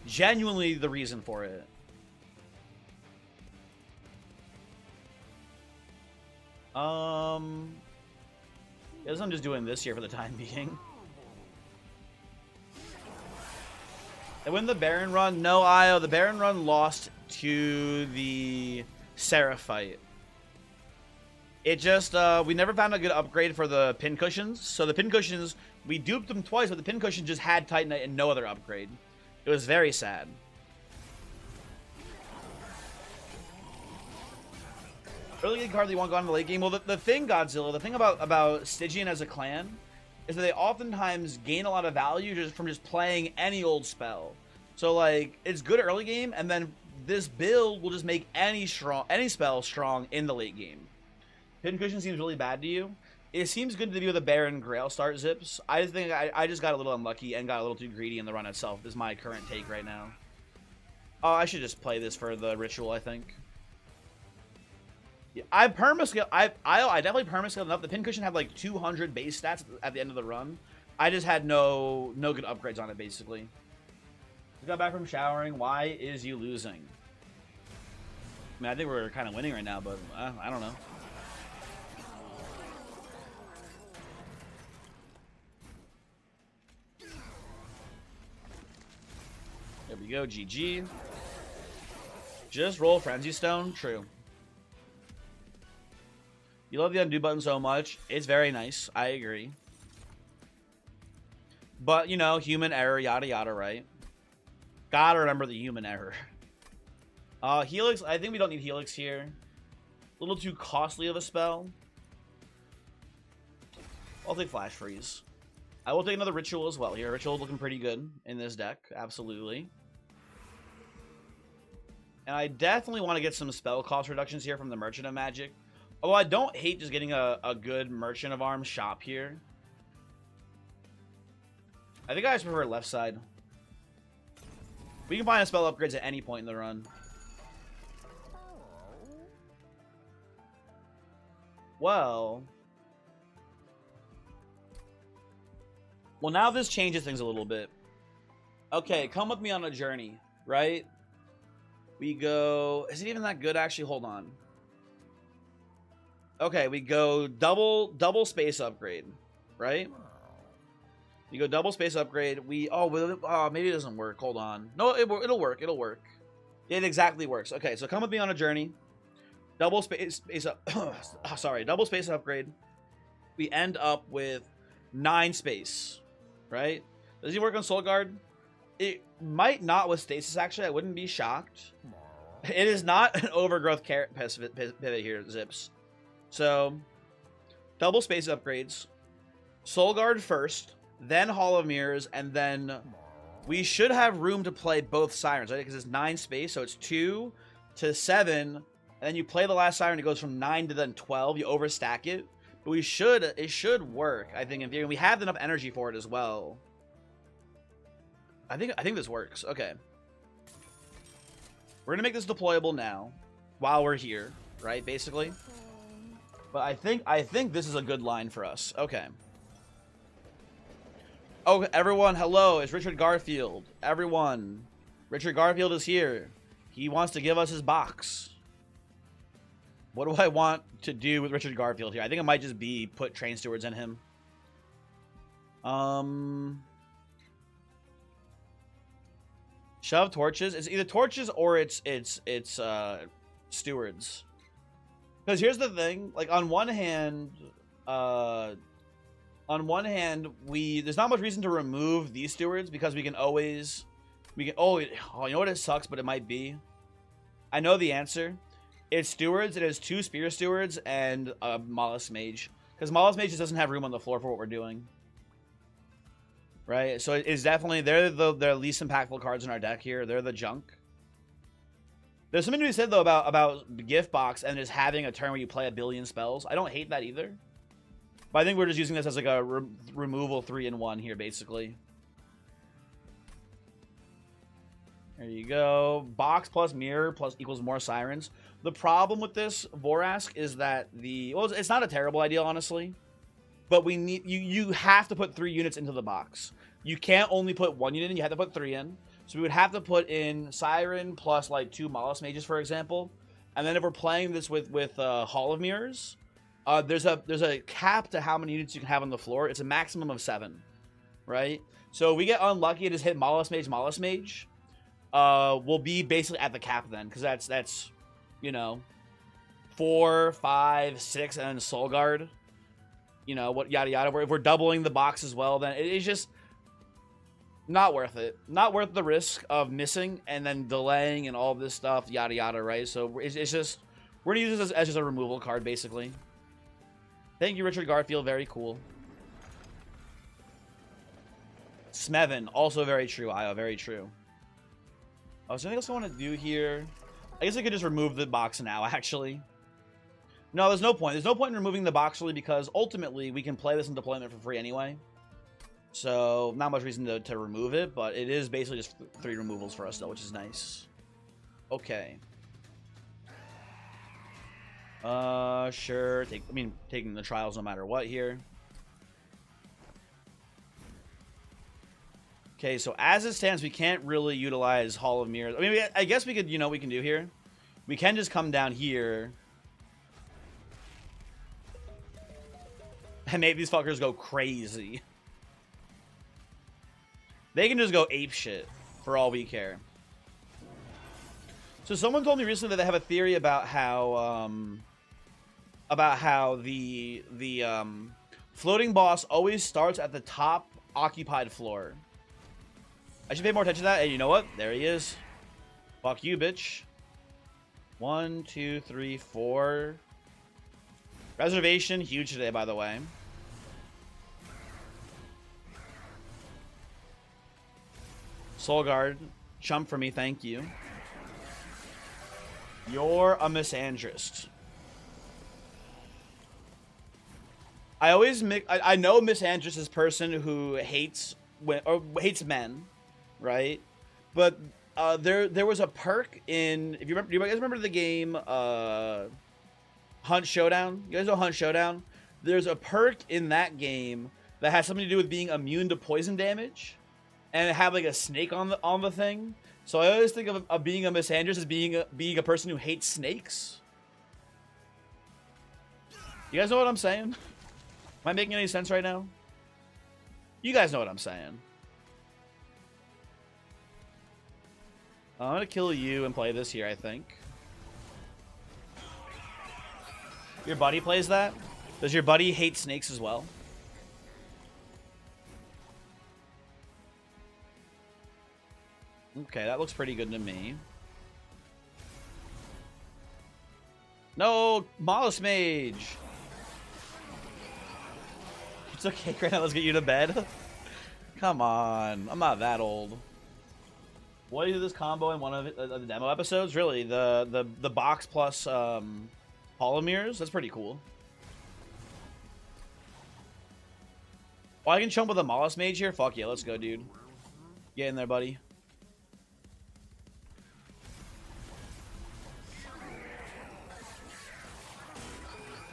Genuinely the reason for it. I guess I'm just doing this here for the time being. And when the Baron run, no, Io, the Baron run lost to the Seraphite. It just, we never found a good upgrade for the pincushions. So the pincushions, we duped them twice, but the pincushion just had Titanite and no other upgrade. It was very sad. Early game card that you want to go on in the late game. Well, the thing, Godzilla, the thing about Stygian as a clan is that they oftentimes gain a lot of value just from just playing any old spell. So, like, it's good early game, and then this build will just make any spell strong in the late game. Pincushion seems really bad to you. It seems good to be with a Baron Grail start zips. I just think I just got a little unlucky and got a little too greedy in the run itself, is my current take right now. Oh, I should just play this for the ritual, I think. Yeah, I permascale. I definitely permascaled enough. The pincushion had like 200 base stats at the end of the run. I just had no good upgrades on it, basically. We got back from showering. Why is you losing? I mean, I think we're kind of winning right now, but I don't know. There we go, GG. Just roll Frenzy Stone, true. You love the undo button so much. It's very nice, I agree. But, you know, human error, yada yada, right? Gotta remember the human error. Helix, I think we don't need Helix here. A little too costly of a spell. I'll take Flash Freeze. I will take another Ritual as well here. Ritual looking pretty good in this deck, absolutely. And I definitely want to get some spell cost reductions here from the Merchant of Magic. Although I don't hate just getting a good Merchant of Arms shop here. I think I just prefer left side. We can find a spell upgrades at any point in the run. Well, now this changes things a little bit. Okay, come with me on a journey, right? We go... Is it even that good, actually? Hold on. Okay, we go double space upgrade, right? You go double space upgrade. We... Oh, maybe it doesn't work. Hold on. No, it'll work. It'll work. It exactly works. Okay, so come with me on a journey. Double space up. Sorry, double space upgrade. We end up with 9 space, right? Does he work on Soul Guard? It might not with stasis, actually. I wouldn't be shocked. It is not an overgrowth pivot here, Zips. So, double space upgrades. Soul Guard first, then Hall of Mirrors, and then we should have room to play both Sirens, right? Because it's 9 space, so it's 2 to 7, and then you play the last Siren, it goes from 9 to then 12. You overstack it. But it should work, I think, in theory. We have enough energy for it as well. I think this works. Okay. We're gonna make this deployable now, while we're here, right? Basically. But I think this is a good line for us. Okay. Oh, everyone, hello! It's Richard Garfield. Everyone, Richard Garfield is here. He wants to give us his box. What do I want to do with Richard Garfield here? I think it might just be put Train Stewards in him. Shove torches. It's either torches or it's stewards. Because here's the thing, like on one hand, there's not much reason to remove these stewards because we can always, you know what, it sucks, but it might be. I know the answer. It's stewards. It has 2 spear stewards and a Mollusk Mage. Because Mollusk Mage just doesn't have room on the floor for what we're doing. Right? So it's definitely, they're the least impactful cards in our deck here. They're the junk. There's something to be said, though, about Gift Box and just having a turn where you play 1 billion spells. I don't hate that either. But I think we're just using this as like a removal 3-in-1 here, basically. There you go. Box plus mirror plus equals more sirens. The problem with this Vorask is that it's not a terrible idea, honestly. But we need you have to put 3 units into the box. You can't only put 1 unit in, you have to put 3 in. So we would have to put in Siren plus like 2 Mollusk Mages, for example. And then if we're playing this with Hall of Mirrors, there's a cap to how many units you can have on the floor. It's a maximum of 7, right? So if we get unlucky and just hit Mollusk Mage, we'll be basically at the cap then, because that's you know, 4, 5, 6, and then Soul Guard. You know, what yada yada. If we're doubling the box as well, then it's just not worth it. Not worth the risk of missing and then delaying and all this stuff, yada yada, right? So it's just, we're gonna use this as just a removal card, basically. Thank you, Richard Garfield. Very cool. Smevin, also very true. Io, very true. Oh, is there anything else I want to do here? I guess I could just remove the box now, actually. No, there's no point. There's no point in removing the box really because ultimately we can play this in deployment for free anyway. So not much reason to remove it, but it is basically just 3 removals for us though, which is nice. Okay. Sure. Taking the trials no matter what here. Okay, so as it stands, we can't really utilize Hall of Mirrors. I mean, I guess we could, you know what we can do here? We can just come down here and make these fuckers go crazy. They can just go ape shit for all we care. So someone told me recently that they have a theory about how the floating boss always starts at the top occupied floor. I should pay more attention to that. And you know what? There he is. Fuck you, bitch. 1, 2, 3, 4. Reservation, huge today, by the way. Soul Guard, chump for me, thank you. You're a misandrist. I always I know misandrist is person who hates men, right? But there was a perk in, if you remember, do you guys remember the game Hunt Showdown? You guys know Hunt Showdown? There's a perk in that game that has something to do with being immune to poison damage, and have like a snake on the thing. So I always think of being a misandrist as being a person who hates snakes. You guys know what I'm saying? Am I making any sense right now? You guys know what I'm saying. I'm gonna kill you and play this here, I think. Your buddy plays that? Does your buddy hate snakes as well? Okay, that looks pretty good to me. No, Mollusk Mage. It's okay, right now. Let's get you to bed. Come on, I'm not that old. What is this combo in one of the demo episodes? Really, the box plus polymers. That's pretty cool. Oh, I can chump with a Mollusk Mage here. Fuck yeah, let's go, dude. Get in there, buddy.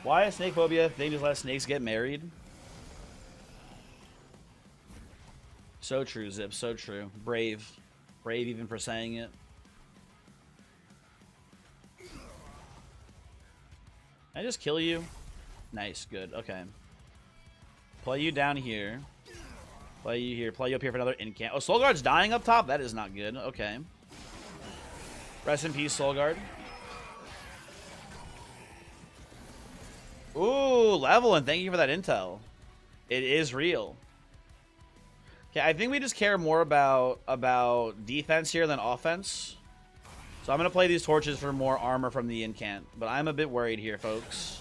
Why is snake phobia? They just let snakes get married. So true, Zip. So true. Brave. Brave even for saying it. Can I just kill you? Nice. Good. Okay. Play you down here. Play you here. Play you up here for another incant. Oh, Soul Guard's dying up top? That is not good. Okay. Rest in peace, Soul Guard. Ooh, leveling. Thank you for that intel. It is real. Okay, I think we just care more about defense here than offense. So I'm going to play these torches for more armor from the incant. But I'm a bit worried here, folks.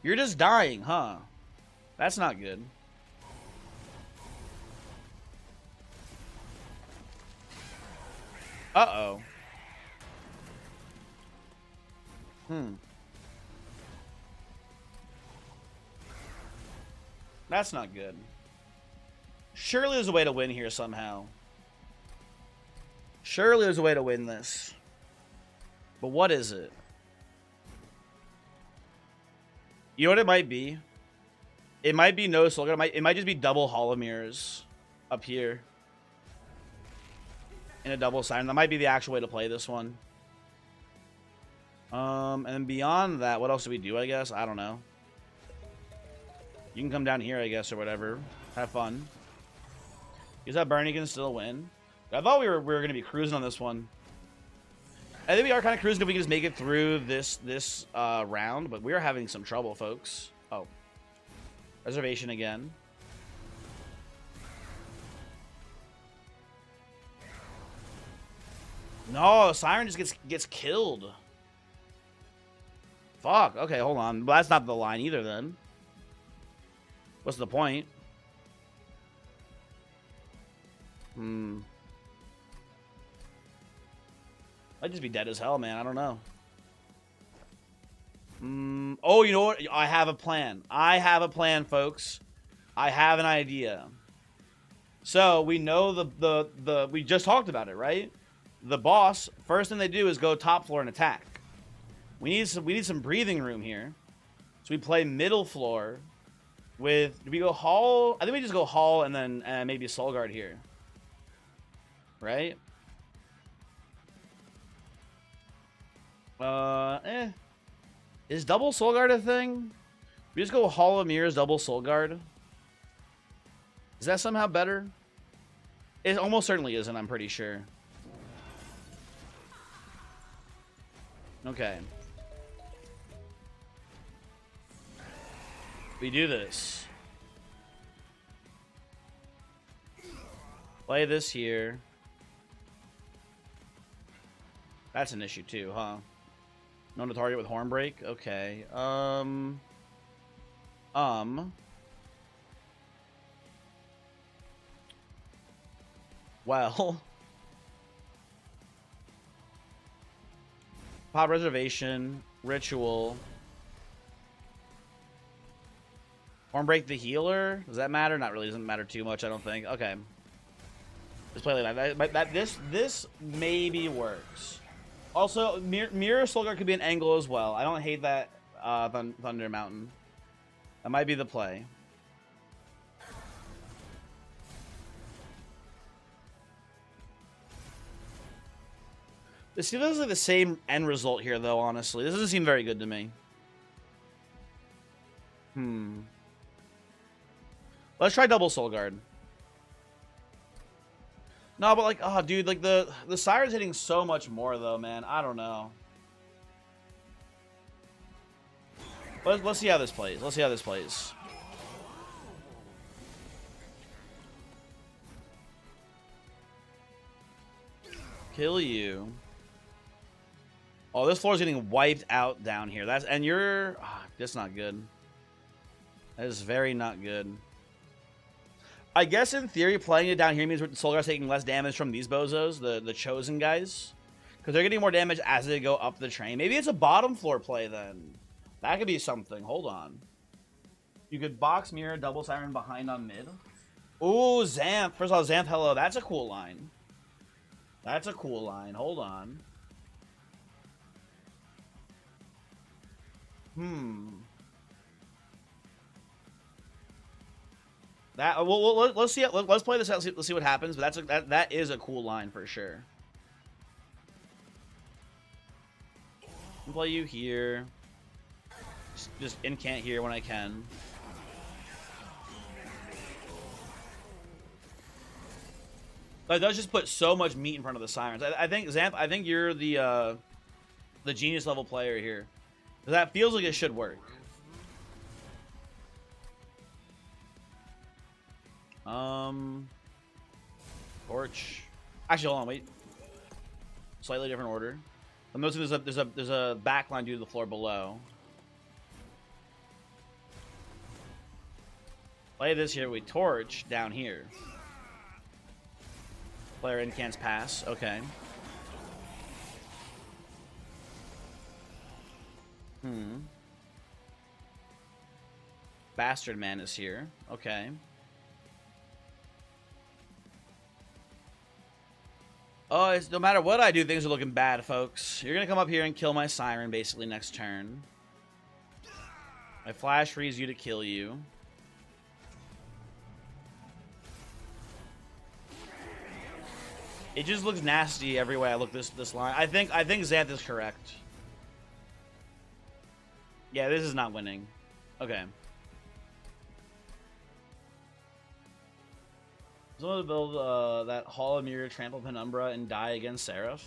You're just dying, huh? That's not good. Uh-oh. That's not good. Surely there's a way to win here somehow. Surely there's a way to win this. But what is it? You know what it might be? It might be no Soul Guard. It might just be double Hall of Mirrors up here. In a double sign. That might be the actual way to play this one. And then beyond that, what else do we do, I guess? I don't know. You can come down here, I guess, or whatever. Have fun. Use that Bernie can still win. I thought we were going to be cruising on this one. I think we are kind of cruising if we can just make it through this round, but we're having some trouble, folks. Oh. Reservation again. No, Siren just gets killed. Fuck. Okay, hold on. Well, that's not the line either, then. What's the point? I'd just be dead as hell, man. I don't know. Oh, you know what? I have a plan. I have a plan, folks. I have an idea. So we know we just talked about it, right? The boss, first thing they do is go top floor and attack. We need some breathing room here. So we play middle floor with, do we go Hall? I think we just go Hall and then maybe a Soul Guard here. Right? Is double Soul Guard a thing? We just go Hall of Mirrors, double Soul Guard. Is that somehow better? It almost certainly isn't, I'm pretty sure. Okay. We do this. Play this here. That's an issue too, huh? Known to target with Hornbreak? Okay. Well. Pop Reservation. Ritual. Hornbreak the healer? Does that matter? Not really. Doesn't matter too much, I don't think. Okay. Let's play like that. This maybe works. Also, Mirror Soul Guard could be an angle as well. I don't hate that Thunder Mountain. That might be the play. This feels like the same end result here, though, honestly. This doesn't seem very good to me. Let's try double Soul Guard. No, but like, oh, dude, like the Siren's hitting so much more, though, man. I don't know. Let's see how this plays. Let's see how this plays. Kill you. Oh, this floor is getting wiped out down here. And you're... Oh, that's not good. That is very not good. I guess in theory, playing it down here means Soul Guard's taking less damage from these bozos, the chosen guys. Because they're getting more damage as they go up the train. Maybe it's a bottom floor play then. That could be something. Hold on. You could box mirror, double Siren behind on mid. Ooh, Xanth. First of all, Xanth, hello. That's a cool line. That's a cool line. Hold on. That let's see. Let's play this out. Let's see what happens. But that is a cool line for sure. I'll play you here. Just incant here when I can. That does just put so much meat in front of the Sirens. I think Xanth. I think you're the genius level player here. That feels like it should work. Torch. Actually, hold on, wait. Slightly different order. I'm noticing there's a backline due to the floor below. Play this here. We torch down here. Player incants pass. Okay. Bastard Man is here. Okay. Oh, it's, no matter what I do, things are looking bad, folks. You're gonna come up here and kill my Siren, basically, next turn. I flash freeze you to kill you. It just looks nasty every way I look this line. I think Xanth is correct. Yeah, this is not winning. Okay. Someone to build that Hall of Mirror, trample Penumbra, and die against Seraph.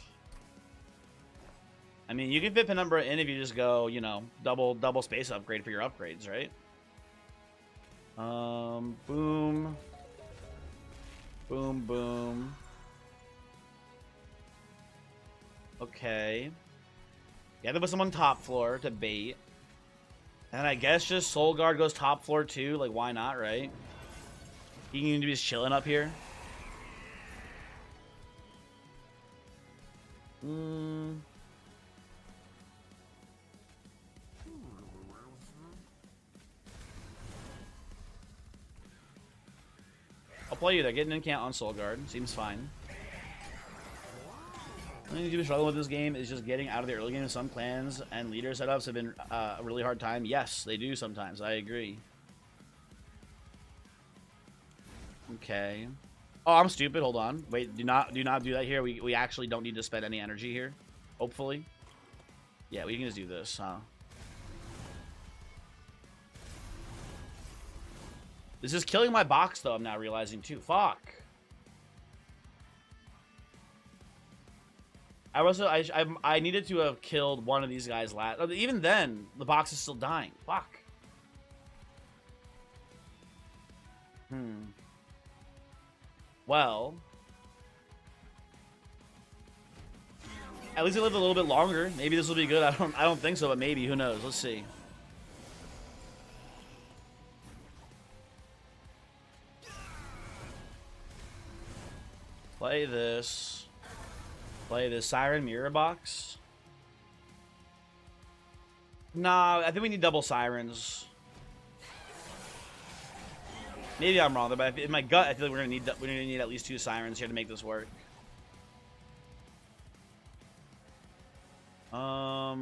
I mean, you can fit Penumbra in if you just go, you know, double space upgrade for your upgrades, right? Boom. Boom, boom. Okay. Yeah, there was someone top floor to bait. And I guess just Soul Guard goes top floor too. Like, why not, right? He can be just chilling up here. I'll play you there. Getting in count on Soul Guard seems fine. The only thing you've struggling with this game is just getting out of the early game. Some clans and leader setups have been a really hard time. Yes, they do sometimes. I agree. Okay. Oh, I'm stupid. Hold on. Wait, do not do that here. We actually don't need to spend any energy here. Hopefully. Yeah, we can just do this, huh? This is killing my box, though, I'm now realizing, too. Fuck. I needed to have killed one of these guys last. Even then, the box is still dying. Fuck. Well. At least I lived a little bit longer. Maybe this will be good. I don't think so, but maybe. Who knows? Let's see. Play this. Play this Siren Mirror Box. Nah, I think we need double Sirens. Maybe I'm wrong, but in my gut, I feel like we're gonna need at least 2 Sirens here to make this work. I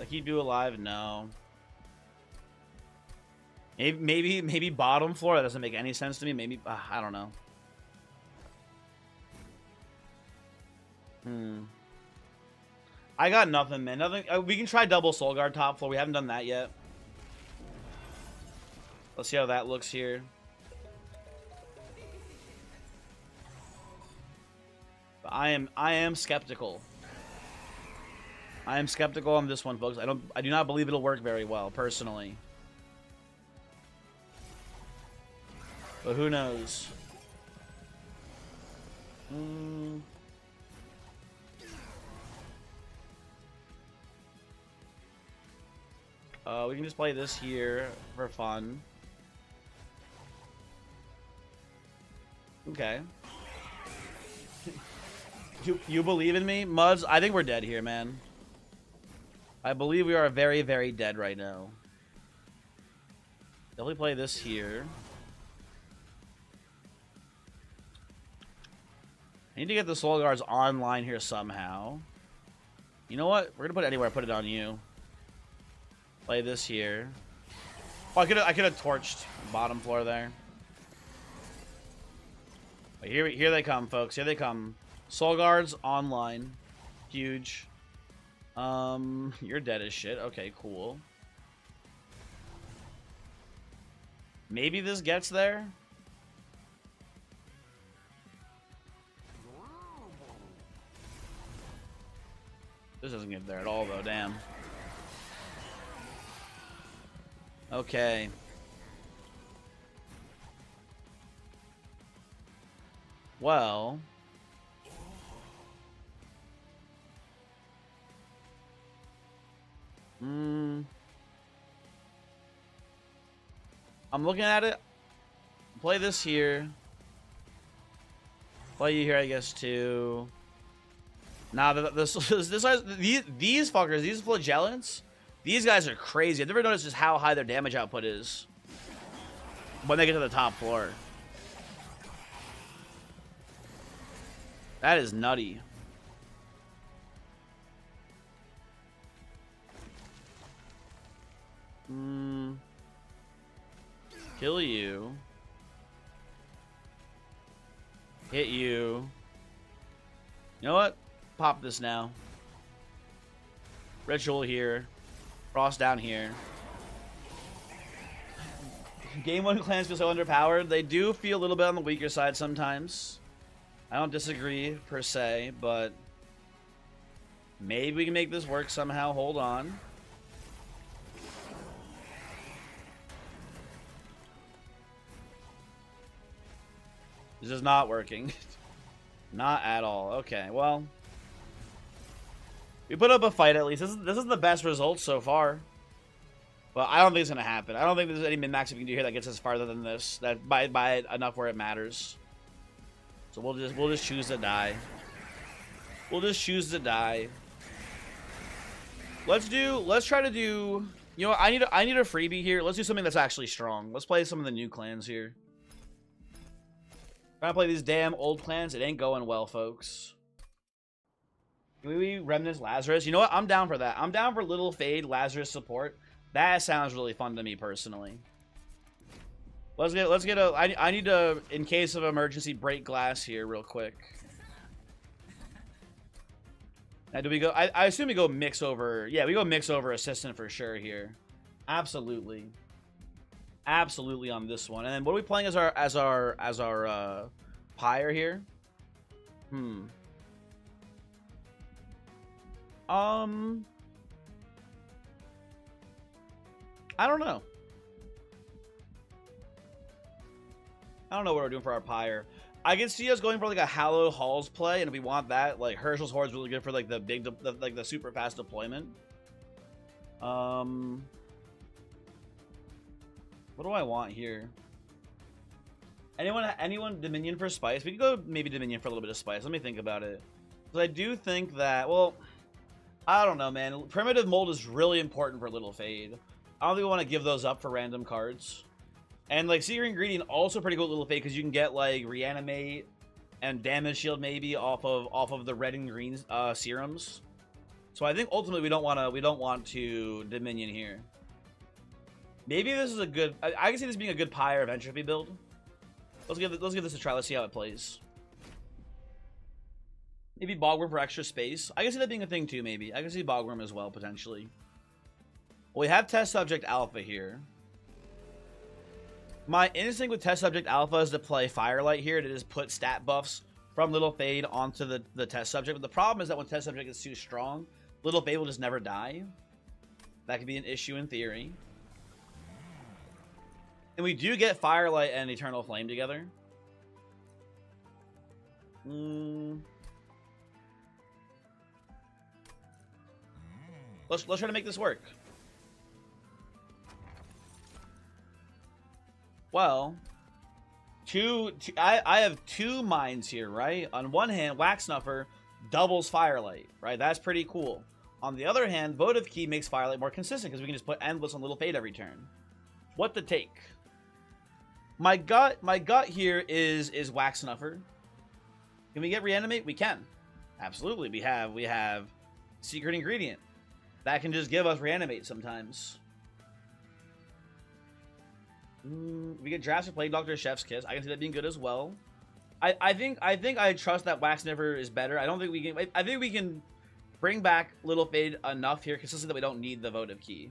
keep you alive? No. Maybe bottom floor. That doesn't make any sense to me. Maybe I don't know. I got nothing, man. Nothing. We can try double Soul Guard top floor. We haven't done that yet. Let's see how that looks here. But I am skeptical. I am skeptical on this one, folks. I do not believe it'll work very well, personally. But who knows? We can just play this here for fun. Okay. You believe in me? Muds, I think we're dead here, man. I believe we are very, very dead right now. Definitely play this here. I need to get the Soul Guards online here somehow. You know what? We're gonna put it anywhere. Put it on you. Play this here. Oh, I could have torched bottom floor there. But here they come, folks. Here they come. Soul Guards online. Huge. You're dead as shit. Okay, cool. Maybe this gets there. This doesn't get there at all, though. Damn. Okay. Well. I'm looking at it. Play this here. Play you here, I guess, too. Nah, these fuckers, these flagellants, these guys are crazy. I've never noticed just how high their damage output is when they get to the top floor. That is nutty. Kill you. Hit you. You know what? Pop this now. Ritual here. Frost down here. Game 1 clans feel so underpowered. They do feel a little bit on the weaker side sometimes. I don't disagree, per se, but maybe we can make this work somehow. Hold on. This is not working. Not at all. Okay, well. We put up a fight at least. This is the best result so far. But I don't think it's going to happen. I don't think there's any min-max we can do here that gets us farther than this. That by enough where it matters. So we'll just choose to die. We'll just choose to die. Let's try to do, you know what, I need a freebie here. Let's do something that's actually strong. Let's play some of the new clans here. Trying to play these damn old clans, it ain't going well, folks. Can we Remnants Lazarus? You know what? I'm down for that. I'm down for Little Fade Lazarus support. That sounds really fun to me personally. Let's get a I need to, in case of emergency, break glass here real quick. Now do we go I assume we go mix over. Yeah, we go mix over assistant for sure here. Absolutely. Absolutely on this one. And then what are we playing as our pyre here? I don't know. I don't know what we're doing for our pyre. I can see us going for like a Hallowed Halls play, and if we want that, like Herschel's Horde is really good for like the big, like the super fast deployment. What do I want here? Anyone Dominion for spice? We could go maybe Dominion for a little bit of spice. Let me think about it. Because I do think that, well, I don't know, man. Primitive mold is really important for Little Fade. I don't think we want to give those up for random cards. And like Secret Ingredient also pretty cool at Little Fade because you can get like Reanimate and Damage Shield maybe off of the red and green serums. So I think ultimately we don't want to Dominion here. Maybe this is a good. I can see this being a good Pyre of Entropy build. Let's give this a try. Let's see how it plays. Maybe Bogworm for extra space. I can see that being a thing too. Maybe I can see Bogworm as well potentially. Well, we have Test Subject Alpha here. My instinct with Test Subject Alpha is to play Firelight here to just put stat buffs from Little Fade onto the Test Subject. But the problem is that when Test Subject is too strong, Little Fade will just never die. That could be an issue in theory. And we do get Firelight and Eternal Flame together. Let's try to make this work. Well, I have two minds here, right? On one hand, Wax Snuffer doubles Firelight, right? That's pretty cool. On the other hand, Votive Key makes Firelight more consistent because we can just put Endless on Little Fade every turn. What to take? My gut here is Wax Snuffer. Can we get Reanimate? We can. Absolutely. We have Secret Ingredient. That can just give us Reanimate sometimes. We get Drafts for Plague Doctor, Chef's Kiss. I can see that being good as well. I think I trust that Wax Sniffer is better. I don't think we can. I think we can bring back Little Fade enough here consistently that we don't need the Votive Key.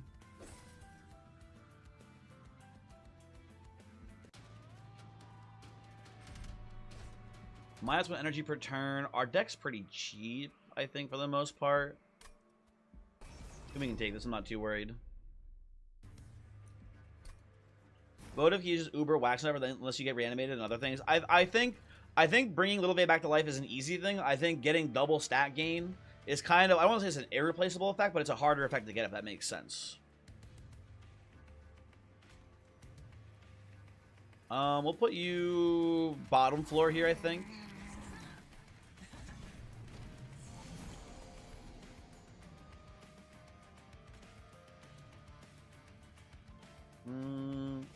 -1 energy per turn. Our deck's pretty cheap, I think, for the most part. We can take this. I'm not too worried. Votive Key uses Uber Wax Never, unless you get reanimated and other things. I think bringing Little Fade back to life is an easy thing. I think getting double stat gain is kind of, I don't want to say it's an irreplaceable effect, but it's a harder effect to get if that makes sense. We'll put you bottom floor here, I think.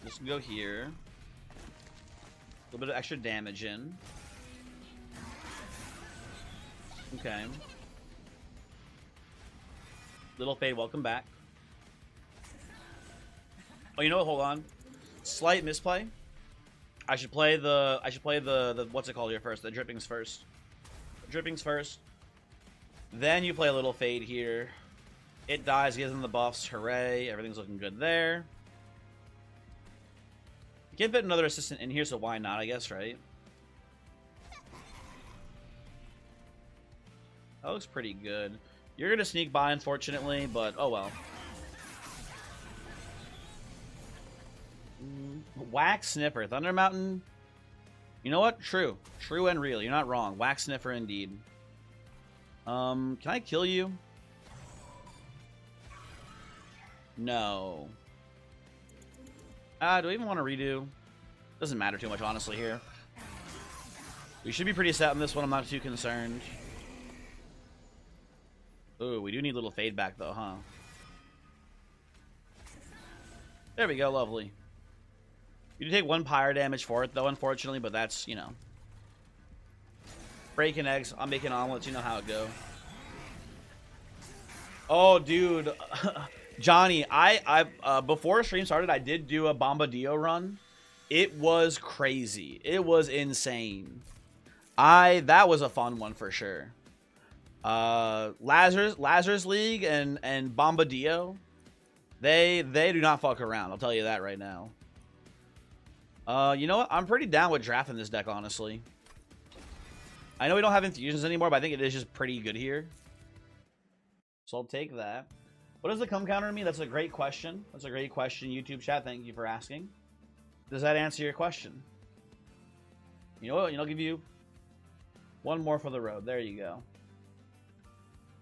Just go here. A little bit of extra damage in. Okay. Little Fade, welcome back. Oh, you know what? Hold on. Slight misplay. I should play the what's it called here first? The drippings first. Drippings first. Then you play a Little Fade here. It dies, gives them the buffs. Hooray! Everything's looking good there. You can't fit another assistant in here, so why not? I guess, right? That looks pretty good. You're gonna sneak by, unfortunately, but oh well. Wax Sniffer, Thunder Mountain. You know what? True and real. You're not wrong. Wax Sniffer, indeed. Can I kill you? No. Do I even want to redo? Doesn't matter too much, honestly, here. We should be pretty set on this one. I'm not too concerned. Ooh, we do need a little fade back though, huh? There we go, lovely. You do take 1 pyre damage for it though, unfortunately, but that's, you know. Breaking eggs, I'm making omelets, you know how it go. Oh, dude. Johnny, I before stream started, I did do a Bombadillo run. It was crazy. It was insane. That was a fun one for sure. Lazarus League and Bombadillo, they do not fuck around. I'll tell you that right now. You know what? I'm pretty down with drafting this deck, honestly. I know we don't have infusions anymore, but I think it is just pretty good here. So I'll take that. What does the come counter mean? That's a great question. That's a great question, YouTube chat. Thank you for asking. Does that answer your question? You know what? I'll give you one more for the road. There you go.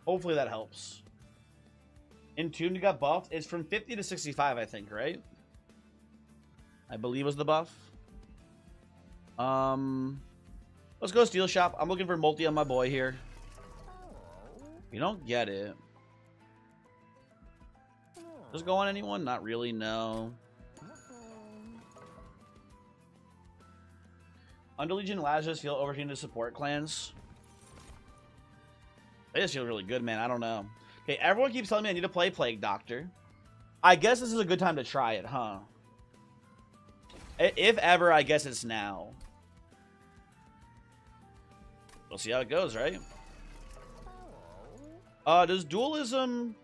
Hopefully that helps. Entombed got buffed. It's from 50 to 65, I think, right? I believe was the buff. Let's go Steel Shop. I'm looking for multi on my boy here. You don't get it. Does it go on anyone? Not really, no. Under Legion Lazarus feel overtrained to support clans. They just feel really good, man. I don't know. Okay, everyone keeps telling me I need to play Plague Doctor. I guess this is a good time to try it, huh? If ever, I guess it's now. We'll see how it goes, right? Does dualism...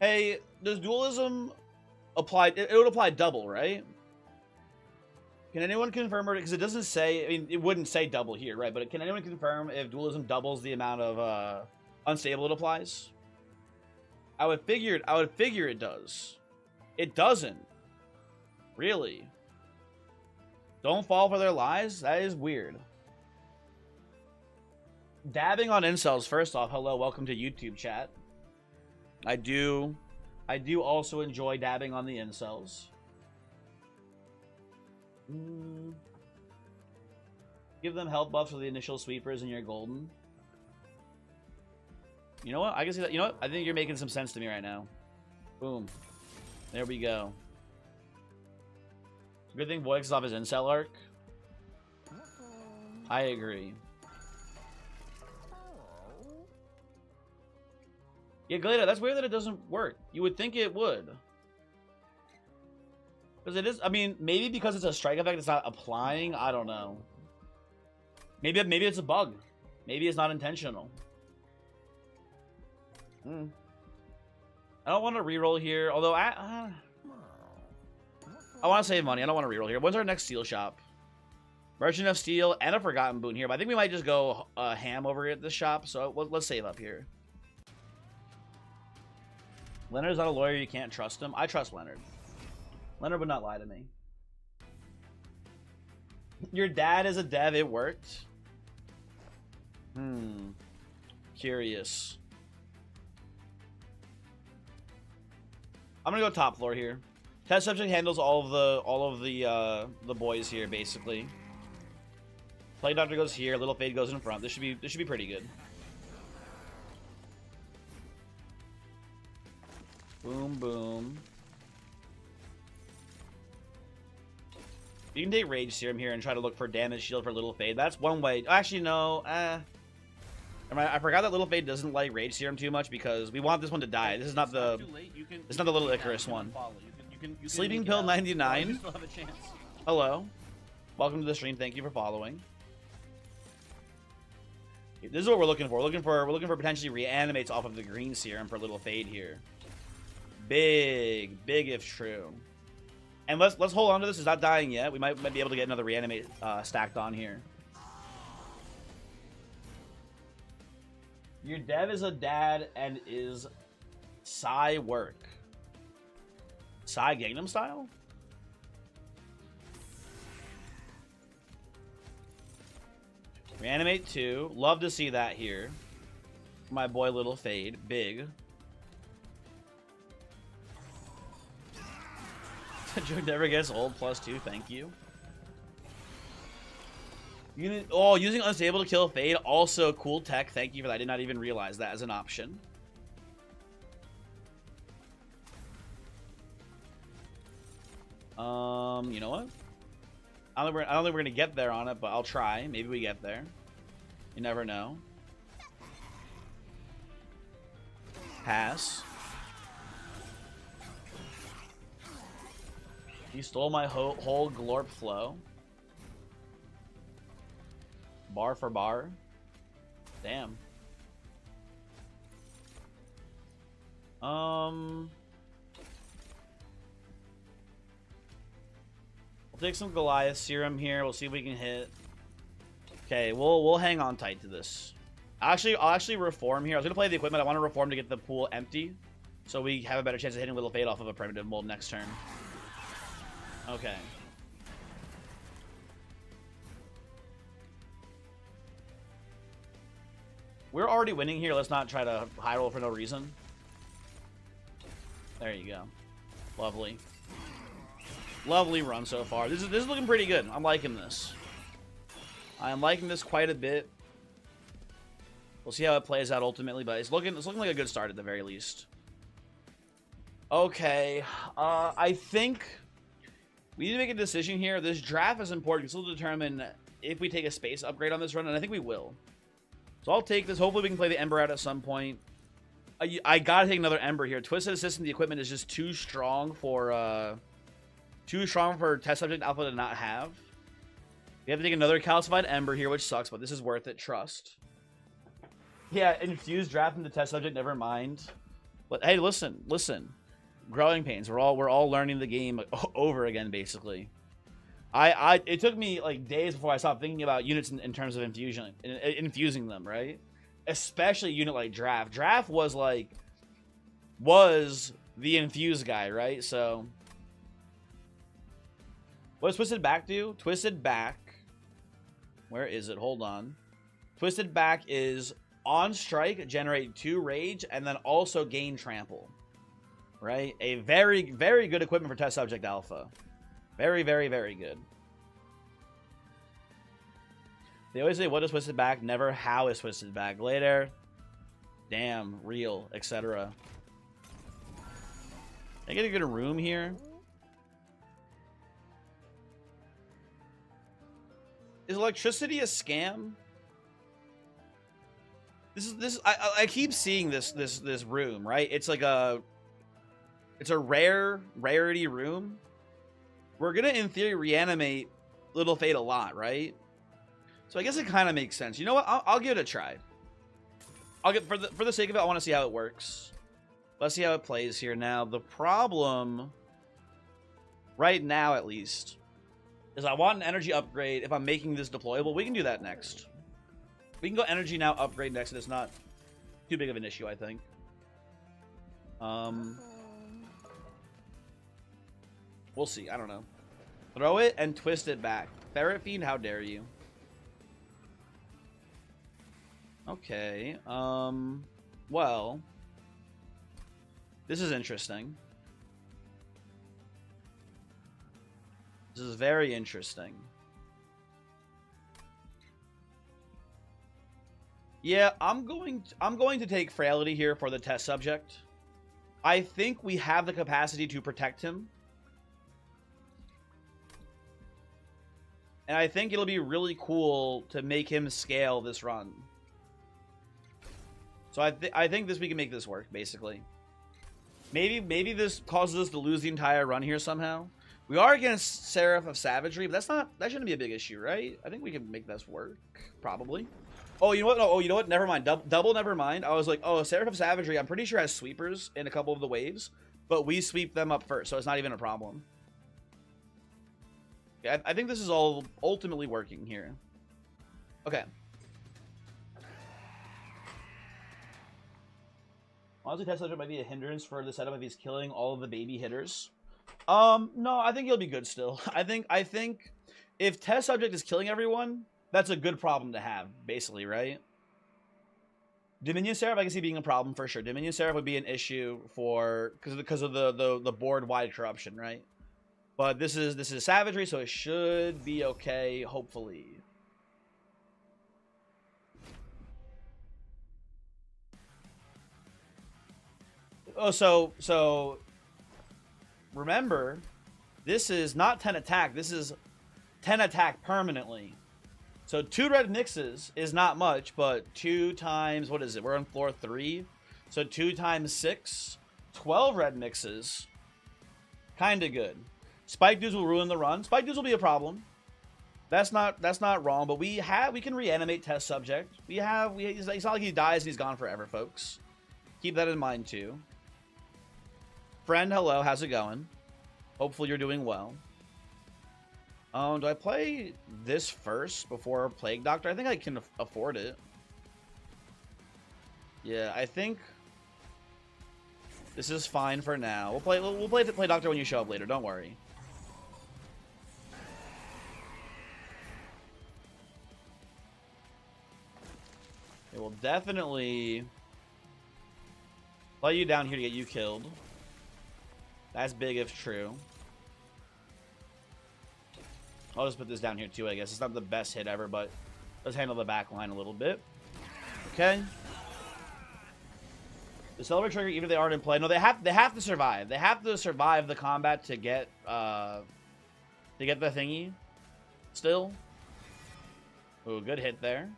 Hey, does dualism apply... It would apply double, right? Can anyone confirm, because it doesn't say... I mean, it wouldn't say double here, right? But can anyone confirm if dualism doubles the amount of unstable it applies? I would figure it does. It doesn't. Really? Don't fall for their lies? That is weird. Dabbing on incels. First off, hello, welcome to YouTube chat. I do also enjoy dabbing on the incels. Give them health buffs for the initial sweepers and you're golden. You know what? I can see that. You know what? I think you're making some sense to me right now. Boom. There we go. Good thing Voix is off his incel arc. I agree. Yeah, Glada, that's weird that it doesn't work. You would think it would. Because it is, I mean, maybe because it's a strike effect, it's not applying. I don't know. Maybe it's a bug. Maybe it's not intentional. I don't want to reroll here, although I want to save money. I don't want to reroll here. When's our next steel shop? Merchant of Steel and a Forgotten Boon here, but I think we might just go ham over at this shop, so let's save up here. Leonard's not a lawyer. You can't trust him. I trust Leonard. Leonard would not lie to me. Your dad is a dev. It worked. Curious. I'm gonna go top floor here. Test subject handles all of the boys here basically. Plague Doctor goes here. Little Fade goes in front. This should be pretty good. Boom boom. You can take Rage Serum here and try to look for damage shield for Little Fade. That's one way. Actually, no. I forgot that Little Fade doesn't like Rage Serum too much because we want this one to die. This is not the. It's not the Little Icarus one. Sleeping Pill 99. You still have a chance. Hello. Welcome to the stream. Thank you for following. This is what we're looking for. We're looking for potentially reanimates off of the green serum for Little Fade here. Big if true. And let's hold on to this. It's not dying yet. We might be able to get another reanimate stacked on here. Your dev is a dad and is Psy work. Psy Gangnam Style? Reanimate 2. Love to see that here. My boy Little Fade. Big. Joe never gets old. +2. Thank you. Oh, using unstable to kill Fade, also cool tech. Thank you for that. I did not even realize that as an option. You know what? I don't think we're gonna get there on it, but I'll try. Maybe we get there. You never know. Pass. He stole my whole glorp flow. Bar for bar. Damn. We'll take some Goliath serum here. We'll see if we can hit. Okay, we'll hang on tight to this. I'll actually reform here. I was gonna play the equipment. I want to reform to get the pool empty, so we have a better chance of hitting Little Fade off of a primitive mold next turn. Okay. We're already winning here. Let's not try to high roll for no reason. There you go. Lovely. Lovely run so far. This is looking pretty good. I'm liking this. I am liking this quite a bit. We'll see how it plays out ultimately, but it's looking like a good start at the very least. Okay. I think we need to make a decision here. This draft is important because it'll determine if we take a space upgrade on this run, and I think we will. So I'll take this. Hopefully we can play the Ember out at some point. I gotta take another Ember here. Twisted Assist in the equipment is just too strong for test subject alpha to not have. We have to take another calcified Ember here, which sucks, but this is worth it. Trust. Yeah, infused draft into test subject. Never mind. But hey, listen. Growing pains. We're all learning the game over again, basically. It took me like days before I stopped thinking about units in terms of infusing them, right? Especially a unit like Draft. Draft was the infused guy, right? So what does Twisted Back do? Twisted Back. Where is it? Hold on. Twisted Back is on strike, generate 2 rage, and then also gain trample. Right? A very, very good equipment for test subject alpha. Very, very, very good. They always say, what is Twisted Back? Never how is Twisted Back. Later. Damn, real, etc. Can I get a good room here? Is electricity a scam? I keep seeing this room, right? It's like it's a rarity room. We're gonna, in theory, reanimate Little Fate a lot, right? So I guess it kind of makes sense. You know what? I'll give it a try. For the sake of it, I want to see how it works. Let's see how it plays here. Now, the problem, right now at least, is I want an energy upgrade if I'm making this deployable. We can do that next. We can go energy now, upgrade next, and it's not too big of an issue, I think. We'll see. I don't know. Throw it and twist it back. Ferret Fiend, how dare you? Okay. Well, this is interesting. This is very interesting. Yeah, I'm going to take Frailty here for the test subject. I think we have the capacity to protect him. And I think it'll be really cool to make him scale this run. So I think we can make this work, basically. Maybe this causes us to lose the entire run here somehow. We are against Seraph of Savagery, but that shouldn't be a big issue, right? I think we can make this work, probably. Oh, you know what? No, oh, you know what? Never mind. Double never mind. I was like, oh, Seraph of Savagery, I'm pretty sure has sweepers in a couple of the waves, but we sweep them up first, so it's not even a problem. Yeah, I think this is all ultimately working here. Okay. Honestly, test subject might be a hindrance for the setup if he's killing all of the baby hitters. No, I think he'll be good still. I think if test subject is killing everyone, that's a good problem to have, basically, right? Dominion Seraph, I can see being a problem for sure. Dominion Seraph would be an issue because of the board-wide corruption, right? But this is Savagery, so it should be okay, hopefully. Oh, so remember, this is not 10 attack. This is 10 attack permanently. So 2 red mixes is not much, but 2 times, what is it? We're on floor 3. So 2 times 6, 12 red mixes. Kind of good. Spike dudes will ruin the run. Spike dudes will be a problem. That's not wrong, but we can reanimate test subject. It's not like he dies and he's gone forever, folks. Keep that in mind too. Friend, hello, how's it going? Hopefully you're doing well. Do I play this first before Plague Doctor? I think I can afford it. Yeah, I think this is fine for now. We'll play Doctor when you show up later. Don't worry. It will definitely play you down here to get you killed. That's big if true. I'll just put this down here too, I guess. It's not the best hit ever, but let's handle the back line a little bit. Okay. The Celebrate trigger, even if they aren't in play. No, they have to survive. They have to survive the combat to get the thingy. Still. Ooh, good hit there.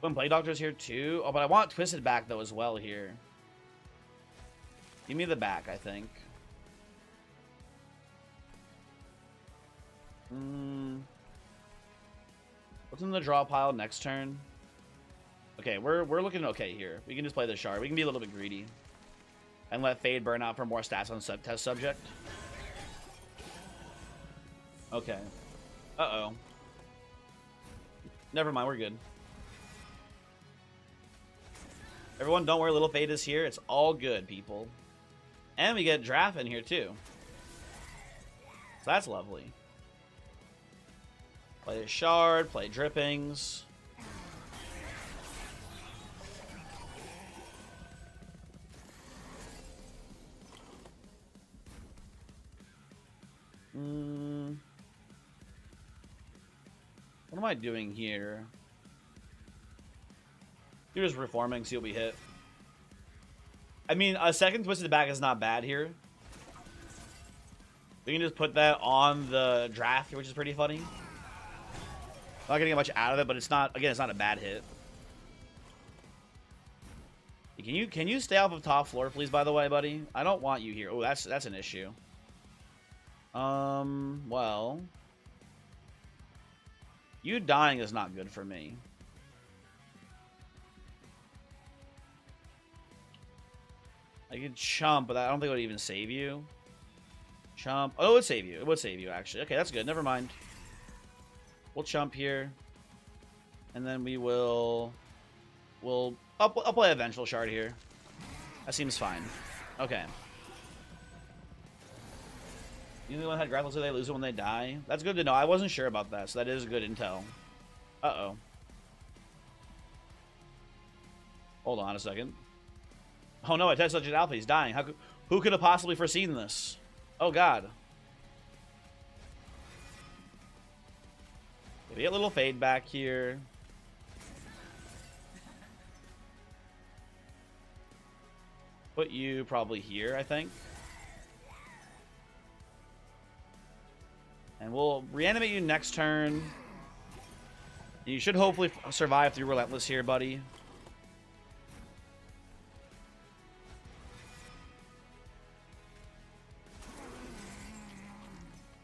When Plague Doctor's here too. Oh, but I want Twisted back though as well here. Give me the back, I think. What's in the draw pile next turn? Okay, we're looking okay here. We can just play the shard. We can be a little bit greedy. And let Fade burn out for more stats on test subject. Okay. Uh-oh. Never mind, we're good. Everyone, don't worry, Little Fade is here. It's all good, people. And we get Draft in here, too. So that's lovely. Play a Shard, play Drippings. What am I doing here? You're just reforming, see what we hit. I mean, a second Twisted back is not bad here. We can just put that on the draft, which is pretty funny. Not getting much out of it, but it's not, again, it's not a bad hit. Can you stay off of top floor, please, by the way, buddy? I don't want you here. Oh, that's an issue. Well. You dying is not good for me. I could chump, but I don't think it would even save you. Chump. Oh, it would save you. It would save you, actually. Okay, that's good. Never mind. We'll chump here. And then we will... I'll play a Vengeful Shard here. That seems fine. Okay. You only one had grapple so they lose it when they die? That's good to know. I wasn't sure about that, so that is good intel. Uh-oh. Hold on a second. Oh no, I tested Subject Alpha. He's dying. Who could have possibly foreseen this? Oh god. We get a little Fade back here. Put you probably here, I think. And we'll reanimate you next turn. You should hopefully survive through Relentless here, buddy.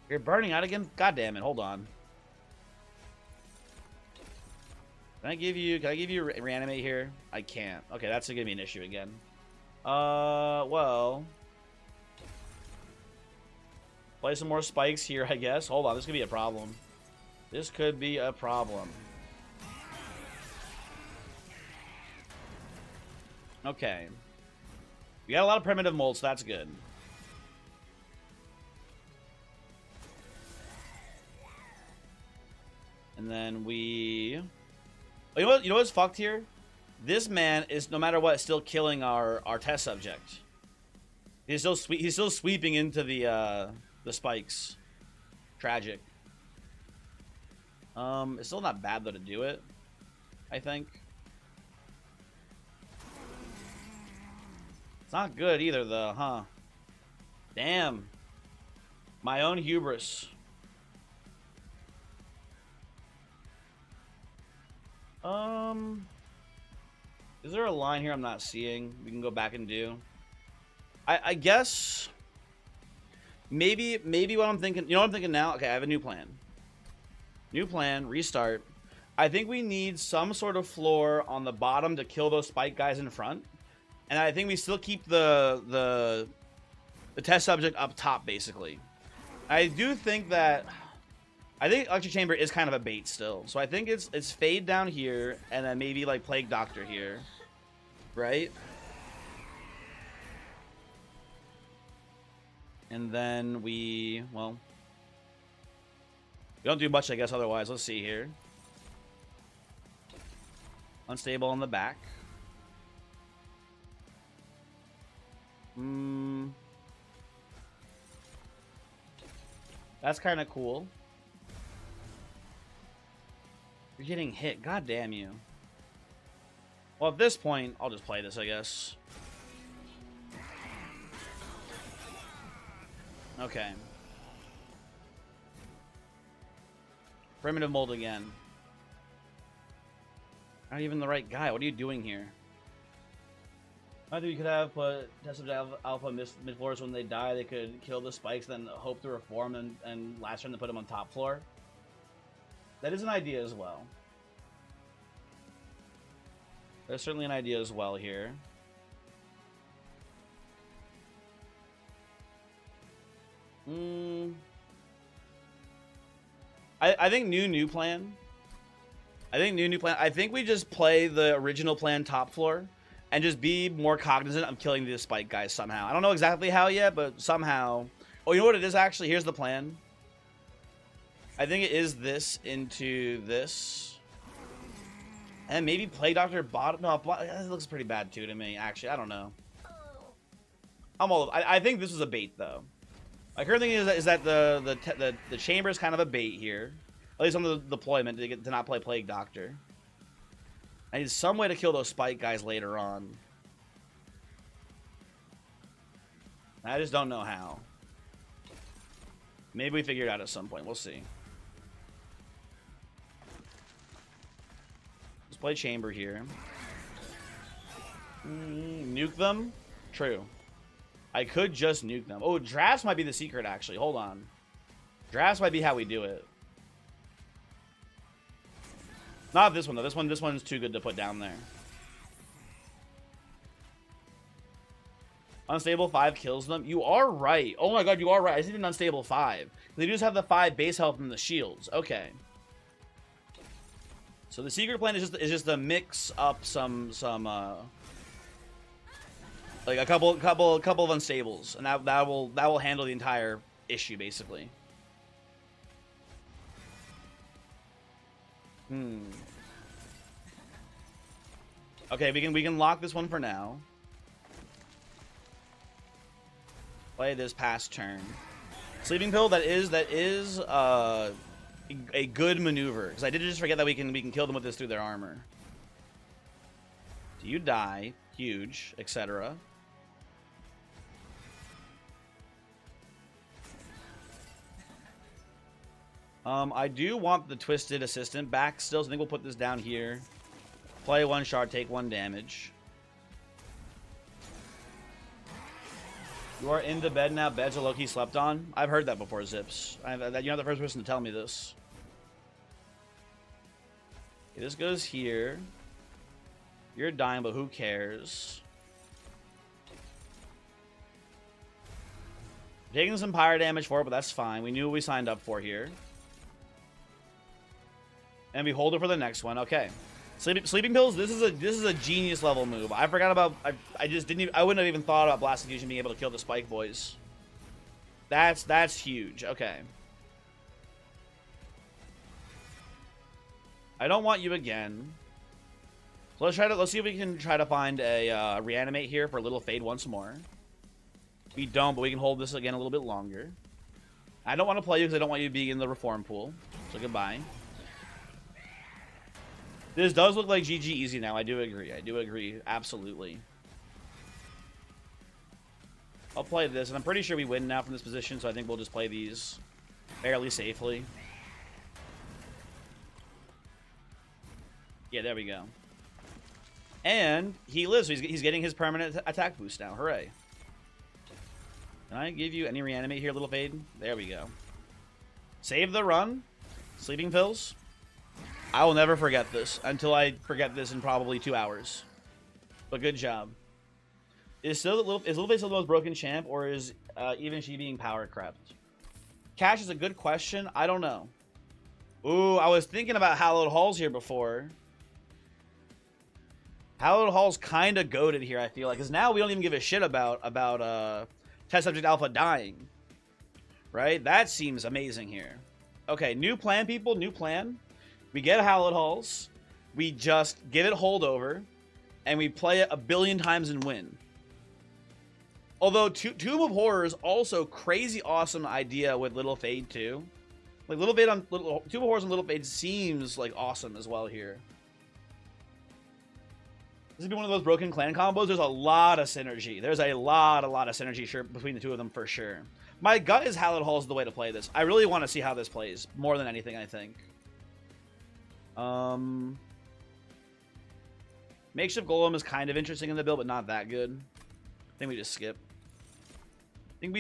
You're burning out again? God damn it, hold on. Can I give you reanimate here? I can't. Okay, that's gonna be an issue again. Well. Play some more spikes here, I guess. Hold on, this could be a problem. This could be a problem. Okay. We got a lot of primitive molds, so that's good. And then we... Oh, you know what's fucked here? This man is, no matter what, still killing our test subject. He's still sweeping into the spikes. Tragic. It's still not bad though to do it, I think. It's not good either, though, huh? Damn. My own hubris. Is there a line here I'm not seeing we can go back and do? I guess maybe what I'm thinking, you know what I'm thinking now? Okay, I have a new plan. New plan, restart. I think we need some sort of floor on the bottom to kill those spike guys in front. And I think we still keep the test subject up top, basically. I do think that I think Electric Chamber is kind of a bait still. So I think it's Fade down here and then maybe like Plague Doctor here. Right? And then we don't do much, I guess, otherwise. Let's see here. Unstable on the back. That's kind of cool. You're getting hit. God damn you. Well, at this point, I'll just play this, I guess. Okay. Primitive mold again. Not even the right guy. What are you doing here? I think you could have put tested alpha mid floors when they die. They could kill the spikes, then hope to reform, and last turn they put them on top floor. That is an idea as well. There's certainly an idea as well here. I think new plan. I think new plan. I think we just play the original plan top floor and just be more cognizant of killing the spike guys somehow. I don't know exactly how yet, but somehow. Oh, you know what it is actually? Here's the plan. I think it is this into this. And maybe Plague Doctor bottom. No, it looks pretty bad too to me, actually. I don't know. I think this was a bait though. My current thing is that the chamber is kind of a bait here. At least on the deployment to not play Plague Doctor. I need some way to kill those spike guys later on. I just don't know how. Maybe we figure it out at some point. We'll see. Let's play chamber here. Nuke them? True. I could just nuke them. Oh, drafts might be the secret, actually. Hold on. Drafts might be how we do it. Not this one, though. This one's too good to put down there. Unstable 5 kills them. You are right. Oh my god, you are right. I see an unstable 5. They just have the 5 base health and the shields. Okay. So the secret plan is just to mix up some like a couple of unstables, and that will handle the entire issue basically. Okay, we can lock this one for now. Play this past turn. Sleeping pill. That is a good maneuver, because I did just forget that we can kill them with this through their armor. Do you die? Huge, etc. I do want the Twisted Assistant back still, so I think we'll put this down here. Play 1 shard, take 1 damage. You are into bed now. Beds are low-key slept on. I've heard that before, Zips. You're not the first person to tell me this. Okay, this goes here. You're dying, but who cares? Taking some pyre damage for it, but that's fine. We knew what we signed up for here. And we hold it for the next one. Okay. Sleeping pills. This is a genius level move. I forgot about. I just didn't. I wouldn't have even thought about Blast Infusion being able to kill the spike boys. That's huge. Okay. I don't want you again. So let's see if we can try to find a reanimate here for a little fade once more. We don't, but we can hold this again a little bit longer. I don't want to play you because I don't want you being in the reform pool. So goodbye. This does look like GG easy now. I do agree. I do agree. Absolutely. I'll play this, and I'm pretty sure we win now from this position, so I think we'll just play these fairly safely. Yeah, there we go. And he lives, so he's getting his permanent attack boost now. Hooray. Can I give you any reanimate here, little Fade? There we go. Save the run. Sleeping pills. I will never forget this until I forget this in probably 2 hours. But good job. Is Little Fade still the most broken champ, or is even she being power crept? Cash is a good question. I don't know. Ooh, I was thinking about Hallowed Halls here before. Hallowed Hall's kind of goated here, I feel like. Because now we don't even give a shit about Test Subject Alpha dying. Right? That seems amazing here. Okay, new plan, people. New plan. We get Hallowed Halls. We just give it holdover. And we play it 1 billion times and win. Although Tomb of Horrors also crazy awesome idea with Little Fade too. Like Little Fade on Tomb of Horrors and Little Fade seems like awesome as well here. This would be one of those broken clan combos. There's a lot of synergy. There's a lot of synergy between the two of them for sure. My gut is Hallowed Halls is the way to play this. I really want to see how this plays more than anything, I think. Makeshift Golem is kind of interesting in the build, but not that good. I think we just skip. I think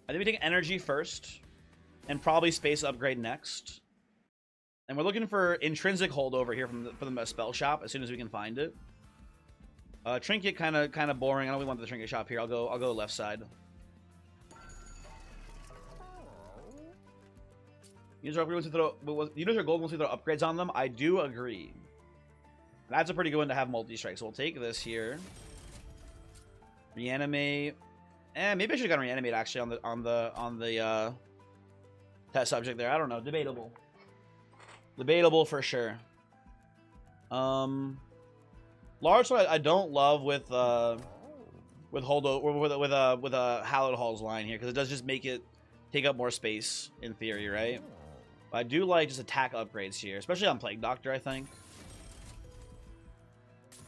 we take energy first, and probably space upgrade next. And we're looking for intrinsic holdover here from the spell shop as soon as we can find it. Trinket kind of boring. I don't really want the trinket shop here. I'll go left side. Use our gold once we throw upgrades on them. I do agree. That's a pretty good one to have multi-strike. So we'll take this here. Reanimate. Maybe I should have gotten reanimate actually on the test subject there. I don't know. Debatable. Debatable for sure. Large sword I don't love with holdover with a Hallowed Halls line here, because it does just make it take up more space in theory, right? But I do like just attack upgrades here, especially on Plague Doctor, I think.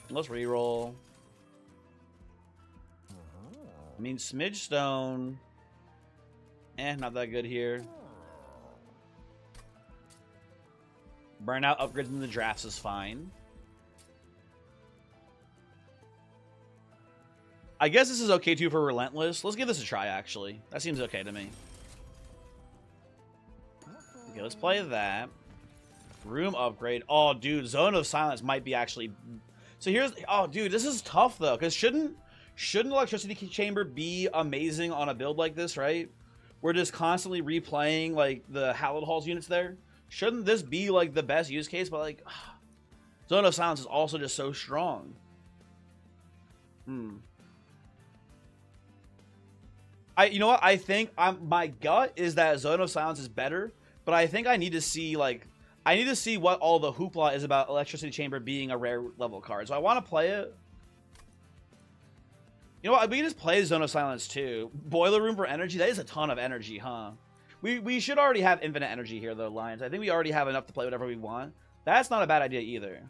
Let's reroll. I mean, Smidge Stone. Not that good here. Burnout upgrades in the drafts is fine. I guess this is okay too for Relentless. Let's give this a try, actually. That seems okay to me. Okay, let's play that. Room upgrade. Oh, dude, Zone of Silence might be actually... So here's... Oh, dude, this is tough, though, because shouldn't Electricity Chamber be amazing on a build like this, right? We're just constantly replaying, like, the Hallowed Halls units there. Shouldn't this be, like, the best use case? But, like, Zone of Silence is also just so strong. You know what? I think my gut is that Zone of Silence is better, but I think I need to see, like... I need to see what all the hoopla is about Electricity Chamber being a rare level card. So I want to play it. You know what? We can just play Zone of Silence too. Boiler Room for energy. That is a ton of energy, huh? We should already have infinite energy here, though, Lions. I think we already have enough to play whatever we want. That's not a bad idea either.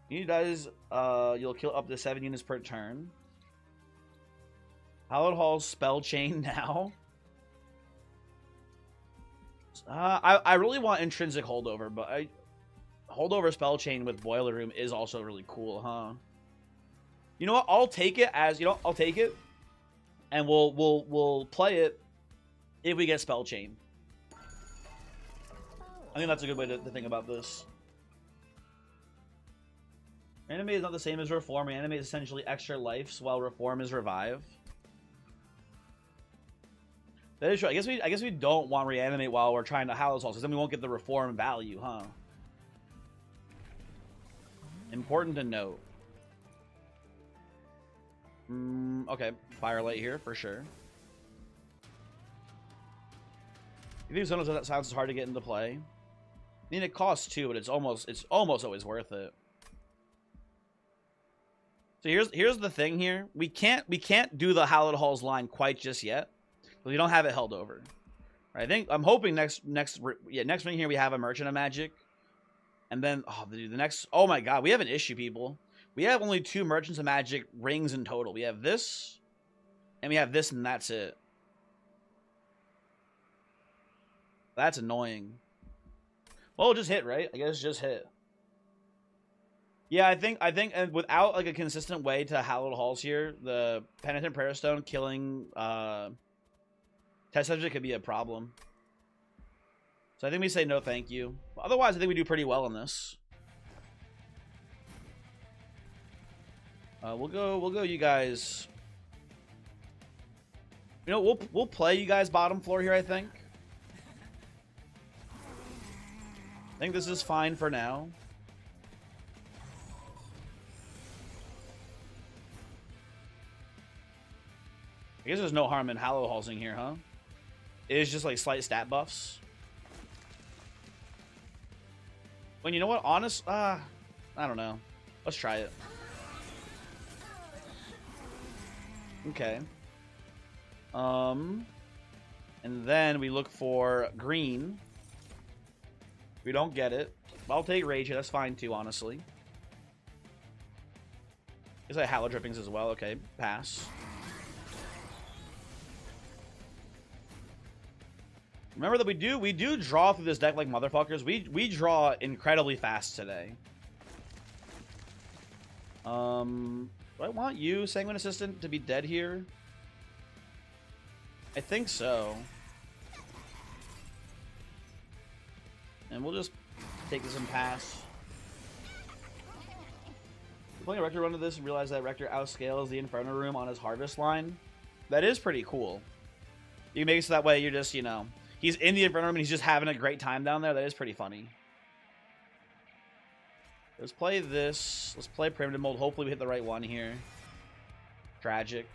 You guys, you'll kill up to 7 units per turn. Hallowed Halls spell chain now. I really want intrinsic holdover, but holdover spell chain with Boiler Room is also really cool, huh? You know what? I'll take it as I'll take it, and we'll play it if we get spell chain. I think that's a good way to think about this. Reanimate is not the same as Reform. Reanimate is essentially extra lives, while Reform is Revive. That is true. I guess we don't want Reanimate while we're trying to Hallowed Halls, because then we won't get the Reform value, huh? Important to note. Okay, Firelight here for sure. You think Zone of Silence is hard to get into play? I mean, it costs 2, but it's almost always worth it. So here's the thing here. We can't do the Hallowed Halls line quite just yet. But we don't have it held over. I'm hoping next ring here we have a Merchant of Magic. And then, oh, dude, the next... Oh, my God. We have an issue, people. We have only 2 Merchants of Magic rings in total. We have this, and we have this, and that's it. That's annoying. Well, just hit, right? I guess just hit. Yeah, I think, and without, like, a consistent way to Hallowed Halls here, the Penitent Prayer Stone killing, Test Subject could be a problem. So I think we say no thank you. Otherwise, I think we do pretty well in this. We'll go you guys. You know, we'll play you guys bottom floor here, I think. I think this is fine for now. I guess there's no harm in Hallowed Hallsing here, huh? It is just like slight stat buffs. Well, you know what? I don't know. Let's try it. Okay. And then we look for green. We don't get it. I'll take Rage here. That's fine too, honestly. Is that Hallow Drippings as well? Okay, pass. Remember that we do draw through this deck like motherfuckers. We draw incredibly fast today. Do I want you, Sanguine Assistant, to be dead here? I think so. And we'll just take this and pass. We're playing a Rector run to this and realize that Rector outscales the Inferno Room on his Harvest line. That is pretty cool. You can make it so that way you're just, you know, he's in the Inferno Room and he's just having a great time down there. That is pretty funny. Let's play this. Let's play Primitive Mold. Hopefully we hit the right one here. Tragic.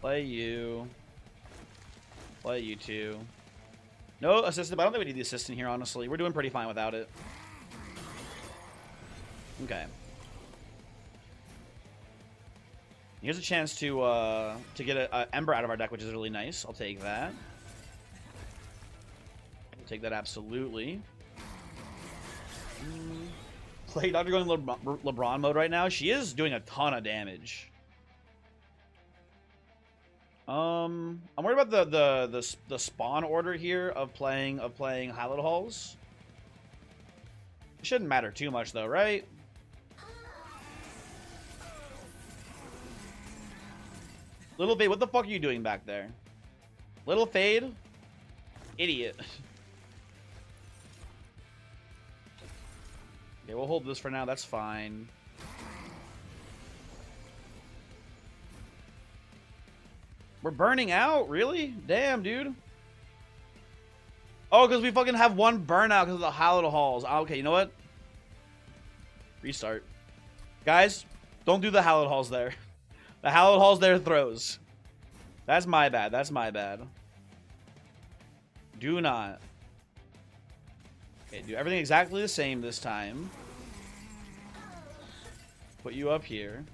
Play you. Play you too. No assistant, but I don't think we need the assistant here, honestly. We're doing pretty fine without it. Okay. Here's a chance to get a Ember out of our deck, which is really nice. I'll take that. I'll take that absolutely. Play Dr. going LeBron mode right now. She is doing a ton of damage. I'm worried about the spawn order here of playing Hallowed Halls. It shouldn't matter too much though, right? Little Fade, what the fuck are you doing back there? Little Fade? Idiot. Okay, we'll hold this for now. That's fine. We're burning out? Really? Damn, dude. Oh, because we fucking have one burnout because of the Hallowed Halls. Okay, you know what? Restart. Guys, don't do the Hallowed Halls there. The Hallowed Halls there throws. That's my bad. That's my bad. Do not. Okay, do everything exactly the same this time. Put you up here.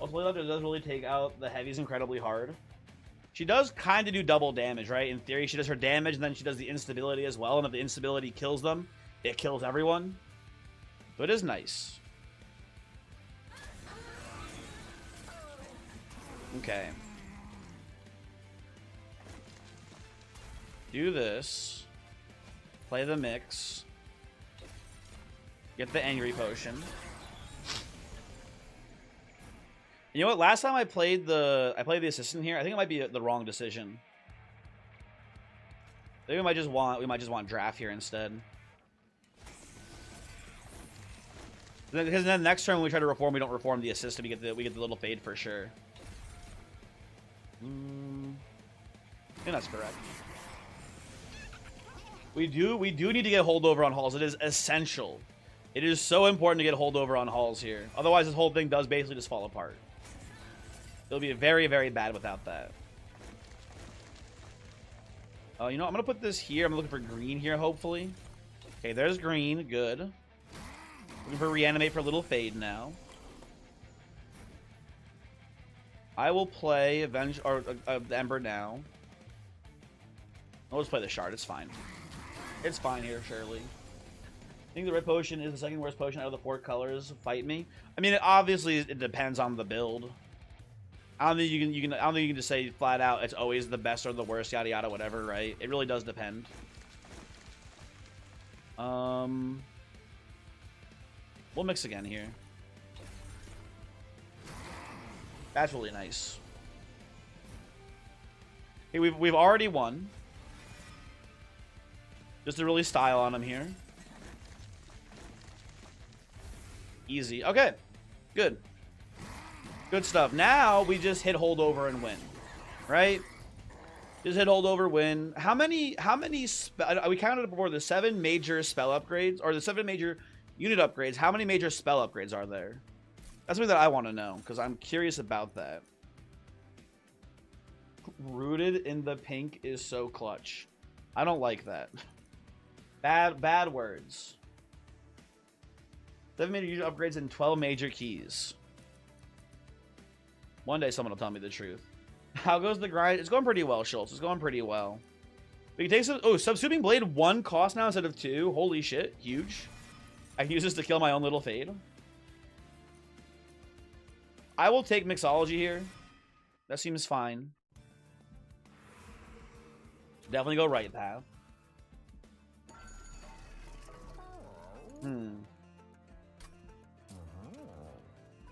Also, Layla does really take out the heavies incredibly hard. She does kind of do double damage, right? In theory, she does her damage, and then she does the instability as well. And if the instability kills them, it kills everyone. So it is nice. Okay. Do this. Play the mix. Get the Angry Potion. You know what? Last time I played the assistant here, I think it might be the wrong decision. I think we might just want draft here instead. Because then next turn when we try to reform, we don't reform the assistant. We get the little fade for sure. I think that's correct. We do need to get holdover on halls. It is essential. It is so important to get holdover on halls here. Otherwise, this whole thing does basically just fall apart. It'll be very, very bad without that. You know, I'm gonna put this here. I'm looking for green here, hopefully. Okay, there's green. Good. Looking for reanimate for a little fade now. I will play Avenge or the Ember now. I'll just play the shard. It's fine. It's fine here, surely. I think the red potion is the second worst potion out of the 4 colors. Fight me. I mean, obviously, it depends on the build. I don't think you can. I don't think you can just say flat out it's always the best or the worst, yada yada, whatever. Right? It really does depend. We'll mix again here. That's really nice. Hey, we've already won. Just to really style on him here. Easy. Okay. Good. Good stuff. Now we just hit holdover and win. Right? Just hit holdover, win. How many we counted it before, the 7 major spell upgrades, or the 7 major unit upgrades. How many major spell upgrades are there? That's something that I want to know, because I'm curious about that. Rooted in the pink is so clutch. I don't like that. Bad words. 7 major unit upgrades and 12 major keys. One day someone will tell me the truth. How goes the grind? It's going pretty well, Schultz. It's going pretty well. We can take some... Oh, Subsuming Blade 1 cost now instead of 2. Holy shit. Huge. I can use this to kill my own little fade. I will take Mixology here. That seems fine. Definitely go right path.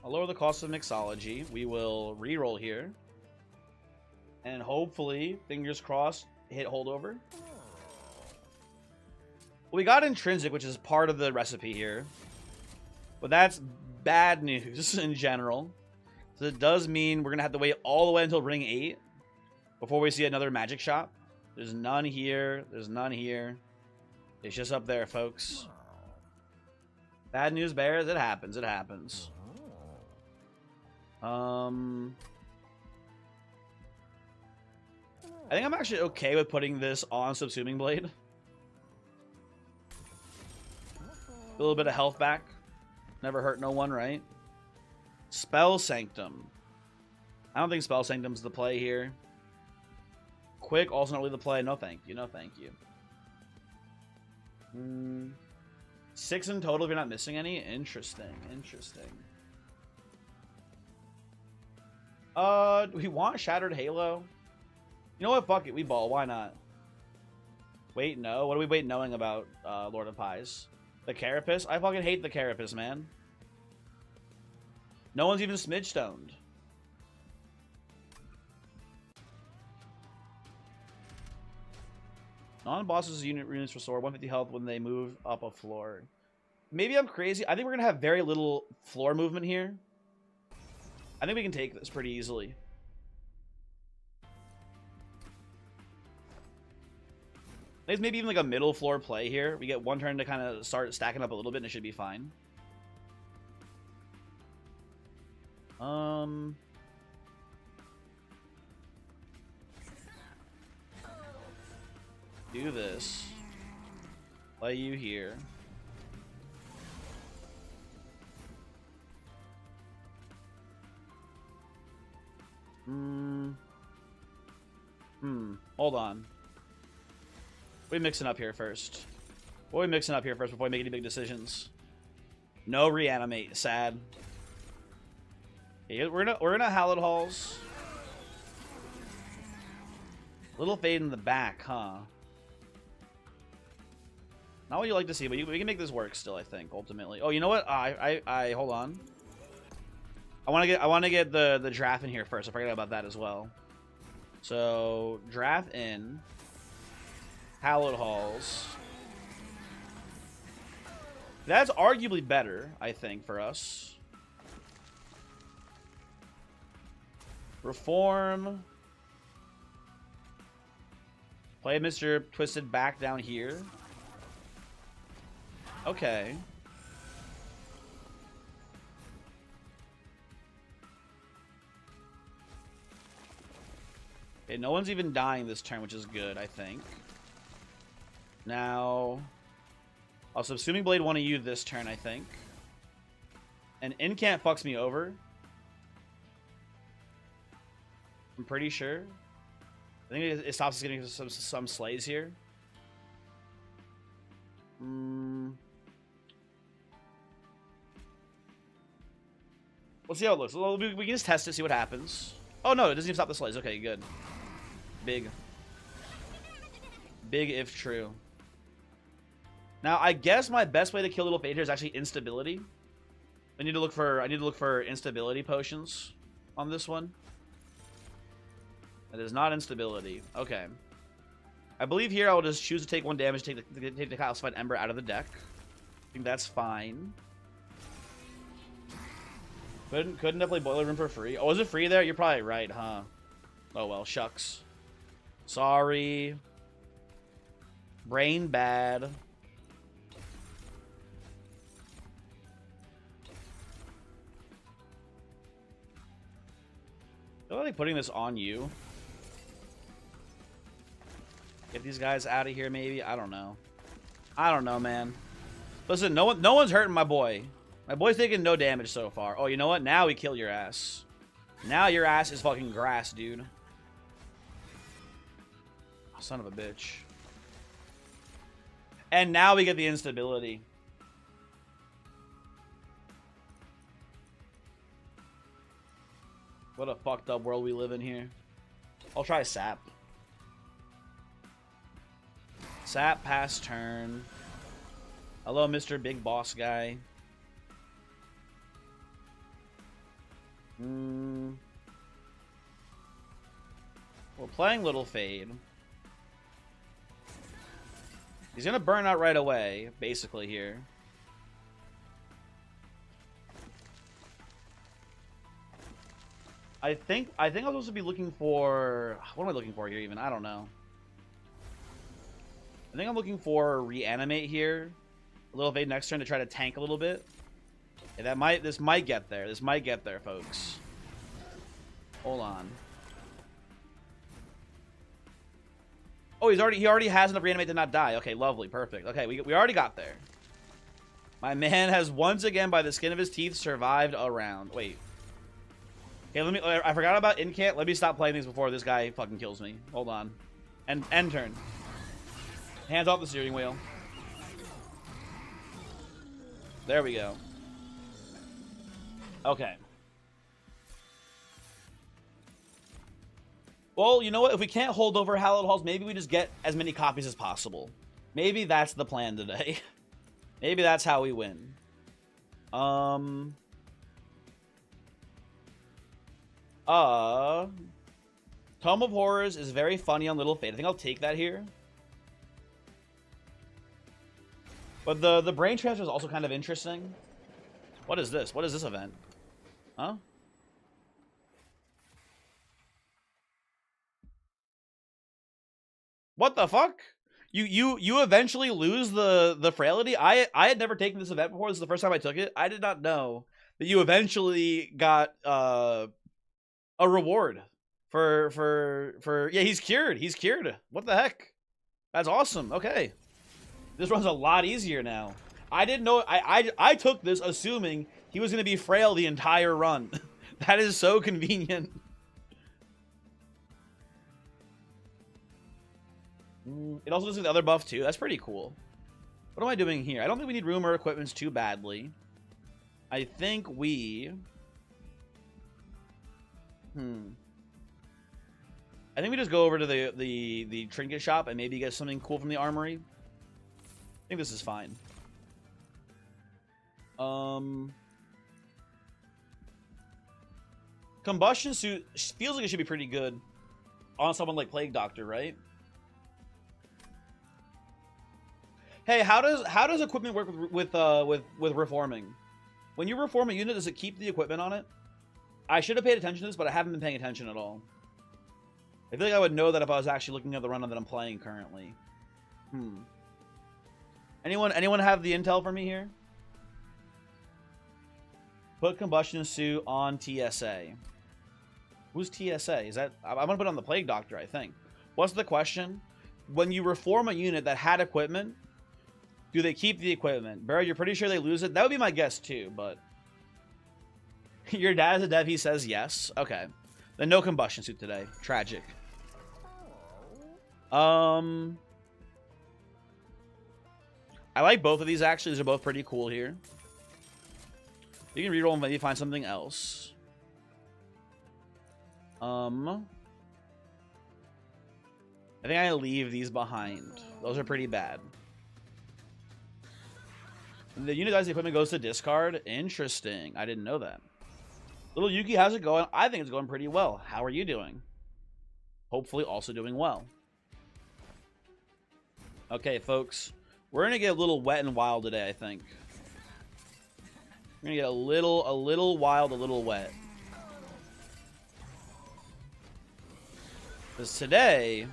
I'll lower the cost of Mixology. We will reroll here. And hopefully, fingers crossed, hit holdover. We got Intrinsic, which is part of the recipe here. But that's bad news in general. So it does mean we're going to have to wait all the way until ring 8 before we see another magic shop. There's none here. There's none here. It's just up there, folks. Bad news bears. It happens. It happens. I think I'm actually okay with putting this on Subsuming Blade. A little bit of health back. Never hurt no one, right? Spell Sanctum. I don't think Spell Sanctum's the play here. Quick, also not really the play. No thank you. No thank you. 6 in total if you're not missing any? Interesting. Interesting. Do we want Shattered Halo? You know what? Fuck it. We ball. Why not? Wait, no. What are we wait knowing about Lord of Pies? The Carapace? I fucking hate the Carapace, man. No one's even smidge stoned. Non-bosses units restore 150 health when they move up a floor. Maybe I'm crazy. I think we're going to have very little floor movement here. I think we can take this pretty easily. There's maybe even like a middle floor play here. We get one turn to kind of start stacking up a little bit and it should be fine. Do this. Play you here. Hold on. What are we mixing up here first? What are we mixing up here first before we make any big decisions? No reanimate. Sad. Okay, we're gonna Hallowed Halls. Little fade in the back, huh? Not what you like to see, but we can make this work still, I think, ultimately. Oh, you know what? I hold on. I want to get the draft in here first. I forgot about that as well. So draft in Hallowed Halls. That's arguably better, I think, for us. Reform. Play Mr. Twisted back down here. Okay. Okay, no one's even dying this turn, which is good, I think. Now, I'll Subsuming Blade one of you this turn, I think. And Incant fucks me over. I'm pretty sure. I think it stops us getting some slays here. Let's see how it looks. We can just test it, see what happens. Oh no, it doesn't even stop the slays. Okay, good. Big if true. Now I guess my best way to kill Little Fade here is actually instability. I need to look for instability potions on this one. That is not instability. Okay. I believe here I will just choose to take 1 damage, take the calcified ember out of the deck. I think that's fine. Couldn't definitely Boiler Room for free. Oh, is it free there? You're probably right, huh? Oh well, shucks. Sorry. Brain bad. I feel like putting this on you. Get these guys out of here, maybe. I don't know. I don't know, man. Listen, no one's hurting my boy. My boy's taking no damage so far. Oh, you know what? Now we kill your ass. Now your ass is fucking grass, dude. Oh, son of a bitch. And now we get the instability. What a fucked up world we live in here. I'll try sap. Sap pass turn. Hello, Mr. Big Boss Guy. We're playing Little Fade. He's gonna burn out right away, basically here. I think I'm supposed to be looking for... What am I looking for here even? I don't know. I think I'm looking for Reanimate here. A Little Fade next turn to try to tank a little bit. Yeah, this might get there. This might get there, folks. Hold on. Oh, he already has enough Reanimate to not die. Okay, lovely, perfect. Okay, we already got there. My man has once again, by the skin of his teeth, survived a round. Wait. Okay, I forgot about Incant. Let me stop playing these before this guy fucking kills me. Hold on. End turn. Hands off the steering wheel. There we go. Okay. Well, you know what? If we can't hold over Hallowed Halls, maybe we just get as many copies as possible. Maybe that's the plan today. Maybe that's how we win. Tome of Horrors is very funny on Little Fade. I think I'll take that here. But the brain transfer is also kind of interesting. What is this? What is this event? Huh? What the fuck? You eventually lose the frailty? I had never taken this event before. This is the first time I took it. I did not know that you eventually got a reward for yeah, he's cured. He's cured. What the heck? That's awesome. Okay. This runs a lot easier now. I didn't know. I took this assuming he was going to be frail the entire run. That is so convenient. It also does the other buff too. That's pretty cool. What am I doing here? I don't think we need room or equipments too badly. I think we... I think we just go over to the trinket shop and maybe get something cool from the armory. I think this is fine. Combustion suit feels like it should be pretty good on someone like Plague Doctor, right? Hey, how does equipment work with reforming? When you reform a unit, does it keep the equipment on it? I should have paid attention to this, but I haven't been paying attention at all. I feel like I would know that if I was actually looking at the run that I'm playing currently. Anyone have the intel for me here? Put combustion suit on TSA. Who's TSA? Is that... I'm gonna put it on the Plague Doctor, I think. What's the question? When you reform a unit that had equipment, do they keep the equipment? Barry, you're pretty sure they lose it? That would be my guess too, but... Your dad is a dev, he says yes. Okay. Then no combustion suit today. Tragic. I like both of these, actually. These are both pretty cool here. You can reroll and maybe find something else. I think I leave these behind. Those are pretty bad. The unitized equipment goes to discard. Interesting. I didn't know that. Little Yuki, how's it going? I think it's going pretty well. How are you doing? Hopefully also doing well. Okay, folks. We're going to get a little wet and wild today, I think. We're going to get a little wild, a little wet. Because today,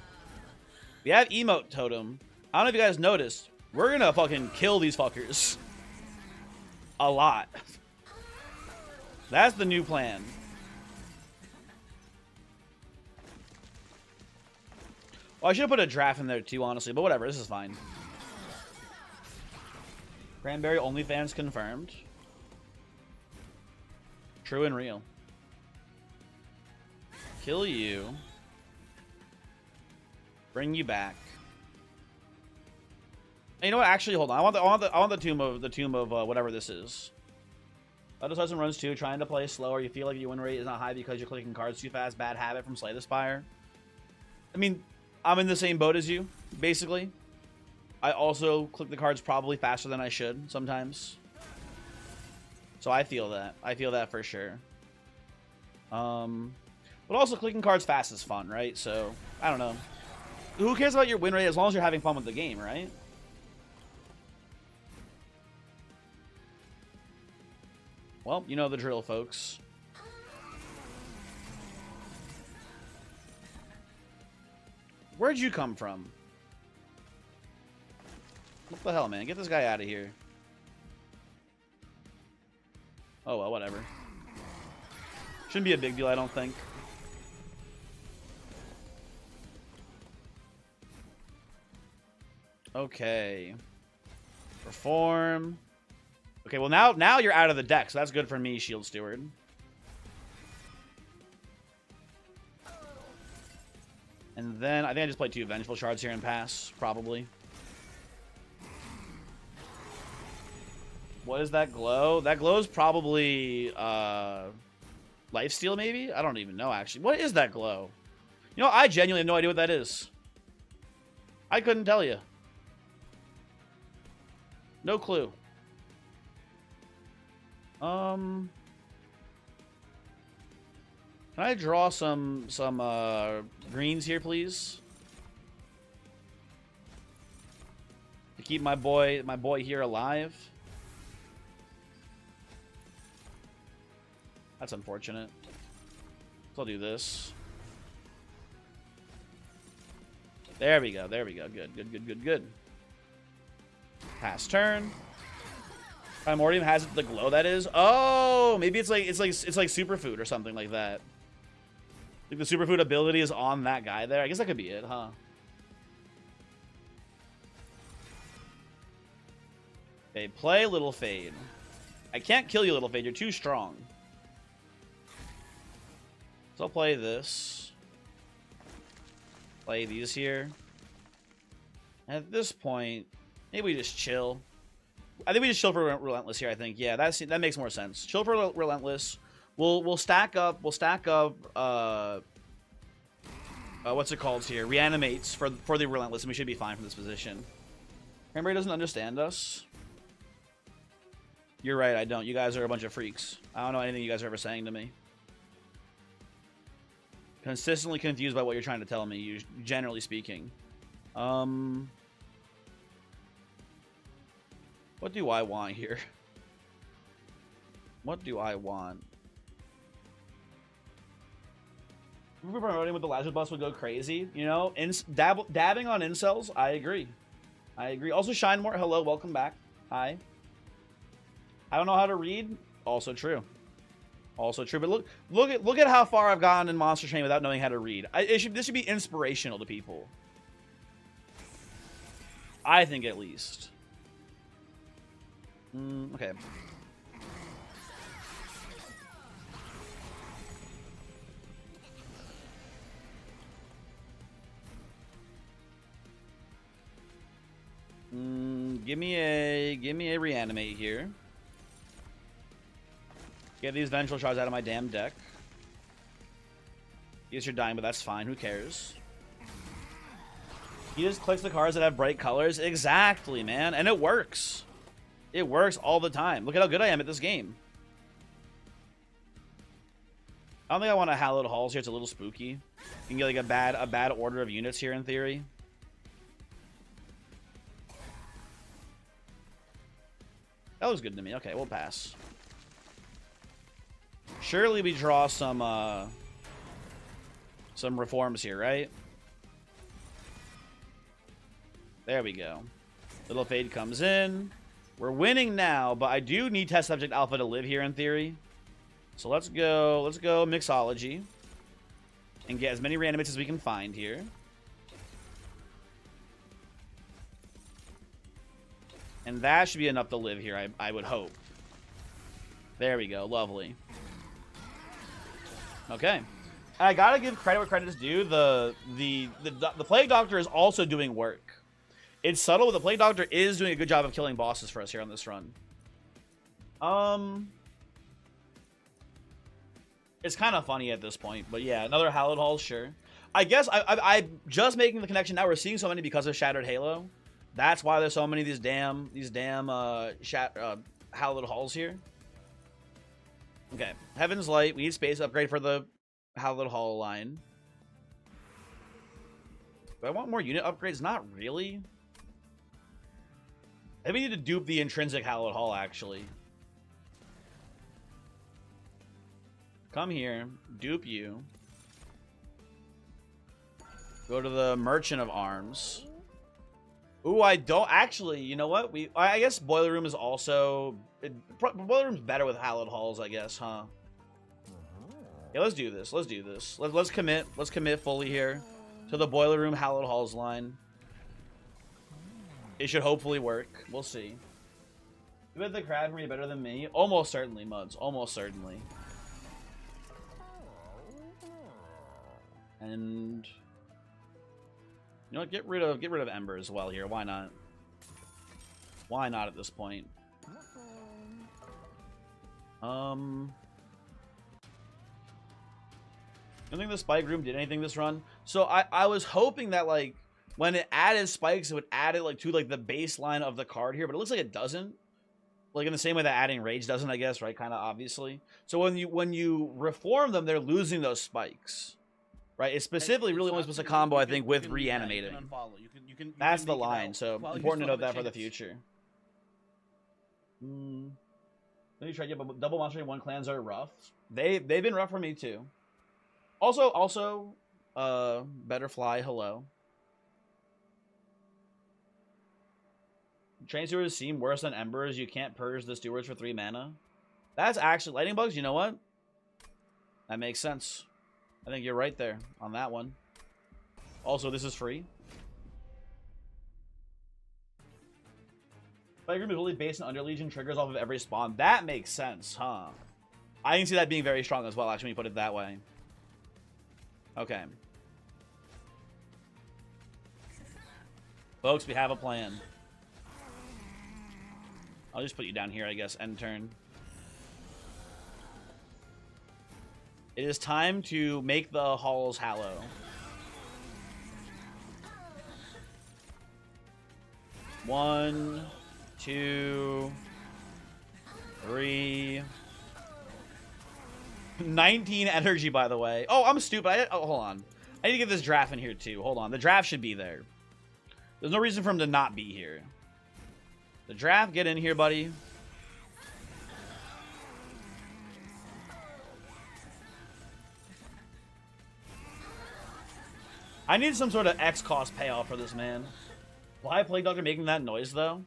we have Emote Totem. I don't know if you guys noticed. We're going to fucking kill these fuckers. A lot. That's the new plan. Well, I should have put a draft in there too, honestly, but whatever, this is fine. Cranberry OnlyFans confirmed. True and real. Kill you. Bring you back. Hey, you know what? Actually, hold on. I want the tomb of whatever this is. Other Hudson runs too, trying to play slower. You feel like your win rate is not high because you're clicking cards too fast. Bad habit from Slay the Spire. I mean, I'm in the same boat as you, basically. I also click the cards probably faster than I should sometimes. So I feel that. I feel that for sure. But also clicking cards fast is fun, right? So, I don't know. Who cares about your win rate as long as you're having fun with the game, right? Well, you know the drill, folks. Where'd you come from? What the hell, man? Get this guy out of here. Oh, well, whatever. Shouldn't be a big deal, I don't think. Okay. Perform. Okay, well, now you're out of the deck, so that's good for me, Shield Steward. And then I think I just played 2 Vengeful Shards here and pass, probably. What is that glow? That glow is probably Lifesteal, maybe? I don't even know, actually. What is that glow? You know, I genuinely have no idea what that is. I couldn't tell you. No clue. Can I draw some greens here, please? To keep my boy here alive. That's unfortunate. So I'll do this. There we go. There we go. Good. Pass turn. Primordium has the glow that is. Oh, maybe it's like superfood or something like that. Like the superfood ability is on that guy there. I guess that could be it, huh? Okay, play Little Fade. I can't kill you, Little Fade. You're too strong. So I'll play this. Play these here. At this point, maybe we just chill. I think we just chill for Relentless here, I think. Yeah, that makes more sense. Chill for Relentless. We'll stack up what's it called here? Reanimates for the Relentless, and we should be fine from this position. Cranberry doesn't understand us. You're right, I don't. You guys are a bunch of freaks. I don't know anything you guys are ever saying to me. Consistently confused by what you're trying to tell me, generally speaking. What do I want here? What do I want? Promoting with the Lazarus bus would go crazy, you know? Dabbing on incels, I agree. Also, Shine More, hello, welcome back. Hi. I don't know how to read. Also true. But look at how far I've gotten in Monster Train without knowing how to read. This should be inspirational to people. I think, at least. Okay. Give me a reanimate here. Get these vengeful shards out of my damn deck. Yes, you're dying, but that's fine. Who cares? He just clicks the cards that have bright colors. Exactly, man. And it works. It works all the time. Look at how good I am at this game. I don't think I want to hallowed halls here. It's a little spooky. You can get like a bad order of units here in theory. That was good to me. Okay, we'll pass. Surely we draw some reforms here, right? There we go. Little Fade comes in. We're winning now, but I do need Test Subject Alpha to live here in theory. So let's go Mixology. And get as many reanimates as we can find here. And that should be enough to live here, I would hope. There we go. Lovely. Okay. I gotta give credit where credit is due. The Plague Doctor is also doing work. It's subtle, but the Plague Doctor is doing a good job of killing bosses for us here on this run. It's kind of funny at this point, but yeah, another Hallowed Halls, sure. I guess I'm just making the connection now. We're seeing so many because of Shattered Halo. That's why there's so many of these damn Hallowed Halls here. Okay, Heaven's Light. We need space upgrade for the Hallowed Hall line. Do I want more unit upgrades? Not really. I think we need to dupe the intrinsic Hallowed Hall, actually. Come here. Dupe you. Go to the Merchant of Arms. Ooh, I don't... Actually, you know what? I guess Boiler Room is also... Boiler Room's better with Hallowed Halls, I guess, huh? Yeah, let's do this. Let's do this. Let's commit. Let's commit fully here to the Boiler Room Hallowed Halls line. It should hopefully work. We'll see. You bet the crab can be better than me? Almost certainly, Muds. Almost certainly. And you know what? Get rid of Ember as well here. Why not? Why not at this point? I don't think the spike room did anything this run. So I was hoping that like when it added spikes, it would add it like to like the baseline of the card here, but it looks like it doesn't. Like in the same way that adding rage doesn't, I guess, right? Kind of obviously. So when you reform them, they're losing those spikes, right? It's specifically really only supposed to combo, I think, with reanimating. That's the line. So important to note that for the future. Let me try. Yeah, but double monster one clans are rough. They've been rough for me too. Also, Better Fly, hello. Train Stewards seem worse than Embers. You can't purge the Stewards for 3 mana. That's actually... Lightning Bugs, you know what? That makes sense. I think you're right there on that one. Also, this is free. Spike Room is really based on Under Legion triggers off of every spawn. That makes sense, huh? I can see that being very strong as well, actually, when you put it that way. Okay. Folks, we have a plan. I'll just put you down here, I guess. End turn. It is time to make the halls hallow. One, 2, 3. 19 energy, by the way. Oh, I'm stupid. Hold on. I need to get this draft in here, too. Hold on. The draft should be there. There's no reason for him to not be here. The draft, get in here, buddy. I need some sort of X cost payoff for this man. Why Plague Doctor making that noise, though?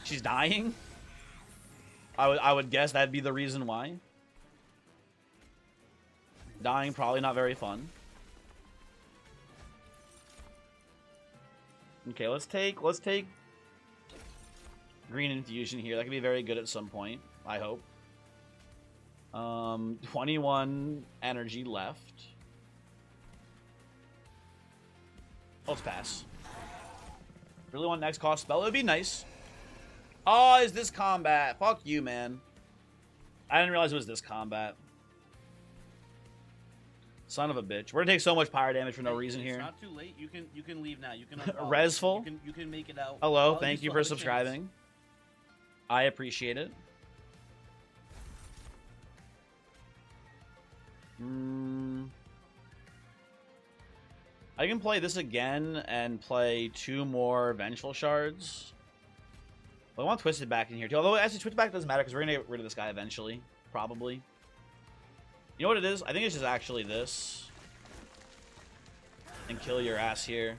She's dying? I would guess that'd be the reason why. Dying, probably not very fun. Okay, let's take Green Infusion here. That could be very good at some point, I hope. 21 energy left. Let's pass. Really want next cost spell? It would be nice. Oh, is this combat? Fuck you, man. I didn't realize it was this combat. Son of a bitch. We're gonna take so much power damage for no reason here. It's not too late. You can leave now. You can unfollow. Resful. You can make it out. Hello, thank you for subscribing. I appreciate it. I can play this again and play 2 more Vengeful Shards. Well, I want Twisted back in here too. Although actually Twisted back doesn't matter because we're gonna get rid of this guy eventually, probably. You know what it is? I think it's just actually this. And kill your ass here.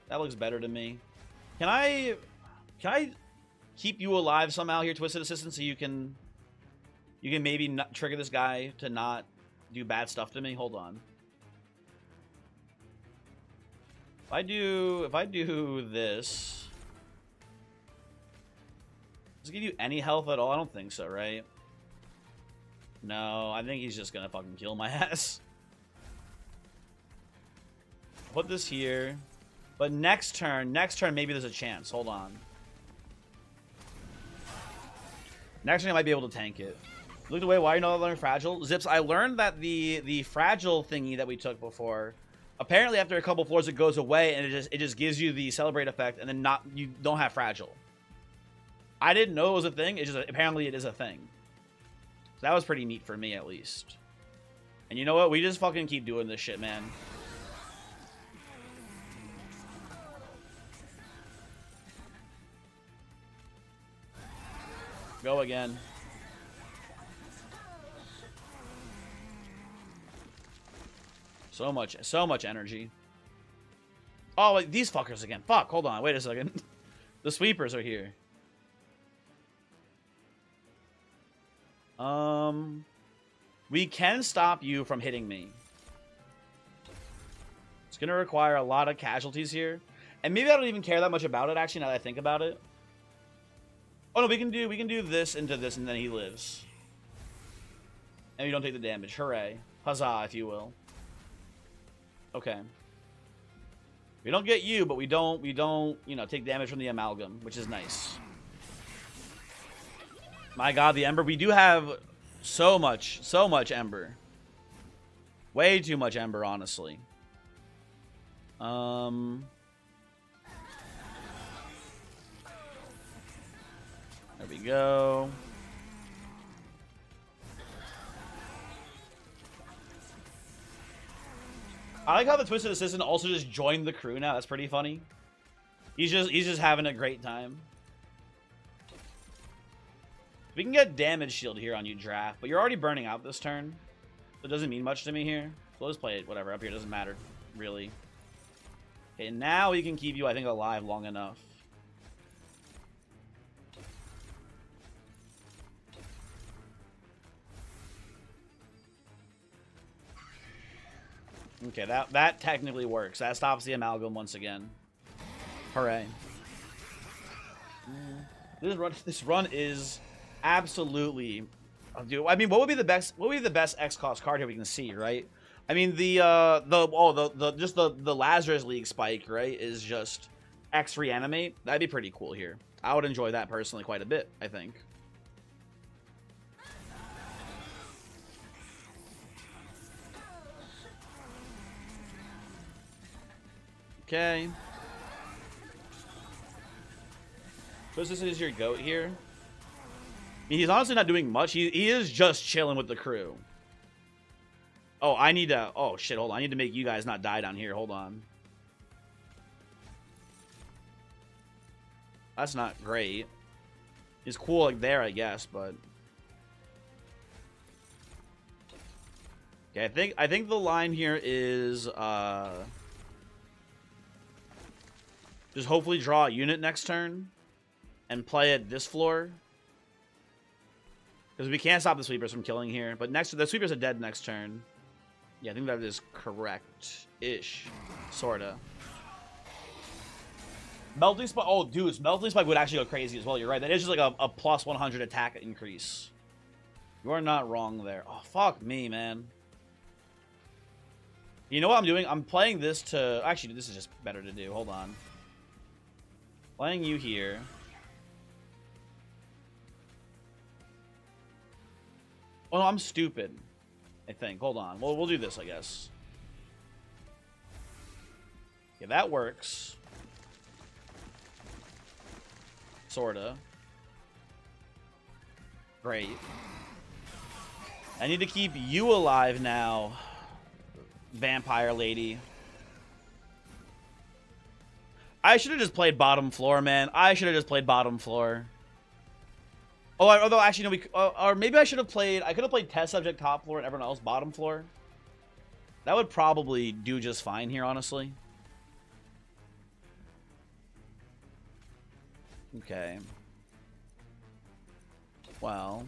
That looks better to me. Can I keep you alive somehow here, Twisted Assistant, so you can maybe not trigger this guy to not do bad stuff to me? Hold on. If I do this, does it give you any health at all? I don't think so, right? No, I think he's just gonna fucking kill my ass. Put this here. But next turn, maybe there's a chance. Hold on. Next turn, I might be able to tank it. Looked away. Why are you not learning Fragile? Zips, I learned that the Fragile thingy that we took before, apparently after a couple floors, it goes away, and it just gives you the Celebrate effect, and then you don't have Fragile. I didn't know it was a thing. It's just apparently it is a thing. So that was pretty neat for me, at least. And you know what? We just fucking keep doing this shit, man. Go again. So much energy. Oh, wait, these fuckers again. Fuck, hold on. Wait a second. The sweepers are here. We can stop you from hitting me. It's gonna require a lot of casualties here. And maybe I don't even care that much about it, actually, now that I think about it. Oh no, we can do this into this, and then he lives. And you don't take the damage. Hooray. Huzzah, if you will. Okay. We don't get you, but we don't, you know, take damage from the amalgam, which is nice. My god, the Ember. We do have so much Ember. Way too much Ember, honestly. There we go. I like how the Twisted Assistant also just joined the crew now. That's pretty funny. He's just having a great time. We can get damage shield here on you, Draft, but you're already burning out this turn. So it doesn't mean much to me here. So let's play it, whatever, up here. Doesn't matter, really. Okay, now we can keep you, I think, alive long enough. Okay, that technically works. That stops the amalgam once again. Hooray. This run is absolutely, dude. I mean, what would be the best X cost card here we can see, right? I mean, the Lazarus League spike, right, is just X reanimate. That'd be pretty cool here. I would enjoy that personally quite a bit, I think. Okay. So this is your goat here. I mean, he's honestly not doing much. He is just chilling with the crew. Oh, I need to... Oh, shit, hold on. I need to make you guys not die down here. Hold on. That's not great. He's cool like there, I guess, but... Okay, I think the line here is... just hopefully draw a unit next turn and play at this floor. Because we can't stop the sweepers from killing here. But the sweepers are dead next turn. Yeah, I think that is correct-ish. Sorta. Melting Spike. Oh, dude, Melting Spike would actually go crazy as well. You're right. That is just like a plus 100 attack increase. You are not wrong there. Oh, fuck me, man. You know what I'm doing? I'm playing this to... Actually, this is just better to do. Hold on. Playing you here. Oh, no, I'm stupid. I think. Hold on. Well, we'll do this, I guess. Yeah, that works. Sorta. Great. I need to keep you alive now, vampire lady. I should have just played bottom floor, man. I should have just played bottom floor. Oh, although actually, no, or maybe I should have played... I could have played test subject top floor and everyone else bottom floor. That would probably do just fine here, honestly. Okay. Well...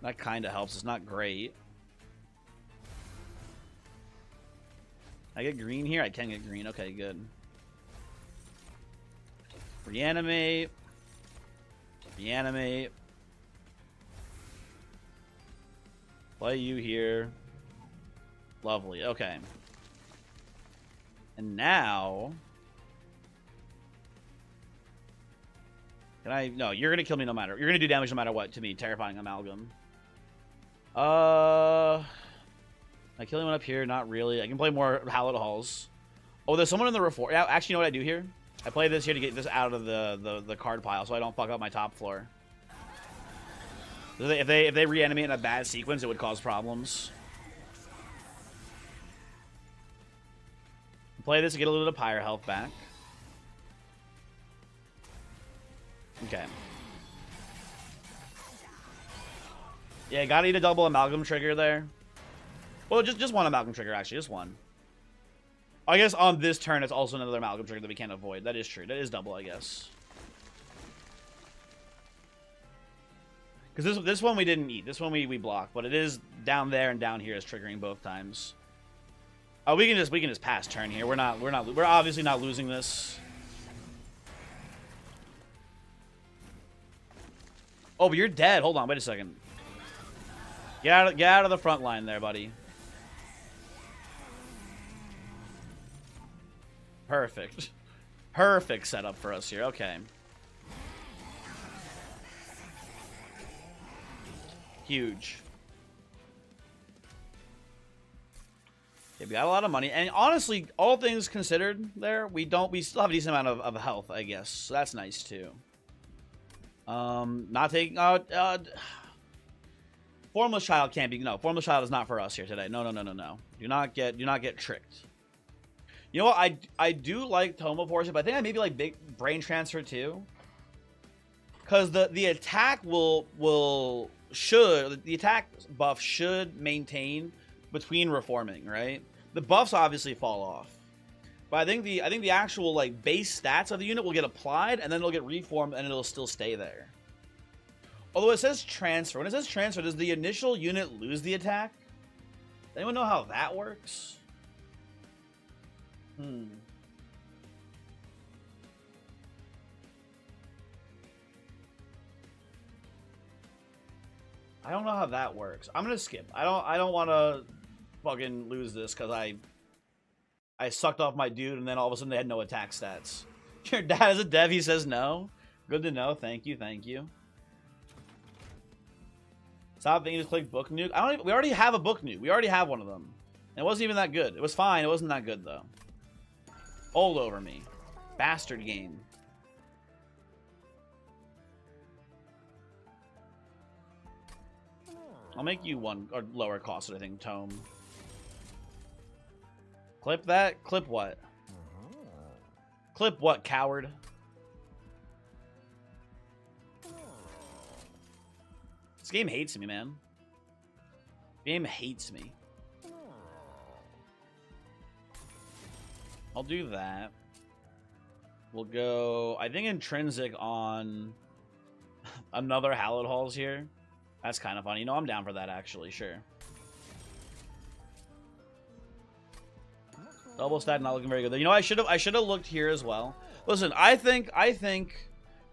That kind of helps. It's not great. I get green here? I can get green. Okay, good. Reanimate. Reanimate. Play you here. Lovely. Okay. And now... Can I... No, you're going to kill me no matter... You're going to do damage no matter what to me. Terrifying Amalgam. I kill anyone up here? Not really. I can play more Hallowed Halls. Oh, there's someone in the reform. Yeah, actually, you know what I do here? I play this here to get this out of the card pile, so I don't fuck up my top floor. If they reanimate in a bad sequence, it would cause problems. Play this to get a little bit of pyre health back. Okay. Yeah, gotta eat a double amalgam trigger there. Well, just one amalgam trigger, actually. Just one. I guess on this turn, it's also another amalgam trigger that we can't avoid. That is true. That is double, I guess. Because this one we didn't eat. This one we blocked. But it is down there and down here is triggering both times. Oh, we can just pass turn here. We're obviously not losing this. Oh, but you're dead. Hold on, wait a second. Get out of the front line there, buddy. Perfect. Perfect setup for us here. Okay. Huge. Okay, we got a lot of money, and honestly, all things considered, there we still have a decent amount of health, I guess. So that's nice too. Not taking Formless Child can't be... No, Formless Child is not for us here today. No. Do not get tricked. You know what? I do like Tome of Horses, but I think I maybe like Big Brain Transfer too. Because the attack the attack buff should maintain between reforming, right? The buffs obviously fall off. But I think the actual like base stats of the unit will get applied, and then it'll get reformed, and it'll still stay there. Although it says transfer. When it says transfer, does the initial unit lose the attack? Does anyone know how that works? I don't know how that works. I'm gonna skip. I don't want to fucking lose this because I sucked off my dude, and then all of a sudden they had no attack stats. Your dad is a dev. He says no. Good to know. Thank you. Thank you. Stop thinking, just click book nuke. We already have a book nuke. We already have one of them. And it wasn't even that good. It was fine. It wasn't that good though. All over me. Bastard game. I'll make you one or lower cost, I think, Tome. Clip that? Clip what? Clip what, coward? This game hates me, man. Game hates me. I'll do that. We'll go, I think, Intrinsic on another Hallowed Halls here. That's kind of funny. You know, I'm down for that, actually. Sure. Double stat not looking very good. You know, I should have looked here as well. Listen, I think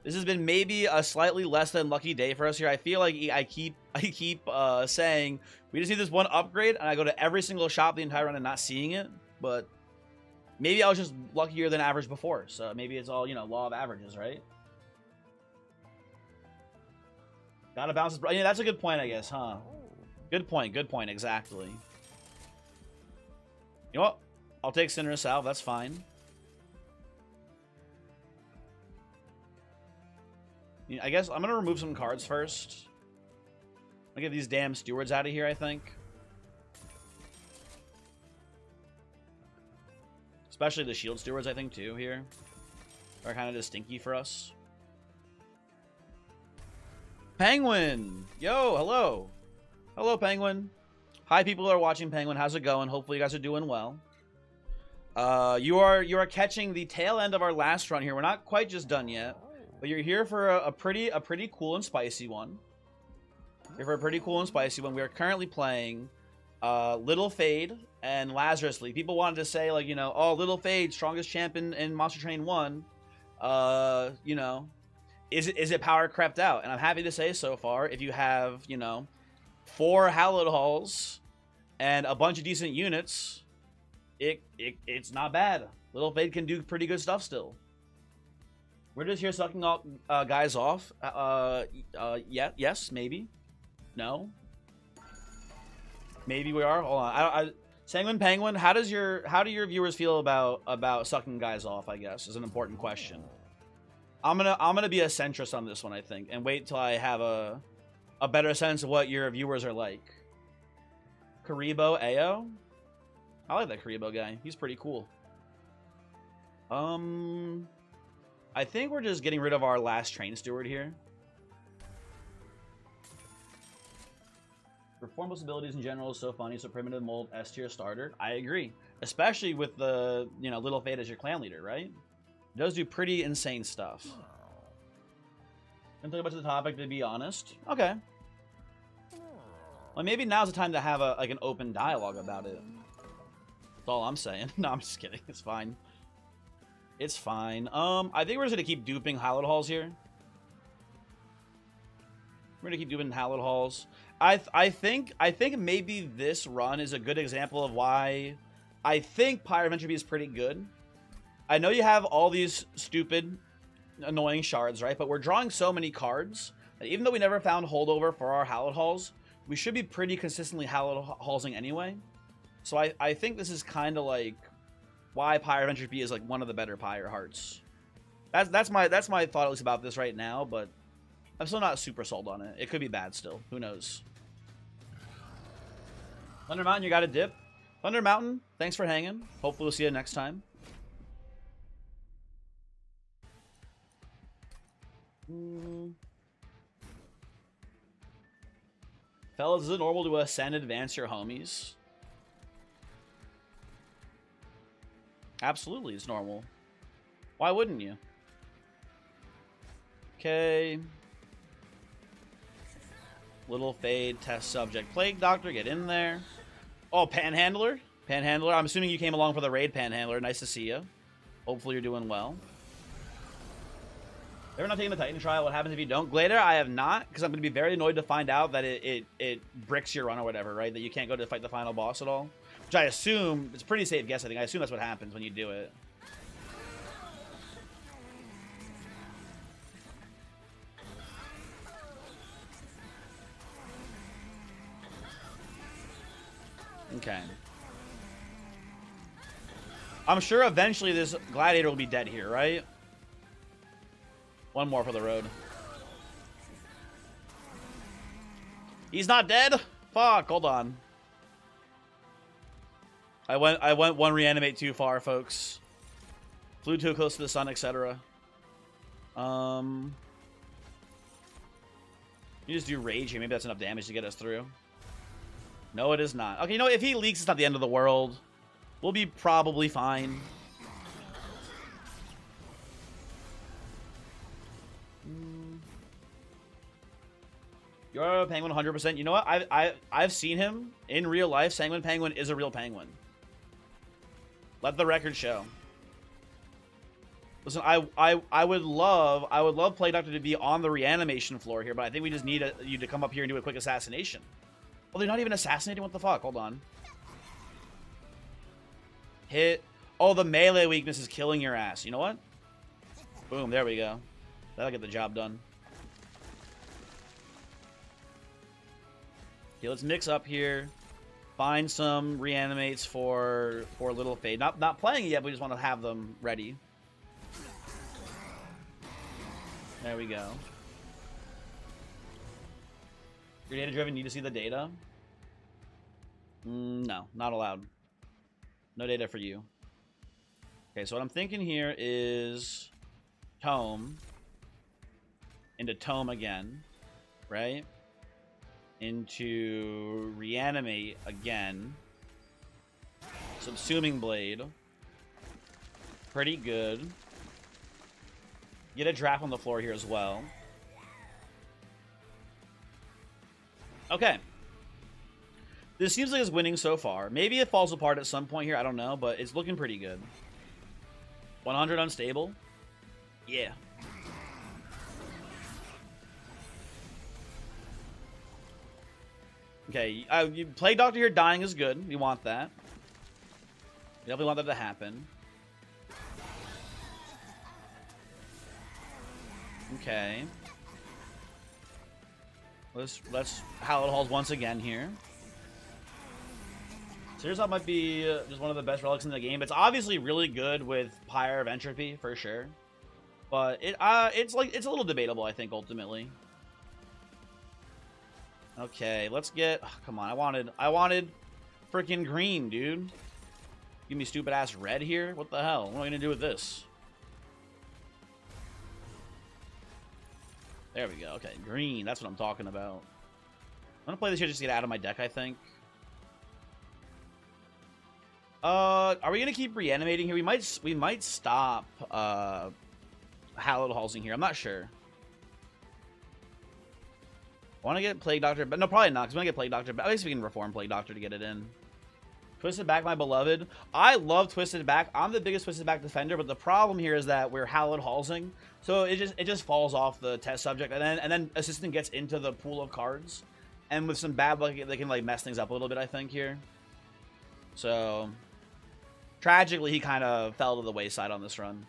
this has been maybe a slightly less than lucky day for us here. I feel like I keep I keep saying we just need this one upgrade, and I go to every single shop the entire run and not seeing it. But maybe I was just luckier than average before, so maybe it's all, you know, law of averages, right? Gotta bounce this. Yeah, that's a good point, I guess, huh? Good point, exactly. You know what? I'll take Cinder Salve, that's fine. I guess I'm gonna remove some cards first. I'll get these damn stewards out of here, I think. Especially the shield stewards, I think, too, here. Are kind of just stinky for us. Penguin! Yo, hello. Hello, Penguin. Hi, people who are watching Penguin. How's it going? Hopefully you guys are doing well. You are catching the tail end of our last run here. We're not quite just done yet. But you're here for a pretty cool and spicy one. Here for a pretty cool and spicy one. We are currently playing Little Fade and Lazarus League. People wanted to say, like, you know, oh, Little Fade, strongest champion in Monster Train 1. You know, is it power crept out? And I'm happy to say so far, if you have, you know, 4 Hallowed Halls and a bunch of decent units, it's not bad. Little Fade can do pretty good stuff still. We're just here sucking all guys off. Yeah, yes, maybe. No. Maybe we are. Hold on. Sanguine Penguin, how do your viewers feel about sucking guys off, I guess, is an important question. I'm gonna be a centrist on this one, I think, and wait till I have a better sense of what your viewers are like. Karibo Ao? I like that Karibo guy. He's pretty cool. I think we're just getting rid of our last train steward here. Reformable abilities in general is so funny, so primitive mold S tier starter. I agree. Especially with the, you know, Little Fade as your clan leader, right? It does do pretty insane stuff. Didn't talk much of the topic, to be honest. Okay. Well, maybe now's the time to have like an open dialogue about it. That's all I'm saying. No, I'm just kidding. It's fine. It's fine. I think we're just gonna keep duping Hallowed Halls here. We're gonna keep duping Hallowed Halls. I think maybe this run is a good example of why I think Pyre Entropy is pretty good. I know you have all these stupid, annoying shards, right? But we're drawing so many cards that even though we never found holdover for our Hallowed Halls, we should be pretty consistently Hallowed Hallsing anyway. So I think this is kind of like why Pyre Entropy is like one of the better Pyre Hearts. That's my thought at least about this right now, but I'm still not super sold on it. It could be bad still. Who knows? Thunder Mountain, you got a dip. Thunder Mountain, thanks for hanging. Hopefully we'll see you next time. Fellas, is it normal to ascend advance your homies? Absolutely, it's normal. Why wouldn't you? Okay. Little Fade, test subject. Plague Doctor, get in there. Oh, Panhandler? Panhandler, I'm assuming you came along for the raid, Panhandler. Nice to see you. Hopefully you're doing well. Ever not taking the Titan trial? What happens if you don't? Glader, I have not, because I'm going to be very annoyed to find out that it bricks your run or whatever, right? That you can't go to fight the final boss at all. Which I assume, it's a pretty safe guess, I think. I assume that's what happens when you do it. Okay. I'm sure eventually this gladiator will be dead here, right? One more for the road. He's not dead? Fuck, hold on. I went one reanimate too far, folks. Flew too close to the sun, etc. You just do rage here. Maybe that's enough damage to get us through. No, it is not. Okay, you know, if he leaks, it's not the end of the world. We'll be probably fine. You're a penguin 100%. You know what? I've seen him in real life. Sanguine Penguin is a real penguin. Let the record show. Listen, I would love Plague Doctor to be on the reanimation floor here, but I think we just need you to come up here and do a quick assassination. Oh, they're not even assassinating? What the fuck? Hold on. Hit. Oh, the melee weakness is killing your ass. You know what? Boom, there we go. That'll get the job done. Okay, let's mix up here. Find some reanimates for Little Fade. Not playing it yet, but we just want to have them ready. There we go. You're data driven, need to see the data? No, not allowed. No data for you. Okay, so what I'm thinking here is Tome into Tome again, right? Into Reanimate again. Subsuming Blade. Pretty good. Get a draft on the floor here as well. Okay. This seems like it's winning so far. Maybe it falls apart at some point here. I don't know, but it's looking pretty good. 100 unstable. Yeah. Okay, Plague Doctor here dying is good. We want that. We definitely want that to happen. Okay. Let's Hallowed Halls once again here. Searsop might be just one of the best relics in the game. It's obviously really good with Pyre of Entropy for sure, but it's a little debatable, I think, ultimately. Okay, let's get. Oh, come on, I wanted freaking green, dude. Give me stupid ass red here. What the hell? What am I gonna do with this? There we go. Okay, green. That's what I'm talking about. I'm gonna play this here just to get out of my deck, I think. Are we gonna keep reanimating here? We might stop Hallowed Halsing here. I'm not sure. I want to get Plague Doctor, but no, probably not, because we want to get Plague Doctor, but at least we can reform Plague Doctor to get it in. Twisted Back, my beloved. I love Twisted Back. I'm the biggest Twisted Back defender, but the problem here is that we're Hallowed Halsing, so it just falls off the test subject, and then Assistant gets into the pool of cards, and with some bad luck, they can like mess things up a little bit, I think, here. So tragically, he kind of fell to the wayside on this run.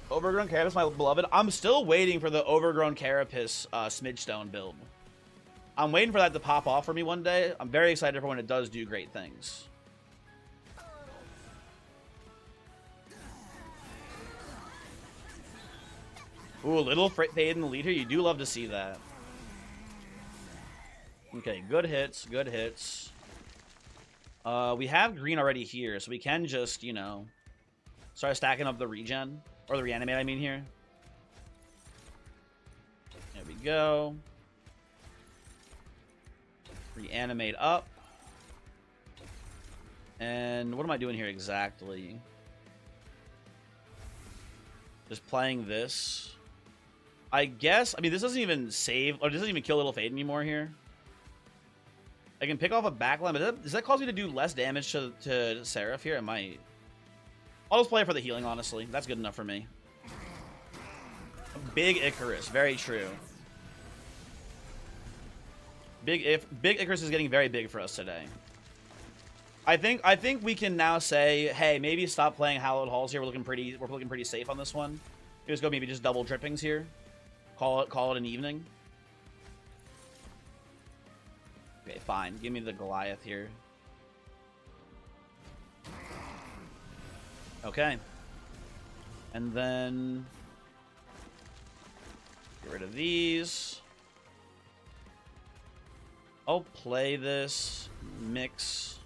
Overgrown Carapace, my beloved. I'm still waiting for the Overgrown Carapace Smidgestone build. I'm waiting for that to pop off for me one day. I'm very excited for when it does do great things. Ooh, a little fade in the lead here. You do love to see that. Okay, good hits, good hits. We have green already here, so we can just, you know, start stacking up the regen. Or the reanimate, I mean, here. There we go. Reanimate up. And what am I doing here exactly? Just playing this. I guess, I mean, this doesn't even save, or doesn't even kill Little Fade anymore here. I can pick off a backline, but does that cause me to do less damage to Seraph here? It might. I'll just play it for the healing, honestly. That's good enough for me. Big Icarus. Very true. Big Icarus is getting very big for us today. I think we can now say, hey, maybe stop playing Hallowed Halls here. We're looking pretty safe on this one. Just go maybe just double drippings here. Call it an evening. Okay, fine. Give me the Goliath here. Okay. And then get rid of these. I'll play this. Mix.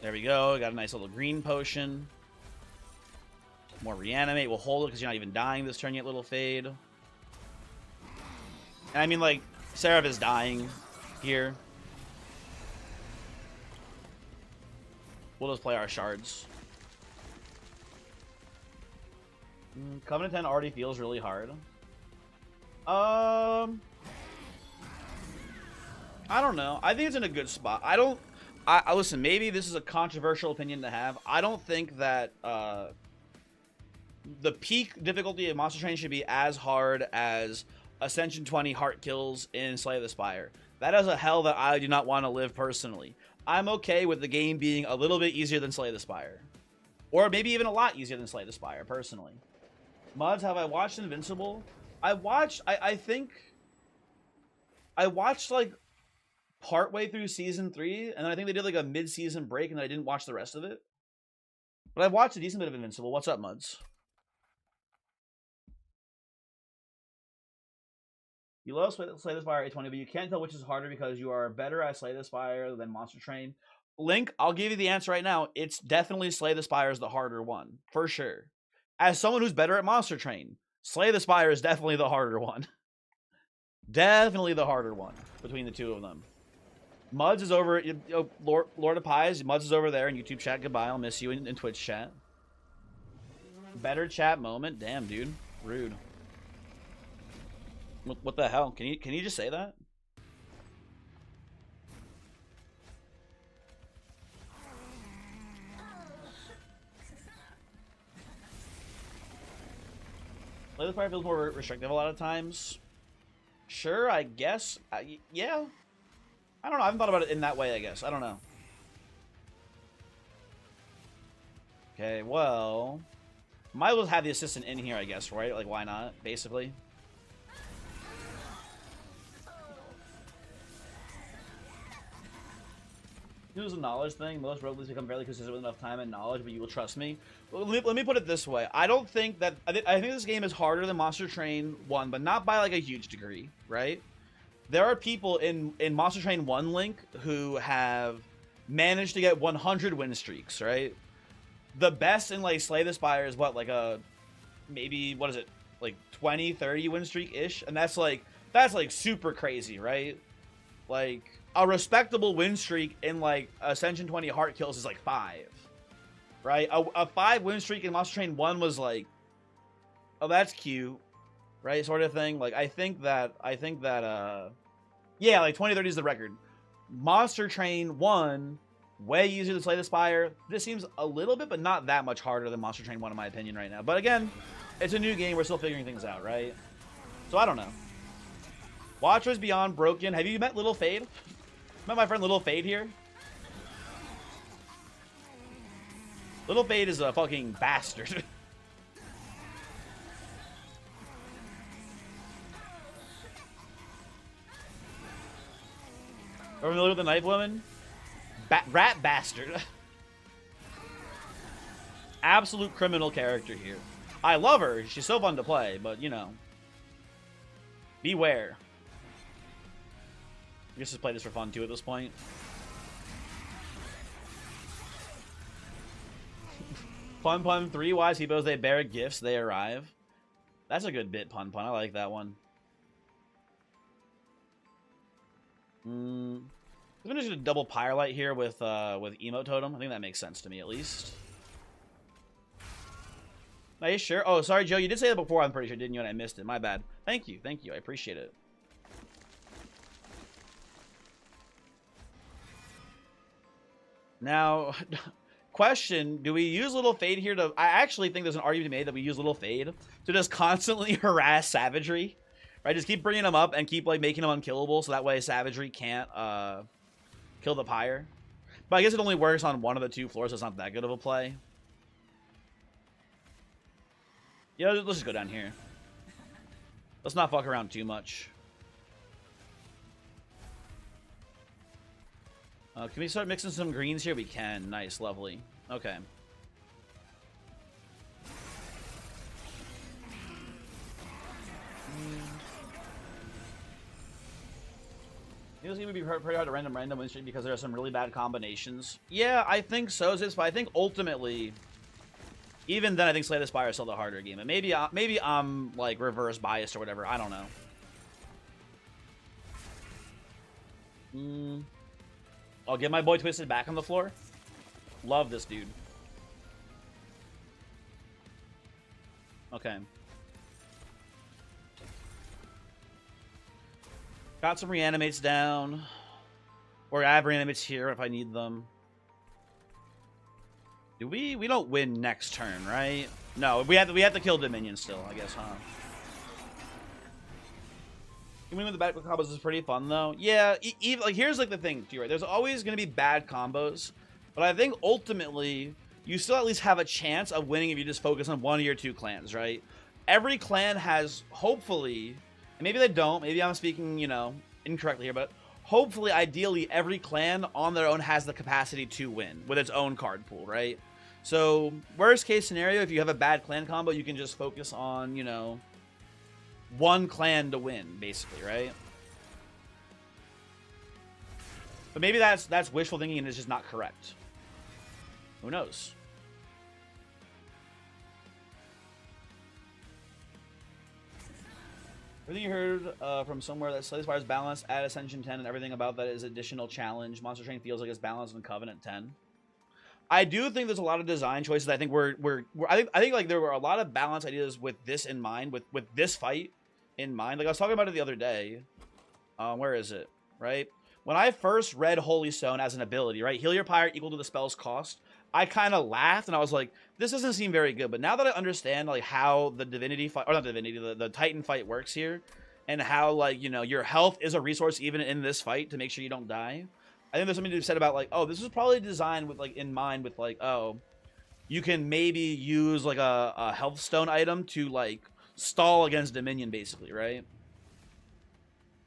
There we go. Got a nice little green potion. More reanimate. We'll hold it because you're not even dying this turn yet, Little Fade. And I mean, like, Seraph is dying here. We'll just play our shards. Covenant 10 already feels really hard. I don't know. I think it's in a good spot. I listen, maybe this is a controversial opinion to have. I don't think that the peak difficulty of Monster Train should be as hard as Ascension 20 heart kills in Slay the Spire. That is a hell that I do not want to live personally. I'm okay with the game being a little bit easier than Slay the Spire. Or maybe even a lot easier than Slay the Spire, personally. Mods, have I watched Invincible? I think I watched like partway through season 3, and then I think they did like a mid-season break, and I didn't watch the rest of it. But I've watched a decent bit of Invincible. What's up, Muds? You love Slay the Spire 820, but you can't tell which is harder because you are better at Slay the Spire than Monster Train. Link, I'll give you the answer right now. It's definitely Slay the Spire is the harder one, for sure. As someone who's better at Monster Train, Slay the Spire is definitely the harder one. Definitely the harder one between the two of them. Muds is over, Lord of Pies, Muds is over there in YouTube chat. Goodbye, I'll miss you in Twitch chat. Better chat moment? Damn, dude. Rude. What the hell? Can you just say that? Slay the Spire feels more restrictive a lot of times. Sure, I guess. Yeah. I don't know. I haven't thought about it in that way, I guess. I don't know. Okay, well... might as well have the assistant in here, I guess, right? Like, why not, basically? It was a knowledge thing. Most roguelikes become fairly consistent with enough time and knowledge, but you will trust me. Let me put it this way. I don't think that... I think this game is harder than Monster Train 1, but not by, like, a huge degree, right? There are people in Monster Train 1 Link who have managed to get 100 win streaks, right? The best in, like, Slay the Spire is what, like a... maybe, what is it? Like, 20, 30 win streak-ish? And that's, like, super crazy, right? Like... a respectable win streak in, like, Ascension 20 heart kills is, like, 5. Right? A 5 win streak in Monster Train 1 was, like, oh, that's cute. Right? Sort of thing. Like, I think that, yeah, like, 20-30 is the record. Monster Train 1, way easier to Slay the Spire. This seems a little bit, but not that much harder than Monster Train 1, in my opinion, right now. But, again, it's a new game. We're still figuring things out, right? So, I don't know. Watchers Beyond Broken. Have you met Little Fade? Met my friend Little Fade here? Little Fade is a fucking bastard. Are we familiar with the Knife Woman? Rat bastard. Absolute criminal character here. I love her. She's so fun to play, but, you know. Beware. I guess just play this for fun, too, at this point. Pun 3-wise, he bows, they bear gifts, they arrive. That's a good bit, Pun. I like that one. I'm gonna do a double Pyrelight here with Emo Totem. I think that makes sense to me, at least. Are you sure? Oh, sorry, Joe. You did say that before, I'm pretty sure, didn't you? And I missed it. My bad. Thank you. Thank you. I appreciate it. Now, question, do we use Little Fade here to... I actually think there's an argument to be made that we use Little Fade to just constantly harass Savagery. Right? Just keep bringing them up and keep, like, making them unkillable so that way Savagery can't kill the Pyre. But I guess it only works on one of the 2 floors, so it's not that good of a play. Yeah, let's just go down here. Let's not fuck around too much. Can we start mixing some greens here? We can. Nice, lovely. Okay. This game would be pretty hard to random win streak because there are some really bad combinations. Yeah, I think so, Ziz, but I think ultimately, even then, I think Slay the Spire is still the harder game. And maybe I'm like reverse biased or whatever. I don't know. I'll get my boy Twisted back on the floor. Love this dude. Okay. Got some reanimates down. Or I have reanimates here if I need them. Do we don't win next turn, right? No, we have to kill Dominion still, I guess, huh? Winning with the bad combos is pretty fun though. Yeah, even like here's like the thing too, right? There's always gonna be bad combos, but I think ultimately you still at least have a chance of winning if you just focus on one of your two clans, right? Every clan has, hopefully, and maybe they don't, maybe I'm speaking, you know, incorrectly here, but hopefully, ideally, every clan on their own has the capacity to win with its own card pool, right? So, worst case scenario, if you have a bad clan combo, you can just focus on, you know, one clan to win, basically, right? But maybe that's wishful thinking and it's just not correct. Who knows? Everything you heard from somewhere that slightly inspires balance at Ascension 10 and everything about that is additional challenge. Monster Train feels like it's balanced in Covenant 10. I do think there's a lot of design choices. I think I think like there were a lot of balance ideas with this in mind, with this fight in mind. Like I was talking about it the other day. Where is it? Right? When I first read Holy Stone as an ability, right? Heal your pirate equal to the spell's cost. I kind of laughed and I was like, this doesn't seem very good. But now that I understand like how the divinity fight, or not divinity, the Titan fight works here, and how like, you know, your health is a resource even in this fight to make sure you don't die. I think there's something to be said about like, oh, this was probably designed with like in mind with like, oh, you can maybe use like a health stone item to like stall against Dominion basically, right?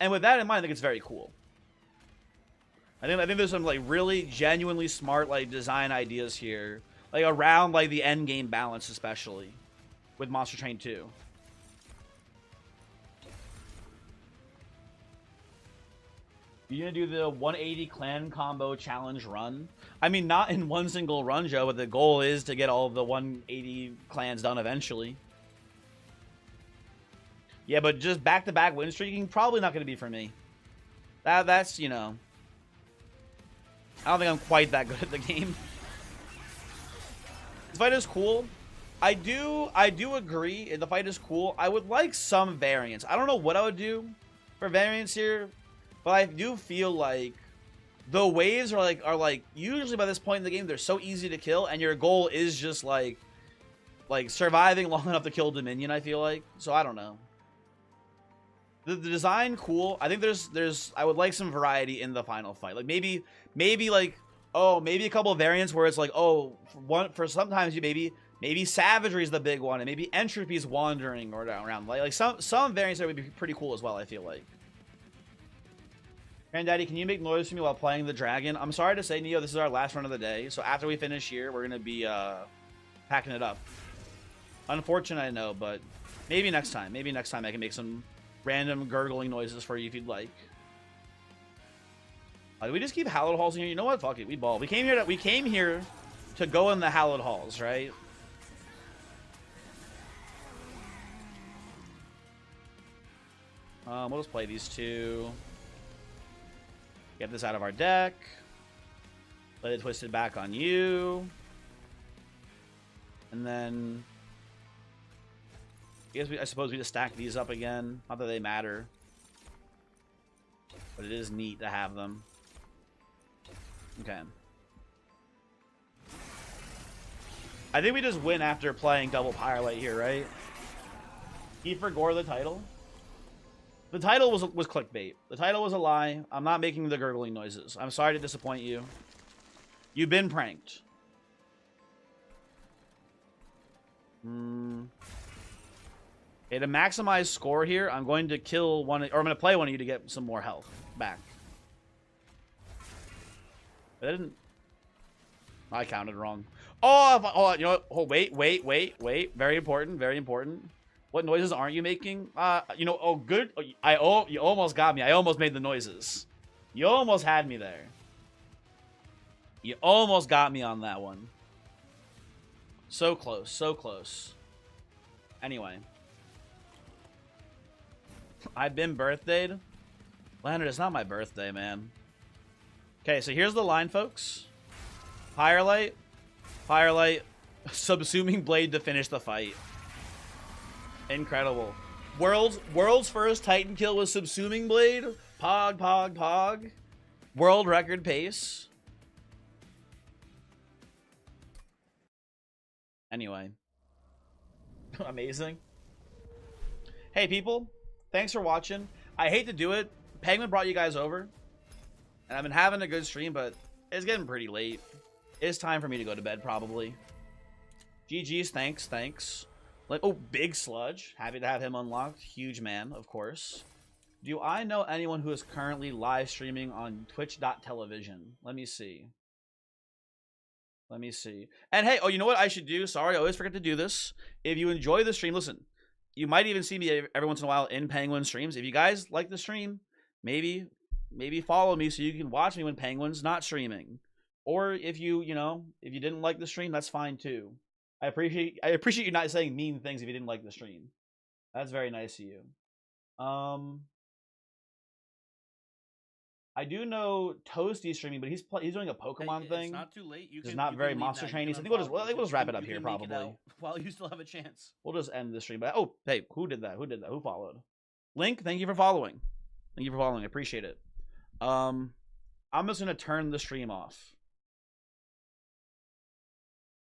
And with that in mind, I think it's very cool. I think there's some like really genuinely smart like design ideas here, like around like the end game balance, especially with Monster Train 2. You gonna do the 180 clan combo challenge run? I mean, not in one single run, Joe, but the goal is to get all of the 180 clans done eventually. Yeah, but just back-to-back win streaking, probably not gonna be for me. That's, you know, I don't think I'm quite that good at the game. The fight is cool. I do agree. The fight is cool. I would like some variance. I don't know what I would do for variance here, but I do feel like the waves are like usually by this point in the game they're so easy to kill, and your goal is just like surviving long enough to kill Dominion. I feel like, so I don't know. The design cool. I think there's I would like some variety in the final fight. Like maybe like, oh, maybe a couple of variants where it's like, oh, for sometimes you maybe savagery is the big one, and maybe entropy is wandering or around. Like some variants that would be pretty cool as well, I feel like. Granddaddy, can you make noise for me while playing the dragon? I'm sorry to say, Neo, this is our last run of the day. So after we finish here, we're gonna be packing it up. Unfortunate, I know, but maybe next time. Maybe next time I can make some random gurgling noises for you if you'd like. Do we just keep hallowed halls in here? You know what? Fuck it. We ball. We came here to go in the hallowed halls, right? We'll just play these two. Get this out of our deck. Let it twist it back on you. And then I suppose we just stack these up again. Not that they matter, but it is neat to have them. Okay. I think we just win after playing double Pirate here, right? He forgore the title. The title was clickbait. The title was a lie. I'm not making the gurgling noises. I'm sorry to disappoint you. You've been pranked. Okay, to maximize score here, I'm going to kill one, or I'm going to play one of you to get some more health back. I didn't. I counted wrong. Oh, you know what? Oh, wait. Very important. Very important. What noises aren't you making? You know. Oh, good. You almost got me. I almost made the noises. You almost had me there. You almost got me on that one. So close. So close. Anyway. I've been birthdayed. Leonard, it's not my birthday, man. Okay, so here's the line, folks. Firelight, subsuming blade to finish the fight. Incredible. World's first Titan kill was subsuming blade. Pog. World record pace. Anyway. Amazing. Hey, people. Thanks for watching. I hate to do it. Penguin brought you guys over. And I've been having a good stream, but it's getting pretty late. It's time for me to go to bed, probably. GG's, thanks. Like, oh, Big Sludge. Happy to have him unlocked. Huge man, of course. Do I know anyone who is currently live streaming on twitch.television? Let me see. And hey, oh, you know what I should do? Sorry, I always forget to do this. If you enjoy the stream, listen. You might even see me every once in a while in Penguin streams. If you guys like the stream, maybe follow me so you can watch me when Penguin's not streaming. Or if you didn't like the stream, that's fine too. I appreciate you not saying mean things if you didn't like the stream. That's very nice of you. I do know Toasty's streaming, but he's doing a Pokemon thing. It's not too lait. It's not very monster trainy. So I think we'll just wrap it up here probably. While you still have a chance. We'll just end the stream. But oh, hey, who did that? Who followed? Link, thank you for following. I appreciate it. I'm just gonna turn the stream off.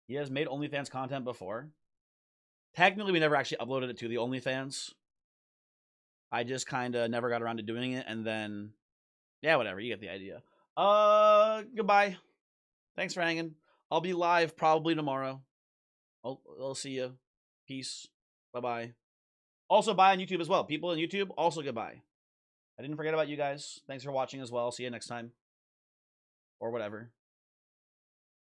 He has made OnlyFans content before. Technically, we never actually uploaded it to the OnlyFans. I just kind of never got around to doing it, and then, yeah, whatever. You get the idea. Goodbye. Thanks for hanging. I'll be live probably tomorrow. I'll see you. Peace. Bye-bye. Also, bye on YouTube as well. People on YouTube, also goodbye. I didn't forget about you guys. Thanks for watching as well. See you next time. Or whatever.